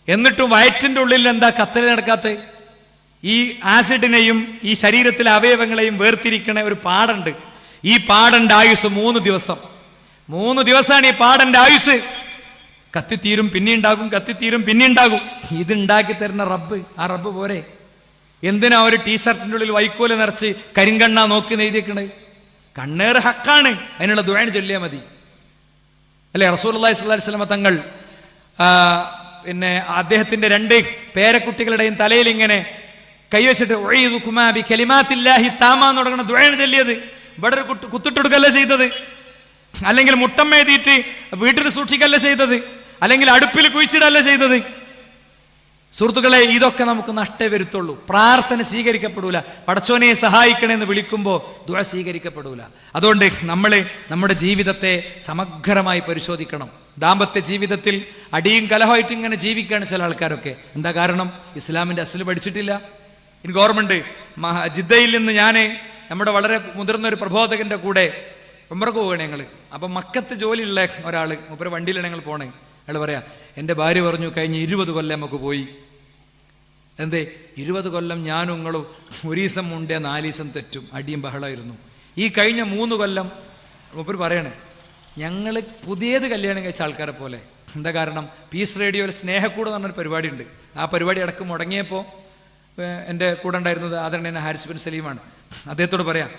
എന്നിട്ടും വയറ്റിന്റെ ഉള്ളിൽ എന്താ കത്തൽ നടക്കാത്ത? ഈ ആസിഡിനെയും ഈ ശരീരത്തിലെ അവയവങ്ങളെയും വേർതിരിക്കണ ഒരു പാടുണ്ട്. ഈ പാടന്റെ ആയുസ് 3 ദിവസം. 3 ദിവസമാണ് ഈ പാടന്റെ ആയുസ്. കത്തിത്തീരും, പിന്നെ ഉണ്ടാകും, കത്തിത്തീരും, പിന്നെ ഉണ്ടാകും. ഇതുണ്ടാക്കി തരുന്ന റബ്ബ്, ആ റബ്ബ് പോരെ? എന്തിനാ ഒരു ടീഷർട്ടിന്റെ ഉള്ളിൽ വൈക്കോല് നിറച്ച് കരിങ്കണ്ണ നോക്കി നെയ്തിക്കണേ? കണ്ണേറ് ഹക്കാണ്, അതിനുള്ള ദുആ ചൊല്ലിയാൽ മതി അല്ലെ? റസൂലുള്ളാഹി സ്വല്ലല്ലാഹു അലൈഹി വസല്ലം തങ്ങൾ പിന്നെ അദ്ദേഹത്തിന്റെ 2 പേരക്കുട്ടികളുടെയും തലയിൽ ഇങ്ങനെ കൈവച്ചിട്ട് തുടങ്ങുന്ന ദുആണ് ചൊല്ലിയത്. ഇവിടെ ഒരു കുത്തിട്ടെടുക്കല്ല ചെയ്തത്, അല്ലെങ്കിൽ മുട്ടം എഴുതിയിട്ട് വീട്ടിൽ സൂക്ഷിക്കല്ല ചെയ്തത്, അല്ലെങ്കിൽ അടുപ്പിൽ കുഴിച്ചിടല്ല ചെയ്തത്. സുഹൃത്തുക്കളെ, ഇതൊക്കെ നമുക്ക് നഷ്ടേ വരുത്തുള്ളൂ. പ്രാർത്ഥന സ്വീകരിക്കപ്പെടൂല. പടച്ചോനെ സഹായിക്കണമെന്ന് വിളിക്കുമ്പോൾ ദുആ സ്വീകരിക്കപ്പെടൂല. അതുകൊണ്ട് നമ്മുടെ ജീവിതത്തെ സമഗ്രമായി പരിശോധിക്കണം. ദാമ്പത്യ ജീവിതത്തിൽ അടിയും കലഹമായിട്ട് ഇങ്ങനെ ജീവിക്കുകയാണ് ചില ആൾക്കാരൊക്കെ. എന്താ കാരണം? ഇസ്ലാമിന്റെ അസ്ല് പഠിച്ചിട്ടില്ല. ഇനി ഗവൺമെന്റ് ജിദ്ദയിൽ നിന്ന് ഞാൻ നമ്മുടെ വളരെ മുതിർന്ന ഒരു പ്രബോധകന്റെ കൂടെ ഉംറക്ക് പോവുകയാണ് ഞങ്ങൾ. അപ്പം മക്കത്ത് ജോലിയുള്ള ഒരാൾ, മൂപ്പര് വണ്ടിയിലാണ് ഞങ്ങൾ പോണേ. അയാൾ പറയാ, എൻ്റെ ഭാര്യ പറഞ്ഞു കഴിഞ്ഞ 20 കൊല്ലം നമുക്ക് പോയി, എന്തേ 20 കൊല്ലം ഞാനും നിങ്ങളും ഒരു ദിവസം മുണ്ടേ 4 ദിവസം തെറ്റും, അടിയും ബഹളമായിരുന്നു. ഈ കഴിഞ്ഞ 3 കൊല്ലം മൂപ്പർ പറയണേ ഞങ്ങൾ പുതിയത് കല്യാണം കഴിച്ച ആൾക്കാരെ പോലെ. എന്താ കാരണം? പീസ് റേഡിയോയിൽ സ്നേഹക്കൂട് എന്ന് പറഞ്ഞൊരു പരിപാടി ഉണ്ട്. ആ പരിപാടി അടക്കം മുടങ്ങിയപ്പോൾ എൻ്റെ കൂടെ ഉണ്ടായിരുന്നത് ആദരണീയനായ ഹാരിസ് ബിൻ സലീമാണ്. അദ്ദേഹത്തോട് പറയാം,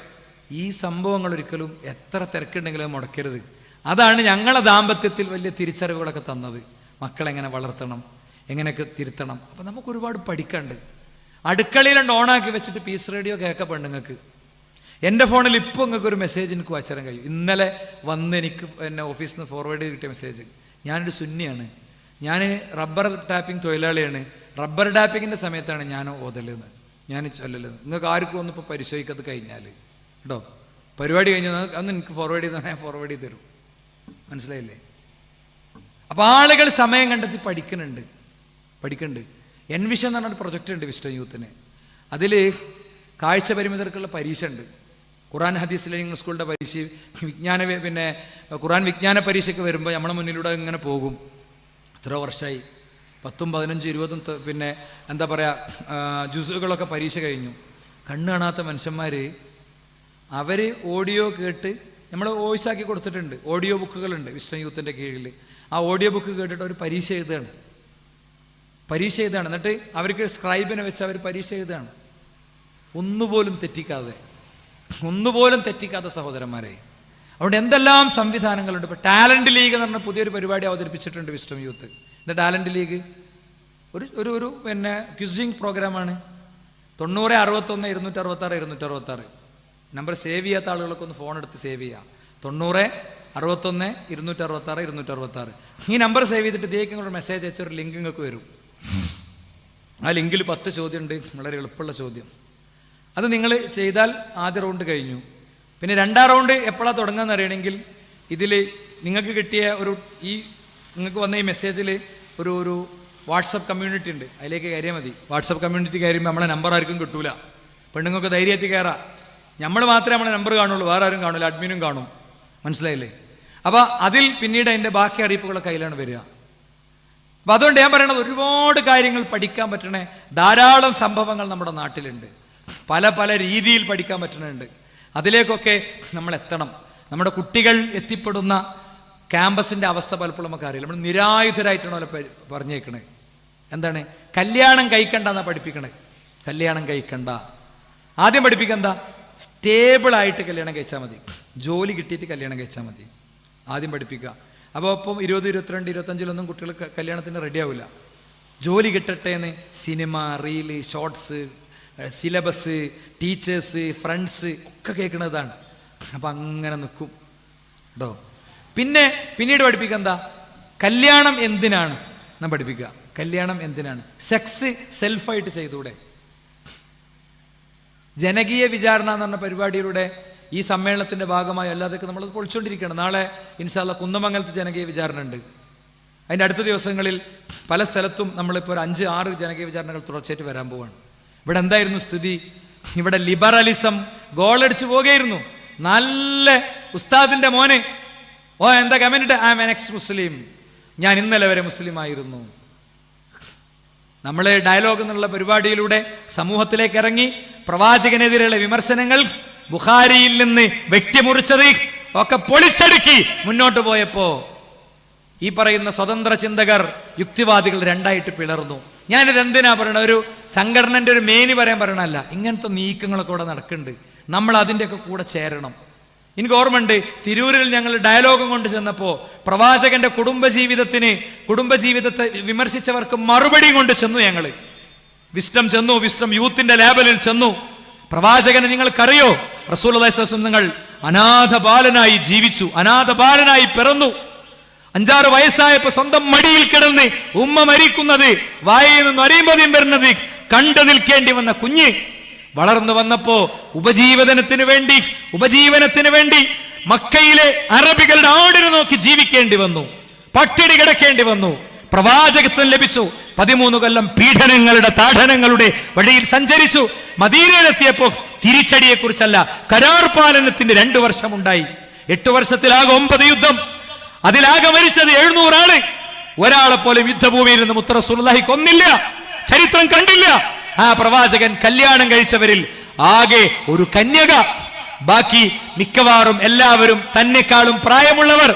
ഈ സംഭവങ്ങൾ ഒരിക്കലും എത്ര തിരക്കുണ്ടെങ്കിലും അത് മുടക്കരുത്. അതാണ് ഞങ്ങളെ ദാമ്പത്യത്തിൽ വലിയ തിരിച്ചറിവുകളൊക്കെ തന്നത്. മക്കളെങ്ങനെ വളർത്തണം, എങ്ങനെയൊക്കെ തിരുത്തണം. അപ്പം നമുക്ക് ഒരുപാട് പഠിക്കാണ്ട്. അടുക്കളയിലുണ്ട് ഓണാക്കി വെച്ചിട്ട് പീസ് റേഡിയോ കേൾക്ക പെണ്ണുങ്ങൾക്ക്. എൻ്റെ ഫോണിൽ ഇപ്പോൾ നിങ്ങൾക്ക് ഒരു മെസ്സേജ് എനിക്ക് വായിച്ചാൻ കഴിയും. ഇന്നലെ വന്ന് എനിക്ക് എന്നെ ഓഫീസിൽ നിന്ന് ഫോർവേഡ് ചെയ്ത് കിട്ടിയ മെസ്സേജ്. ഞാനൊരു സുന്നിയാണ്, ഞാൻ റബ്ബർ ടാപ്പിംഗ് തൊഴിലാളിയാണ്, റബ്ബർ ടാപ്പിങ്ങിൻ്റെ സമയത്താണ് ഞാൻ ഓതലെന്ന്, ഞാൻ ചൊല്ലലെന്ന്. നിങ്ങൾക്ക് ആർക്കും ഒന്നും ഇപ്പോൾ പരിശോധിക്കത് കഴിഞ്ഞാൽ കേട്ടോ, പരിപാടി കഴിഞ്ഞാൽ അന്ന് എനിക്ക് ഫോർവേഡ് ചെയ്താൽ ഞാൻ ഫോർവേഡ് ചെയ്ത് തരും. മനസ്സിലായില്ലേ? അപ്പോൾ ആളുകൾ സമയം കണ്ടെത്തി പഠിക്കുന്നുണ്ട്. എൻവിഷൻ എന്ന് പറഞ്ഞൊരു പ്രൊജക്റ്റ് ഉണ്ട് വിസ്റ്റം യൂത്തിന്. അതിൽ കാഴ്ച പരിമിതർക്കുള്ള പരീക്ഷ ഉണ്ട്. ഖുറാൻ ഹദീസ് ലേണിംഗ് സ്കൂളിൻ്റെ പരീക്ഷ, ഖുറാൻ വിജ്ഞാന പരീക്ഷയ്ക്ക് വരുമ്പോൾ നമ്മുടെ മുന്നിലൂടെ ഇങ്ങനെ പോകും. എത്ര വർഷമായി, 10, 15, 20 പിന്നെ എന്താ പറയുക ജുസുകളൊക്കെ പരീക്ഷ കഴിഞ്ഞു. കണ്ണ് കാണാത്ത മനുഷ്യന്മാർ അവർ ഓഡിയോ കേട്ട് നമ്മൾ വോയിസ് ആക്കി കൊടുത്തിട്ടുണ്ട്. ഓഡിയോ ബുക്കുകളുണ്ട് വിസ്റ്റം യൂത്തിൻ്റെ കീഴിൽ. ആ ഓഡിയോ ബുക്ക് കേട്ടിട്ട് അവർ പരീക്ഷ എഴുതുകയാണ്. എന്നിട്ട് അവർക്ക് സ്ക്രൈബിനെ വെച്ച് അവർ പരീക്ഷ എഴുതുകയാണ്. ഒന്നുപോലും തെറ്റിക്കാത്ത സഹോദരന്മാരെ. അവിടെ എന്തെല്ലാം സംവിധാനങ്ങളുണ്ട്. ഇപ്പോൾ ടാലൻറ്റ് ലീഗ് എന്ന് പറഞ്ഞ പുതിയൊരു പരിപാടി അവതരിപ്പിച്ചിട്ടുണ്ട് വിസ്റ്റം യൂത്ത്. എന്താ ടാലൻറ്റ് ലീഗ്? ഒരു പിന്നെ ക്വിസിങ് പ്രോഗ്രാമാണ്. 90 61 266 266 നമ്പർ സേവ് ചെയ്യാത്ത ആളുകളൊക്കെ ഒന്ന് ഫോൺ എടുത്ത് സേവ് ചെയ്യുക. 90 61 266 266 ഈ നമ്പർ സേവ് ചെയ്തിട്ട് ഇതേക്കും മെസ്സേജ് അയച്ച ഒരു ലിങ്ക് നിങ്ങൾക്ക് വരും. ആ ലിങ്കിൽ 10 ചോദ്യം ഉണ്ട്, വളരെ എളുപ്പമുള്ള ചോദ്യം. അത് നിങ്ങൾ ചെയ്താൽ ആദ്യ റൗണ്ട് കഴിഞ്ഞു. പിന്നെ 2ാം റൗണ്ട് എപ്പോഴാണ് തുടങ്ങുകയെന്ന് അറിയണമെങ്കിൽ ഇതിൽ നിങ്ങൾക്ക് കിട്ടിയ നിങ്ങൾക്ക് വന്ന ഈ മെസ്സേജിൽ ഒരു വാട്സപ്പ് കമ്മ്യൂണിറ്റി ഉണ്ട്, അതിലേക്ക് കയറിയാൽ മതി. വാട്സപ്പ് കമ്മ്യൂണിറ്റി കയറിയുമ്പോൾ നമ്മളെ നമ്പർ ആർക്കും കിട്ടൂല. പെണ്ണുങ്ങൾക്ക് ധൈര്യമായിട്ട് കയറാം. നമ്മൾ മാത്രമേ നമ്മളെ നമ്പർ കാണുള്ളൂ, വേറെ ആരും കാണില്ല, അഡ്മിനും കാണും. മനസ്സിലായില്ലേ? അപ്പോൾ അതിൽ പിന്നീട് അതിൻ്റെ ബാക്കി അറിയിപ്പുകളൊക്കെ കയ്യിലാണ് വരിക. അപ്പം അതുകൊണ്ട് ഞാൻ പറയണത് ഒരുപാട് കാര്യങ്ങൾ പഠിക്കാൻ പറ്റണ ധാരാളം സംഭവങ്ങൾ നമ്മുടെ നാട്ടിലുണ്ട്. പല രീതിയിൽ പഠിക്കാൻ പറ്റുന്നുണ്ട്. അതിലേക്കൊക്കെ നമ്മൾ എത്തണം. നമ്മുടെ കുട്ടികൾ എത്തിപ്പെടുന്ന ക്യാമ്പസിൻ്റെ അവസ്ഥ പലപ്പോഴും നമുക്ക് അറിയില്ല. നമ്മൾ നിരായുധരായിട്ടാണ് അവരെ പറഞ്ഞേക്കണേ. എന്താണ്? കല്യാണം കഴിക്കണ്ട എന്നാ പഠിപ്പിക്കണേ. കല്യാണം കഴിക്കണ്ട. ആദ്യം പഠിപ്പിക്കുക സ്റ്റേബിളായിട്ട് കല്യാണം കഴിച്ചാൽ മതി, ജോലി കിട്ടിയിട്ട് കല്യാണം കഴിച്ചാൽ മതി, ആദ്യം പഠിപ്പിക്കുക. അപ്പോൾ ഇപ്പം 20, 22, 25 കുട്ടികൾ കല്യാണത്തിന് റെഡി ആവില്ല. ജോലി കിട്ടട്ടെ എന്ന് cinema, reel, shorts, syllabus, teachers, friends ഒക്കെ കേൾക്കുന്നതാണ്. അപ്പം അങ്ങനെ നിൽക്കും കേട്ടോ. പിന്നീട് പഠിപ്പിക്കുക കല്യാണം എന്തിനാണ് എന്നാ പഠിപ്പിക്കുക. കല്യാണം എന്തിനാണ്? സെക്സ് സെൽഫായിട്ട് ചെയ്തൂടെ? ജനകീയ വിചാരണ എന്ന് പറഞ്ഞ പരിപാടിയിലൂടെ ഈ സമ്മേളനത്തിൻ്റെ ഭാഗമായി അല്ലാതൊക്കെ നമ്മൾ പൊളിച്ചുകൊണ്ടിരിക്കുകയാണ്. നാളെ ഇൻഷാ അല്ലാഹ് കുന്നമംഗലത്ത് ജനകീയ വിചാരണ ഉണ്ട്. അതിൻ്റെ അടുത്ത ദിവസങ്ങളിൽ പല സ്ഥലത്തും നമ്മളിപ്പോൾ ഒരു 5-6 ജനകീയ വിചാരണകൾ തുടർച്ചയായിട്ട് വരാൻ പോവാണ്. ഇവിടെ എന്തായിരുന്നു സ്ഥിതി? ഇവിടെ ലിബറലിസം ഗോളടിച്ചു പോകുകയായിരുന്നു. നല്ല ഉസ്താദിന്റെ മോനെ എന്താ comment? I am an ex Muslim, ഞാൻ ഇന്നലെ വരെ മുസ്ലിം ആയിരുന്നു. നമ്മൾ ഡയലോഗ് എന്നുള്ള പരിപാടിയിലൂടെ സമൂഹത്തിലേക്ക് ഇറങ്ങി പ്രവാചകനെതിരെയുള്ള വിമർശനങ്ങൾ, ബുഖാരിയിൽ നിന്ന് വെട്ടിമുറിച്ചത് ഒക്കെ പൊളിച്ചടുക്കി മുന്നോട്ട് പോയപ്പോ ഈ പറയുന്ന സ്വതന്ത്ര ചിന്തകർ, യുക്തിവാദികൾ 2ആയിട്ട് പിളർന്നു. ഞാനിത് എന്തിനാ പറയണത്? ഒരു സംഘടനന്റെ ഒരു മേനി പറയാൻ പറയണല്ല. ഇങ്ങനത്തെ നീക്കങ്ങളൊക്കെ ഇവിടെ നടക്കുന്നുണ്ട്. നമ്മൾ അതിൻ്റെയൊക്കെ കൂടെ ചേരണം. എനിക്ക് ഓർമ്മയുണ്ട്, തിരൂരിൽ ഞങ്ങൾ ഡയലോഗും കൊണ്ട് ചെന്നപ്പോൾ പ്രവാചകന്റെ കുടുംബജീവിതത്തെ വിമർശിച്ചവർക്ക് മറുപടിയും കൊണ്ട് ചെന്നു. ഞങ്ങൾ വിസ്റ്റം യൂത്തിന്റെ ലേബലിൽ ചെന്നു. പ്രവാചകനെ നിങ്ങൾക്കറിയോ? റസൂലുള്ളാഹി സ്വല്ലല്ലാഹു അലൈഹി വസല്ലം നിങ്ങൾ അനാഥ ബാലനായി ജീവിച്ചു, അനാഥ ബാലനായി പിറന്നു. 5-6 വയസ്സായപ്പോ സ്വന്തം മടിയിൽ കിടന്ന് ഉമ്മ മരിക്കുന്നത്, വായിൽ നിന്ന് അരിമ്പതിയും വരുന്നത് കണ്ടു നിൽക്കേണ്ടി വന്ന കുഞ്ഞ് വളർന്നു വന്നപ്പോ ഉപജീവനത്തിന് വേണ്ടി മക്കയിലെ അറബികളുടെ ആടിനെ നോക്കി ജീവിക്കേണ്ടി വന്നു, പട്ടിണി കിടക്കേണ്ടി വന്നു. പ്രവാചകത്വം ലഭിച്ചു. 13 കൊല്ലം പീഡനങ്ങളുടെ താഠനങ്ങളുടെ വഴിയിൽ സഞ്ചരിച്ചു. മദീനയിലെത്തിയപ്പോ തിരിച്ചടിയെ കുറിച്ചല്ല, കരാർ പാലനത്തിന്റെ 2 വർഷമുണ്ടായി. 8 വർഷത്തിലാകെ 9 യുദ്ധം, അതിലാകെ മരിച്ചത് 700 ആള്. ഒരാളെ പോലും യുദ്ധഭൂമിയിൽ നിന്ന് മുത്ത് റസൂലുള്ളാഹി കൊന്നില്ല. ചരിത്രം കണ്ടില്ല. ആ പ്രവാചകൻ കല്യാണം കഴിച്ചവരിൽ ആകെ ഒരു കന്യക, ബാക്കി മിക്കവാറും എല്ലാവരും തന്നെക്കാളും പ്രായമുള്ളവർ.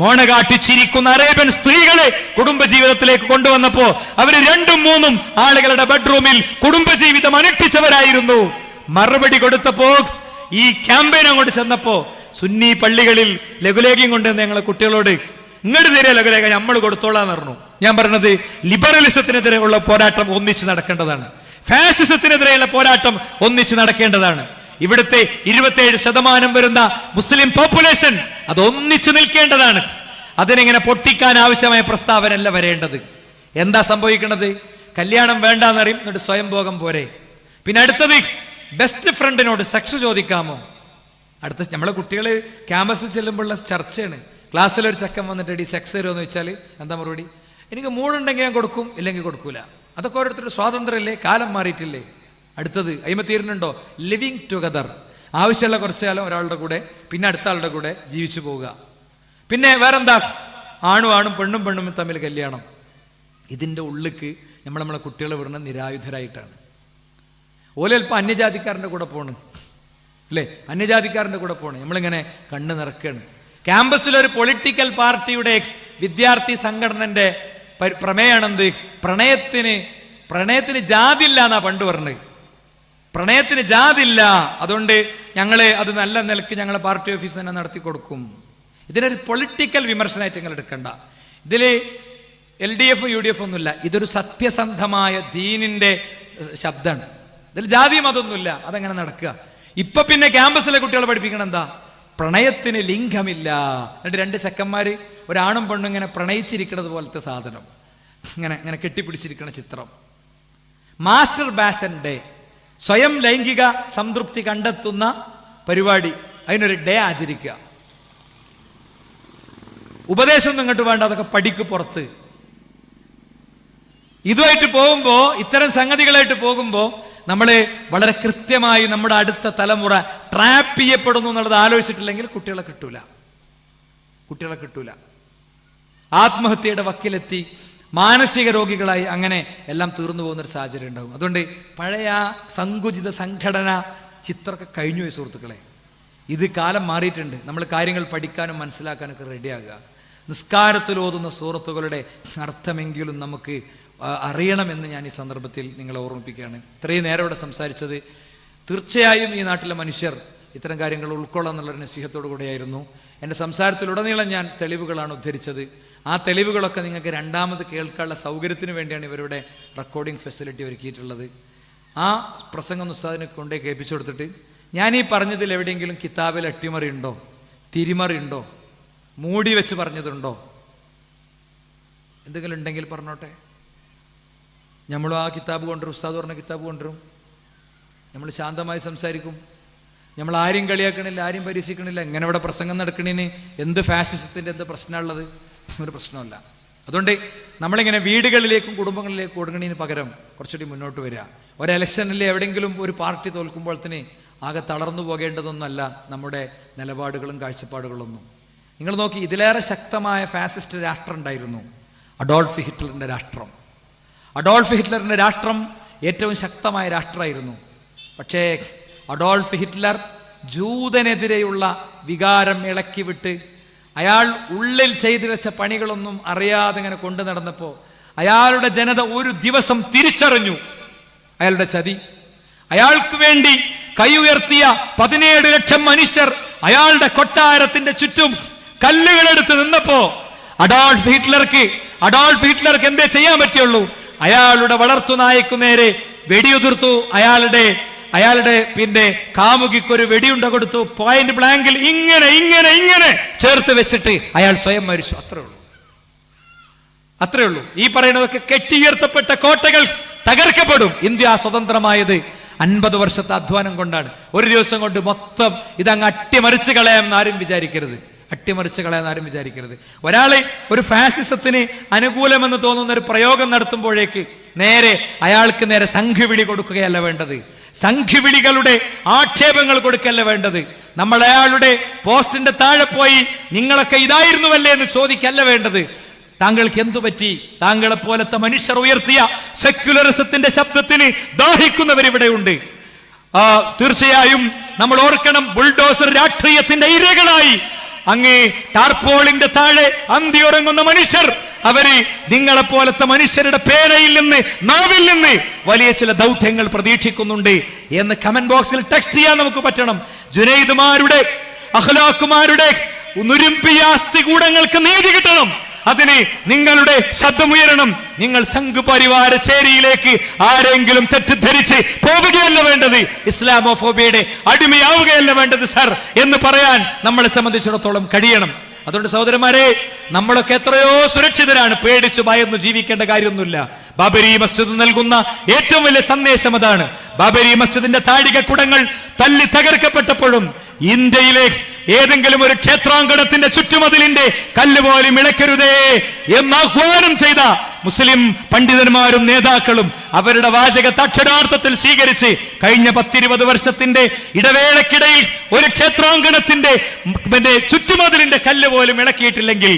മോണകാട്ടിച്ചിരിക്കുന്ന അറേബ്യൻ സ്ത്രീകളെ കുടുംബജീവിതത്തിലേക്ക് കൊണ്ടുവന്നപ്പോ അവര് 2-3 ആളുകളുടെ ബെഡ്റൂമിൽ കുടുംബജീവിതം അനുഷ്ഠിച്ചവരായിരുന്നു. മറുപടി കൊടുത്തപ്പോ, ഈ ക്യാമ്പയിൻ അങ്ങോട്ട് ചെന്നപ്പോ സുന്നി പള്ളികളിൽ ലഘുലേഖയും കൊണ്ട് ഞങ്ങളെ കുട്ടികളോട് ഇങ്ങോട്ട് തരിക ലഘുലേഖ, നമ്മൾ കൊടുത്തോളാന്ന് പറഞ്ഞു. ഞാൻ പറഞ്ഞത് ലിബറലിസത്തിനെതിരെ ഉള്ള പോരാട്ടം ഒന്നിച്ച് നടക്കേണ്ടതാണ്. ഫാസിസത്തിനെതിരെയുള്ള പോരാട്ടം ഒന്നിച്ച് നടക്കേണ്ടതാണ്. ഇവിടുത്തെ 27% വരുന്ന മുസ്ലിം പോപ്പുലേഷൻ അത് ഒന്നിച്ചു നിൽക്കേണ്ടതാണ്. അതിനെങ്ങനെ പൊട്ടിക്കാൻ ആവശ്യമായ പ്രസ്താവനയല്ല വരേണ്ടത്. എന്താ സംഭവിക്കുന്നത്? കല്യാണം വേണ്ടാന്നറിയും, എന്നിട്ട് സ്വയംഭോഗം പോരെ. പിന്നെ അടുത്തത്, ബെസ്റ്റ് ഫ്രണ്ടിനോട് സെക്സ് ചോദിക്കാമോ? അടുത്ത നമ്മളെ കുട്ടികൾ ക്യാമ്പസിൽ ചെല്ലുമ്പോഴുള്ള ചർച്ചയാണ്. ക്ലാസ്സിലൊരു ചെക്കൻ വന്നിട്ട് സെക്സ് തരുമോ എന്ന് വെച്ചാൽ എന്താ മറുപടി? എനിക്ക് മൂടുണ്ടെങ്കിൽ ഞാൻ കൊടുക്കും, ഇല്ലെങ്കിൽ കൊടുക്കൂല. അതൊക്കെ ഓരോരുത്തരുടെ സ്വാതന്ത്ര്യമല്ലേ, കാലം മാറിയിട്ടില്ലേ. അടുത്തത് അയിമത്തീരുന്നുണ്ടോ? Living together. ആവശ്യമുള്ള കുറച്ചു കാലം ഒരാളുടെ കൂടെ, പിന്നെ അടുത്ത ആളുടെ കൂടെ ജീവിച്ചു പോവുക. പിന്നെ വേറെന്താ? ആണും പെണ്ണും തമ്മിൽ കല്യാണം. ഇതിൻ്റെ ഉള്ളിക്ക് നമ്മളെ കുട്ടികളെ വിടുന്ന നിരായുധരായിട്ടാണ്. ഓലൽപ്പം അന്യജാതിക്കാരൻ്റെ കൂടെ പോണ്, അല്ലേ? അന്യജാതിക്കാരൻ്റെ കൂടെ പോണ്. നമ്മളിങ്ങനെ കണ്ണ് നിറക്കുകയാണ്. ക്യാമ്പസിലൊരു പൊളിറ്റിക്കൽ പാർട്ടിയുടെ വിദ്യാർത്ഥി സംഘടനന്റെ പ്രമേയാണെന്ത്? പ്രണയത്തിന് ജാതില്ല എന്നാ പണ്ട് പറഞ്ഞത്. പ്രണയത്തിന് ജാതില്ല, അതുകൊണ്ട് ഞങ്ങള് അത് നല്ല നിലക്ക് ഞങ്ങളെ പാർട്ടി ഓഫീസ് തന്നെ നടത്തി കൊടുക്കും. ഇതിനൊരു പൊളിറ്റിക്കൽ വിമർശനമായിട്ട് നിങ്ങൾ എടുക്കണ്ട. ഇതില് LDF UDF ഒന്നുമില്ല. ഇതൊരു സത്യസന്ധമായ ദീനിന്റെ ശബ്ദമാണ്. ഇതിൽ ജാതി മതമൊന്നുമില്ല. അതങ്ങനെ നടക്കുക. ഇപ്പൊ പിന്നെ ക്യാമ്പസിലെ കുട്ടികളെ പഠിപ്പിക്കണം എന്താ? പ്രണയത്തിന് ലിംഗമില്ല. എന്നിട്ട് 2 ചെക്കന്മാര് ഒരാണും പെണ്ണും ഇങ്ങനെ പ്രണയിച്ചിരിക്കുന്നത് പോലത്തെ സാധനം, ഇങ്ങനെ കെട്ടിപ്പിടിച്ചിരിക്കുന്ന ചിത്രം. മാസ്റ്റർ ബാഷൻ ഡേ, സ്വയം ലൈംഗിക സംതൃപ്തി കണ്ടെത്തുന്ന പരിപാടി, അതിനൊരു ഡേ ആചരിക്കുക. ഉപദേശമൊന്നും ഇങ്ങോട്ട് വേണ്ട, അതൊക്കെ പഠിക്ക് പുറത്ത്. ഇതുമായിട്ട് പോകുമ്പോ, ഇത്തരം സംഗതികളായിട്ട് പോകുമ്പോ നമ്മൾ വളരെ കൃത്യമായി നമ്മുടെ അടുത്ത തലമുറ ട്രാപ്പ് ചെയ്യപ്പെടുന്നു എന്നുള്ളത് ആലോചിച്ചിട്ടില്ലെങ്കിൽ കുട്ടികളെ കിട്ടൂല. ആത്മഹത്യയുടെ വക്കിലെത്തി മാനസിക രോഗികളായി അങ്ങനെ എല്ലാം തീർന്നു പോകുന്നൊരു സാഹചര്യം ഉണ്ടാകും. അതുകൊണ്ട് പഴയ സങ്കുചിത സംഘടന ചിത്രമൊക്കെ കഴിഞ്ഞു പോയി സുഹൃത്തുക്കളെ. ഇത് കാലം മാറിയിട്ടുണ്ട്. നമ്മൾ കാര്യങ്ങൾ പഠിക്കാനും മനസ്സിലാക്കാനൊക്കെ റെഡിയാകുക. നിസ്കാരത്തിൽ ഓതുന്ന സൂറത്തുകളുടെ അർത്ഥമെങ്കിലും നമുക്ക് അറിയണമെന്ന് ഞാൻ ഈ സന്ദർഭത്തിൽ നിങ്ങളെ ഓർമ്മിപ്പിക്കുകയാണ്. ഇത്രയും നേരം ഇവിടെ സംസാരിച്ചത് തീർച്ചയായും ഈ നാട്ടിലെ മനുഷ്യർ ഇത്തരം കാര്യങ്ങൾ ഉൾക്കൊള്ളാം എന്നുള്ളൊരു നസീഹത്തോടു കൂടിയായിരുന്നു. എൻ്റെ സംസാരത്തിലുടനീളം ഞാൻ തെളിവുകളാണ് ഉദ്ധരിച്ചത്. ആ തെളിവുകളൊക്കെ നിങ്ങൾക്ക് രണ്ടാമത് കേൾക്കാനുള്ള സൗകര്യത്തിന് വേണ്ടിയാണ് ഇവരുടെ റെക്കോർഡിംഗ് ഫെസിലിറ്റി ഒരുക്കിയിട്ടുള്ളത്. ആ പ്രസംഗം ഉസ്താദിനെ കൊണ്ടേ കേൾപ്പിച്ചു കൊടുത്തിട്ട്, ഞാൻ ഈ പറഞ്ഞതിൽ എവിടെയെങ്കിലും കിതാബിൽ അട്ടിമറി ഉണ്ടോ, തിരിമറി ഉണ്ടോ, മൂടി വെച്ച് പറഞ്ഞതുണ്ടോ, എന്തെങ്കിലും ഉണ്ടെങ്കിൽ പറഞ്ഞോട്ടെ. നമ്മളും ആ കിതാബ് കൊണ്ടുവരും, ഉസ്താദ് പറഞ്ഞ കിതാബ് കൊണ്ടുവരും. നമ്മൾ ശാന്തമായി സംസാരിക്കും. നമ്മൾ ആരും കളിയാക്കണില്ല, ആരും പരീക്ഷിക്കണില്ല. എങ്ങനെ ഇവിടെ പ്രസംഗം നടക്കണേന് എന്ത് ഫാഷിസത്തിൻ്റെ എന്ത് പ്രശ്നമുള്ളത്? ഒരു പ്രശ്നമല്ല. അതുകൊണ്ട് നമ്മളിങ്ങനെ വീടുകളിലേക്കും കുടുംബങ്ങളിലേക്കും ഒടുങ്ങണതിന് പകരം കുറച്ചുകൂടി മുന്നോട്ട് വരിക. ഒരെലക്ഷനിൽ എവിടെയെങ്കിലും ഒരു പാർട്ടി തോൽക്കുമ്പോൾ തന്നെ ആകെ തളർന്നു പോകേണ്ടതൊന്നുമല്ല നമ്മുടെ നിലപാടുകളും കാഴ്ചപ്പാടുകളൊന്നും. നിങ്ങൾ നോക്കി, ഇതിലേറെ ശക്തമായ ഫാസിസ്റ്റ് രാഷ്ട്രം ഉണ്ടായിരുന്നു, അഡോൾഫ് ഹിറ്റ്ലറിൻ്റെ രാഷ്ട്രം. അഡോൾഫ് ഹിറ്റ്ലറിൻ്റെ രാഷ്ട്രം ഏറ്റവും ശക്തമായ രാഷ്ട്രമായിരുന്നു. പക്ഷേ അഡോൾഫ് ഹിറ്റ്ലർ ജൂതനെതിരെയുള്ള വികാരം ഇളക്കിവിട്ട് അയാൾ ഉള്ളിൽ ചെയ്തു വെച്ച പണികളൊന്നും അറിയാതെ ഇങ്ങനെ കൊണ്ടു നടന്നപ്പോൾ അയാളുടെ ജനത ഒരു ദിവസം തിരിച്ചറിഞ്ഞു അയാളുടെ ചതി. അയാൾക്ക് വേണ്ടി കൈ ഉയർത്തിയ 17 ലക്ഷം മനുഷ്യർ അയാളുടെ കൊട്ടാരത്തിന്റെ ചുറ്റും കല്ലുകളെടുത്ത് നിന്നപ്പോ അഡോൾഫ് ഹിറ്റ്ലർക്ക് എന്തേ ചെയ്യാൻ പറ്റുള്ളൂ? അയാളുടെ വളർത്തുനായ്ക്കു നേരെ വെടിയുതിർത്തു. അയാളുടെ പിന്നെ കാമുകിക്കൊരു വെടിയുണ്ട കൊടുത്തു. പോയിന്റ് ബ്ലാങ്കിൽ ഇങ്ങനെ ചേർത്ത് വെച്ചിട്ട് അയാൾ സ്വയം മരിച്ചു. അത്രേ ഉള്ളൂ. ഈ പറയുന്നതൊക്കെ കെട്ടിയുയർത്തപ്പെട്ട കോട്ടകൾ തകർക്കപ്പെടും. ഇന്ത്യ സ്വതന്ത്രമായത് 50 വർഷത്തെ അധ്വാനം കൊണ്ടാണ്. ഒരു ദിവസം കൊണ്ട് മൊത്തം ഇതങ്ങ് അട്ടിമറിച്ച് കളയാമെന്ന് ആരും വിചാരിക്കരുത്. ഒരാളെ ഒരു ഫാസിസത്തിന് അനുകൂലമെന്ന് തോന്നുന്ന ഒരു പ്രയോഗം നടത്തുമ്പോഴേക്ക് അയാൾക്ക് നേരെ സംഘവിളി കൊടുക്കുകയല്ല വേണ്ടത്. സംഘവിളികളുടെ ആക്ഷേപങ്ങൾ കൊടുക്കല്ല വേണ്ടത്. നമ്മൾ അയാളുടെ പോസ്റ്റിന്റെ താഴെ പോയി നിങ്ങളൊക്കെ ഇതായിരുന്നുവല്ലേ എന്ന് ചോദിക്കല്ല വേണ്ടത്. താങ്കൾക്ക് എന്തു പറ്റി? താങ്കളെ പോലത്തെ മനുഷ്യർ ഉയർത്തിയ സെക്യുലറിസത്തിന്റെ ശബ്ദത്തിന് ദാഹിക്കുന്നവരിവിടെയുണ്ട്. തീർച്ചയായും നമ്മൾ ഓർക്കണം, ബുൾഡോസർ രാഷ്ട്രീയത്തിന്റെ ഇരകളായി അങ്ങേ ടാർപോളിന്റെ താഴെ അന്തിയുറങ്ങുന്ന മനുഷ്യർ, അവര് നിങ്ങളെ പോലത്തെ മനുഷ്യരുടെ പേനയിൽ നിന്ന്, നാവിൽ നിന്ന് വലിയ ചില ദൗത്യങ്ങൾ പ്രതീക്ഷിക്കുന്നുണ്ട് എന്ന് കമന്റ് ബോക്സിൽ ടെക്സ്റ്റ് ചെയ്യാൻ നമുക്ക് പറ്റണം. ജുനൈദുമാരുടെ, അഖ്ലാഖുമാരുടെ നുരുമ്പിയ അസ്ഥികൂടങ്ങൾക്ക് നീതി കിട്ടണം. അതിന് നിങ്ങളുടെ ശബ്ദമുയരണം. നിങ്ങൾ സംഘപരിവാര ചേരിയിലേക്ക് ആരെങ്കിലും തെറ്റിദ്ധരിച്ച് പോവുകയല്ല വേണ്ടത്, ഇസ്ലാമോഫോബിയയുടെ അടിമയാവുകയല്ല വേണ്ടത് സർ എന്ന് പറയാൻ നമ്മളെ സംബന്ധിച്ചിടത്തോളം കഴിയണം. അതുകൊണ്ട് സഹോദരന്മാരെ, നമ്മളൊക്കെ എത്രയോ സുരക്ഷിതരാണ്, പേടിച്ചു ഭയന്ന് ജീവിക്കേണ്ട കാര്യമൊന്നുമില്ല. ബാബരി മസ്ജിദ് നൽകുന്ന ഏറ്റവും വലിയ സന്ദേശം അതാണ്. ബാബരി മസ്ജിദിന്റെ താഴികക്കുടങ്ങൾ തല്ലി തകർക്കപ്പെട്ടപ്പോഴും ഇന്ത്യയിലെ ഏതെങ്കിലും ഒരു ക്ഷേത്രാങ്കണത്തിന്റെ ചുറ്റുമതിലിന്റെ കല്ല് പോലും ഇളക്കരുതേ എന്ന് ആഹ്വാനം ചെയ്ത മുസ്ലിം പണ്ഡിതന്മാരും നേതാക്കളും അവരുടെ വാചകത്തെ അക്ഷരാർത്ഥത്തിൽ സ്വീകരിച്ച് കഴിഞ്ഞ 10-20 വർഷത്തിന്റെ ഇടവേളക്കിടയിൽ ഒരു ക്ഷേത്രാങ്കണത്തിന്റെ ചുറ്റുമതിലിന്റെ കല്ല് പോലും ഇളക്കിയിട്ടില്ലെങ്കിൽ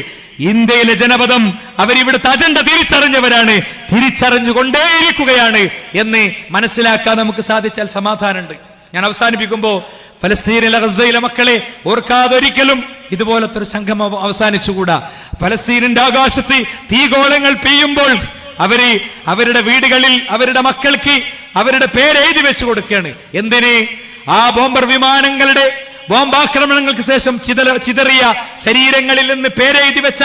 ഇന്ത്യയിലെ ജനപദം അവരിവിടുത്തെ അജണ്ട തിരിച്ചറിഞ്ഞവരാണ്, തിരിച്ചറിഞ്ഞുകൊണ്ടേയിരിക്കുകയാണ് എന്ന് മനസ്സിലാക്കാൻ നമുക്ക് സാധിച്ചാൽ സമാധാനമുണ്ട്. ഞാൻ അവസാനിപ്പിക്കുമ്പോ ഫലസ്തീനിലെ ഗസയിലെ മക്കളെ ഓർക്കാതൊരിക്കലും ഇതുപോലത്തെ ഒരു സംഗമം അവസാനിച്ചുകൂടാ. ഫലസ്തീനിന്റെ ആകാശത്ത് തീഗോളങ്ങൾ പെയ്യുമ്പോൾ അവരുടെ വീടുകളിൽ അവരുടെ മക്കൾക്ക് അവരുടെ പേര് എഴുതി വെച്ചു കൊടുക്കുകയാണ്. എന്തിന്? ആ ബോംബർ വിമാനങ്ങളുടെ ബോംബാക്രമണങ്ങൾക്ക് ശേഷം ചിതറിയ ശരീരങ്ങളിൽ നിന്ന് പേരെഴുതി വെച്ച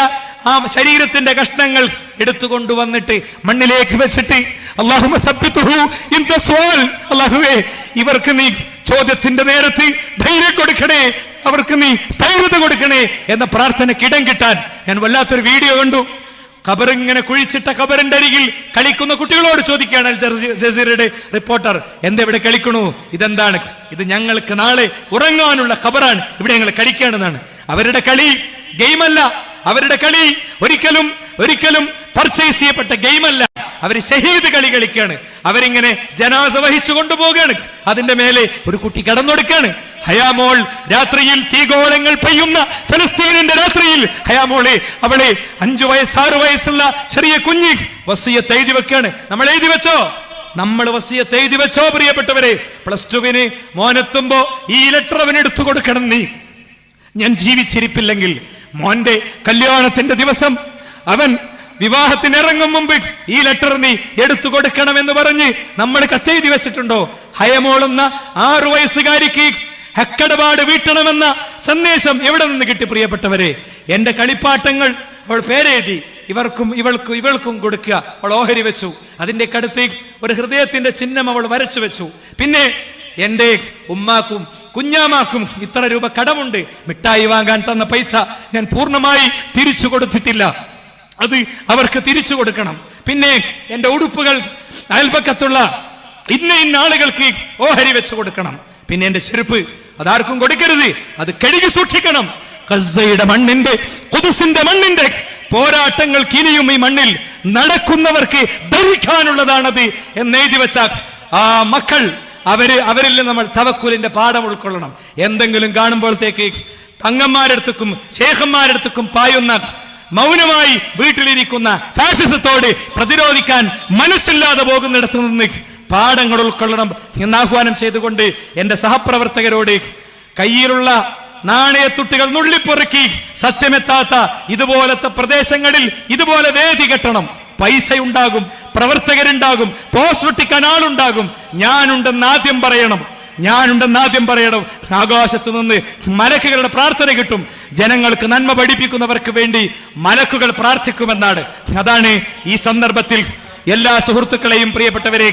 ആ ശരീരത്തിന്റെ കഷ്ണങ്ങൾ എടുത്തുകൊണ്ടുവന്നിട്ട് മണ്ണിലേക്ക് വെച്ചിട്ട് അല്ലാഹുവേ, ഇവർക്ക് നീ ചോദ്യത്തിന്റെ നേരത്ത് ധൈര്യം കൊടുക്കണേ, അവർക്ക് നീ സ്ഥൈര്യത കൊടുക്കണേ എന്ന പ്രാർത്ഥനയ്ക്ക് ഇടം കിട്ടാൻ ഞാൻ വല്ലാത്തൊരു വീഡിയോ കണ്ടു. ഖബറിങ്ങനെ കുഴിച്ചിട്ട ഖബറിന്റെ അരികിൽ കളിക്കുന്ന കുട്ടികളോട് ചോദിക്കുകയാണ് അൽ ജസീറയുടെ റിപ്പോർട്ടർ, എന്തെവിടെ കളിക്കണു? ഇതെന്താണ്? ഇത് ഞങ്ങൾക്ക് നാളെ ഉറങ്ങാനുള്ള ഖബറാണ്, ഇവിടെ ഞങ്ങൾ കളിക്കുകയാണെന്നാണ്. അവരുടെ കളി ഗെയിമല്ല, അവരുടെ കളി ഒരിക്കലും പർച്ചേസ് ചെയ്യപ്പെട്ട ഗെയിമല്ല. അവർ ഷഹീദ് കളി കളിക്കുകയാണ്. അവരിങ്ങനെ ജനാസ വഹിച്ചു കൊണ്ടുപോവുകയാണ്. അതിന്റെ മേലെ ഒരു കുട്ടി കടന്നൊടുക്കാണ്. ഹയാമോൾ രാത്രിയിൽ തീഗോളങ്ങൾ പെയ്യുന്ന ഫലസ്തീനിന്റെ രാത്രിയിൽ ഹയാമോളെ, അവളെ 5 വയസ്സ് 6 വയസ്സുള്ള ചെറിയ കുഞ്ഞ് വസിയത്ത് എഴുതി വെക്കാണ്. നമ്മൾ എഴുതി വെച്ചോ? നമ്മൾ വസിയത്ത് എഴുതി വെച്ചോ പ്രിയപ്പെട്ടവരെ? +2 മോനെത്തുമ്പോ ഈ ലെറ്റർ അവൻ എടുത്തു കൊടുക്കണം. നീ ഞാൻ ജീവിച്ചിരിപ്പില്ലെങ്കിൽ മോന്റെ കല്യാണത്തിന്റെ ദിവസം അവൻ വിവാഹത്തിന് ഇറങ്ങും മുമ്പ് ഈ ലെറ്റർ നീ എടുത്തു കൊടുക്കണമെന്ന് പറഞ്ഞ് നമ്മൾ കത്തെഴുതി വെച്ചിട്ടുണ്ടോ? ഹയമോളുന്ന 6 വയസ്സുകാരിക്ക് ഹക്കടപാട് വീട്ടണമെന്ന സന്ദേശം എവിടെ നിന്ന് കിട്ടി പ്രിയപ്പെട്ടവരെ? എന്റെ കളിപ്പാട്ടങ്ങൾ അവൾ പേരെഴുതി ഇവൾക്കും കൊടുക്കുക. അവൾ ഓഹരി വെച്ചു. അതിന്റെ കടുത്ത് ഒരു ഹൃദയത്തിന്റെ ചിഹ്നം അവൾ വരച്ചു വെച്ചു. പിന്നെ എന്റെ ഉമ്മാക്കും കുഞ്ഞാമാക്കും ഇത്ര രൂപ കടമുണ്ട്, മിഠായി വാങ്ങാൻ തന്ന പൈസ ഞാൻ പൂർണ്ണമായി തിരിച്ചു കൊടുത്തിട്ടില്ല, അത് അവർക്ക് തിരിച്ചു കൊടുക്കണം. പിന്നെ എന്റെ ഉടുപ്പുകൾ അയൽപക്കത്തുള്ള ഇന്ന ആളുകൾക്ക് ഓഹരി വെച്ച് കൊടുക്കണം. പിന്നെ എന്റെ ചെരുപ്പ് അതാർക്കും കൊടുക്കരുത്, അത് കഴുകി സൂക്ഷിക്കണം. ഗസയുടെ മണ്ണിന്റെ, ഖുദ്സിന്റെ മണ്ണിന്റെ പോരാട്ടങ്ങൾക്ക് ഇനിയും ഈ മണ്ണിൽ നടക്കുന്നവർക്ക് ധരിക്കാനുള്ളതാണത് എന്ന് എഴുതി വെച്ച ആ മക്കൾ, അവരിൽ നമ്മൾ തവക്കുലിന്റെ പാഠം ഉൾക്കൊള്ളണം. എന്തെങ്കിലും കാണുമ്പോഴത്തേക്ക് തങ്ങന്മാരടുത്തേക്കും ശേഖന്മാരടുത്തേക്കും പായുന്ന, മൗനമായി വീട്ടിലിരിക്കുന്ന ഫാസിസത്തോട് പ്രതിരോധിക്കാൻ മനസ്സില്ലാതെ പോകുന്നിടത്ത് നിന്ന് പാഠങ്ങൾ ഉൾക്കൊള്ളണം എന്ന് ആഹ്വാനം ചെയ്തുകൊണ്ട് എന്റെ സഹപ്രവർത്തകരോട് കയ്യിലുള്ള നാണയത്തുട്ടികൾ നുള്ളിപ്പൊറുക്കി സത്യമെത്താത്ത ഇതുപോലത്തെ പ്രദേശങ്ങളിൽ ഇതുപോലെ വേദി കെട്ടണം. പൈസ ഉണ്ടാകും, പ്രവർത്തകരുണ്ടാകും, പോസ്റ്റ് ഒട്ടിക്കാൻ ആളുണ്ടാകും. ഞാനുണ്ടെന്ന് ആദ്യം പറയണം. ആകാശത്ത് നിന്ന് മലക്കുകളുടെ പ്രാർത്ഥന കിട്ടും. ജനങ്ങൾക്ക് നന്മ പഠിപ്പിക്കുന്നവർക്ക് വേണ്ടി മലക്കുകൾ പ്രാർത്ഥിക്കുമെന്നാണ്. അതാണ് ഈ സന്ദർഭത്തിൽ എല്ലാ സുഹൃത്തുക്കളെയും, പ്രിയപ്പെട്ടവരെ,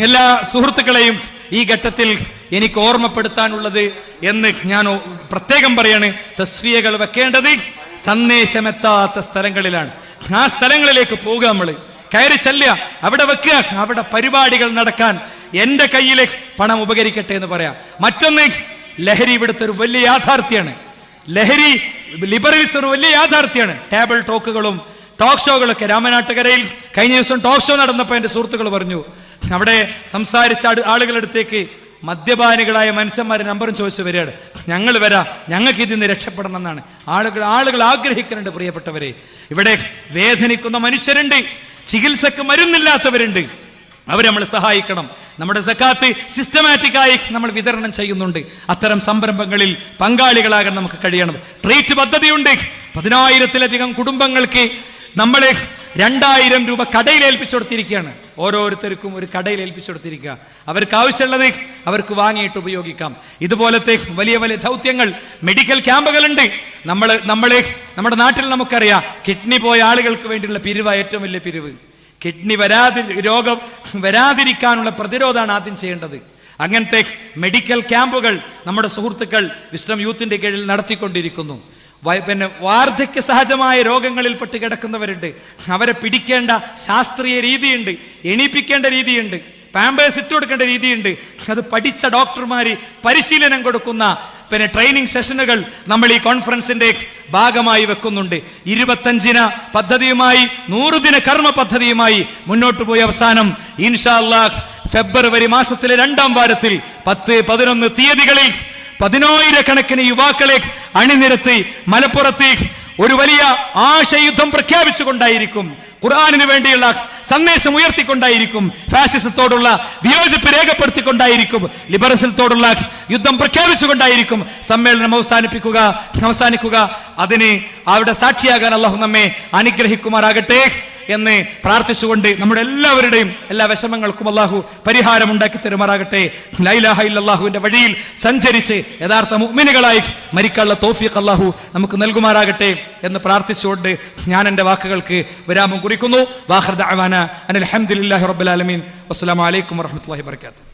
എല്ലാ സുഹൃത്തുക്കളെയും ഈ ഘട്ടത്തിൽ എനിക്ക് ഓർമ്മപ്പെടുത്താനുള്ളത് എന്ന് ഞാൻ പ്രത്യേകം പറയാണ്. തസ്ഫിയകൾ വെക്കേണ്ടത് സന്ദേശമെത്താത്ത സ്ഥലങ്ങളിലാണ്. ആ സ്ഥലങ്ങളിലേക്ക് പോവുക, നമ്മൾ കയറി ചെല്ലുക, അവിടെ വെക്കുക, അവിടെ പരിപാടികൾ നടക്കാൻ എന്റെ കയ്യിലെ പണം ഉപകരിക്കട്ടെ എന്ന് പറയാം. മറ്റൊന്ന്, ലഹരി ഇവിടുത്തെ ഒരു വലിയ യാഥാർത്ഥ്യമാണ്. ലഹരി ലിബറലിസം ഒരു വലിയ യാഥാർത്ഥ്യമാണ്. Table ടോക്കുകളും talk ഷോകളൊക്കെ. രാമനാട്ടുകരയിൽ കഴിഞ്ഞ ദിവസം ടോക്ക് ഷോ നടന്നപ്പോൾ എന്റെ സുഹൃത്തുക്കൾ പറഞ്ഞു, അവിടെ സംസാരിച്ച ആളുകളടുത്തേക്ക് മദ്യപാനികളായ മനുഷ്യന്മാരെ നമ്പറും ചോദിച്ചു വരികയാണ്. ഞങ്ങൾ വരാം, ഞങ്ങൾക്ക് ഇതിൽ നിന്ന് രക്ഷപ്പെടണം എന്നാണ് ആളുകൾ ആഗ്രഹിക്കുന്നുണ്ട്. പ്രിയപ്പെട്ടവരെ, ഇവിടെ വേദനിക്കുന്ന മനുഷ്യരുണ്ട്, ചികിത്സക്ക് മരുന്നില്ലാത്തവരുണ്ട്, അവരെ നമ്മൾ സഹായിക്കണം. നമ്മുടെ സക്കാത്ത് സിസ്റ്റമാറ്റിക്കായി നമ്മൾ വിതരണം ചെയ്യുന്നുണ്ട്. അത്തരം സംരംഭങ്ങളിൽ പങ്കാളികളാകാൻ നമുക്ക് കഴിയണം. ട്രീറ്റ് പദ്ധതിയുണ്ട്. 10,000-ലധികം കുടുംബങ്ങൾക്ക് നമ്മൾ 2,000 രൂപ കടയിൽ ഏൽപ്പിച്ചു കൊടുത്തിരിക്കുകയാണ്. ഓരോരുത്തർക്കും ഒരു കടയിൽ ഏൽപ്പിച്ചു കൊടുത്തിരിക്കുക. അവർക്ക് ആവശ്യമുള്ളത് അവർക്ക് വാങ്ങിയിട്ട് ഉപയോഗിക്കാം. ഇതുപോലത്തെ വലിയ വലിയ ദൗത്യങ്ങൾ, മെഡിക്കൽ ക്യാമ്പുകളുണ്ട്. നമ്മുടെ നാട്ടിൽ നമുക്കറിയാം, കിഡ്നി പോയ ആളുകൾക്ക് വേണ്ടിയുള്ള പിരിവ് ഏറ്റവും വലിയ പിരിവ്. കിഡ്നി രോഗം വരാതിരിക്കാനുള്ള പ്രതിരോധമാണ് ആദ്യം ചെയ്യേണ്ടത്. അങ്ങനത്തെ മെഡിക്കൽ ക്യാമ്പുകൾ നമ്മുടെ സുഹൃത്തുക്കൾ വിസ്ഡം യൂത്തിന്റെ കീഴിൽ നടത്തിക്കൊണ്ടിരിക്കുന്നു. പിന്നെ വാർദ്ധക്യ സഹജമായ രോഗങ്ങളിൽപ്പെട്ട് കിടക്കുന്നവരുണ്ട്. അവരെ പിടിക്കേണ്ട ശാസ്ത്രീയ രീതിയുണ്ട്, എണീപ്പിക്കേണ്ട രീതിയുണ്ട്, പാമ്പേഴ്സ് ഇട്ട് കൊടുക്കേണ്ട രീതിയുണ്ട്. അത് പഠിച്ച ഡോക്ടർമാര് പരിശീലനം കൊടുക്കുന്ന പിന്നെ ട്രെയിനിങ് സെഷനുകൾ നമ്മൾ ഈ കോൺഫറൻസിന്റെ ഭാഗമായി വെക്കുന്നുണ്ട്. 25 പദ്ധതിയുമായി 100 ദിന കർമ്മ പദ്ധതിയുമായി മുന്നോട്ട് പോയി അവസാനം ഇൻഷാ അല്ലാഹ് ഫെബ്രുവരി മാസത്തിലെ 2ാം വാരത്തിൽ 10, 11 തീയതികളിൽ 10,000-കണക്കിന് യുവാക്കളെ അണിനിരത്തി മലപ്പുറത്ത് ഒരു വലിയ ആശയുദ്ധം പ്രഖ്യാപിച്ചുകൊണ്ടായിരിക്കും, ഖുർആനിന് വേണ്ടിയുള്ള സന്ദേശം ഉയർത്തിക്കൊണ്ടായിരിക്കും, ഫാസിസത്തോടുള്ള വിയോജിപ്പ് രേഖപ്പെടുത്തിക്കൊണ്ടായിരിക്കും, ലിബറലിസത്തോടുള്ള യുദ്ധം പ്രഖ്യാപിച്ചുകൊണ്ടായിരിക്കും സമ്മേളനം അവസാനിക്കുക. അതിന് അവിടെ സാക്ഷിയാകാൻ അല്ലാഹു നമ്മെ അനുഗ്രഹിക്കുമാറാകട്ടെ എന്ന് പ്രാർത്ഥിച്ചുകൊണ്ട് നമ്മുടെ എല്ലാവരുടെയും എല്ലാ വിഷമങ്ങൾക്കും അല്ലാഹു പരിഹാരം ഉണ്ടാക്കി തരുമാറാകട്ടെ. ലാ ഇലാഹ ഇല്ലല്ലാഹുവിന്റെ വഴിയിൽ സഞ്ചരിച്ച് യഥാർത്ഥ മുഅ്മിനുകളായി മരിക്കാനുള്ള തൗഫീഖ് അല്ലാഹു നമുക്ക് നൽകുമാറാകട്ടെ എന്ന് പ്രാർത്ഥിച്ചുകൊണ്ട് ഞാൻ എൻ്റെ വാക്കുകൾക്ക് വിരാമം കുറിക്കുന്നു. വാഖിർ ദഅവാന അനിൽ ഹംദുലില്ലാഹി റബ്ബിൽ ആലമീൻ. വസ്സലാമു അലൈക്കും വറഹ്മത്തുള്ളാഹി വബറകാതുഹു.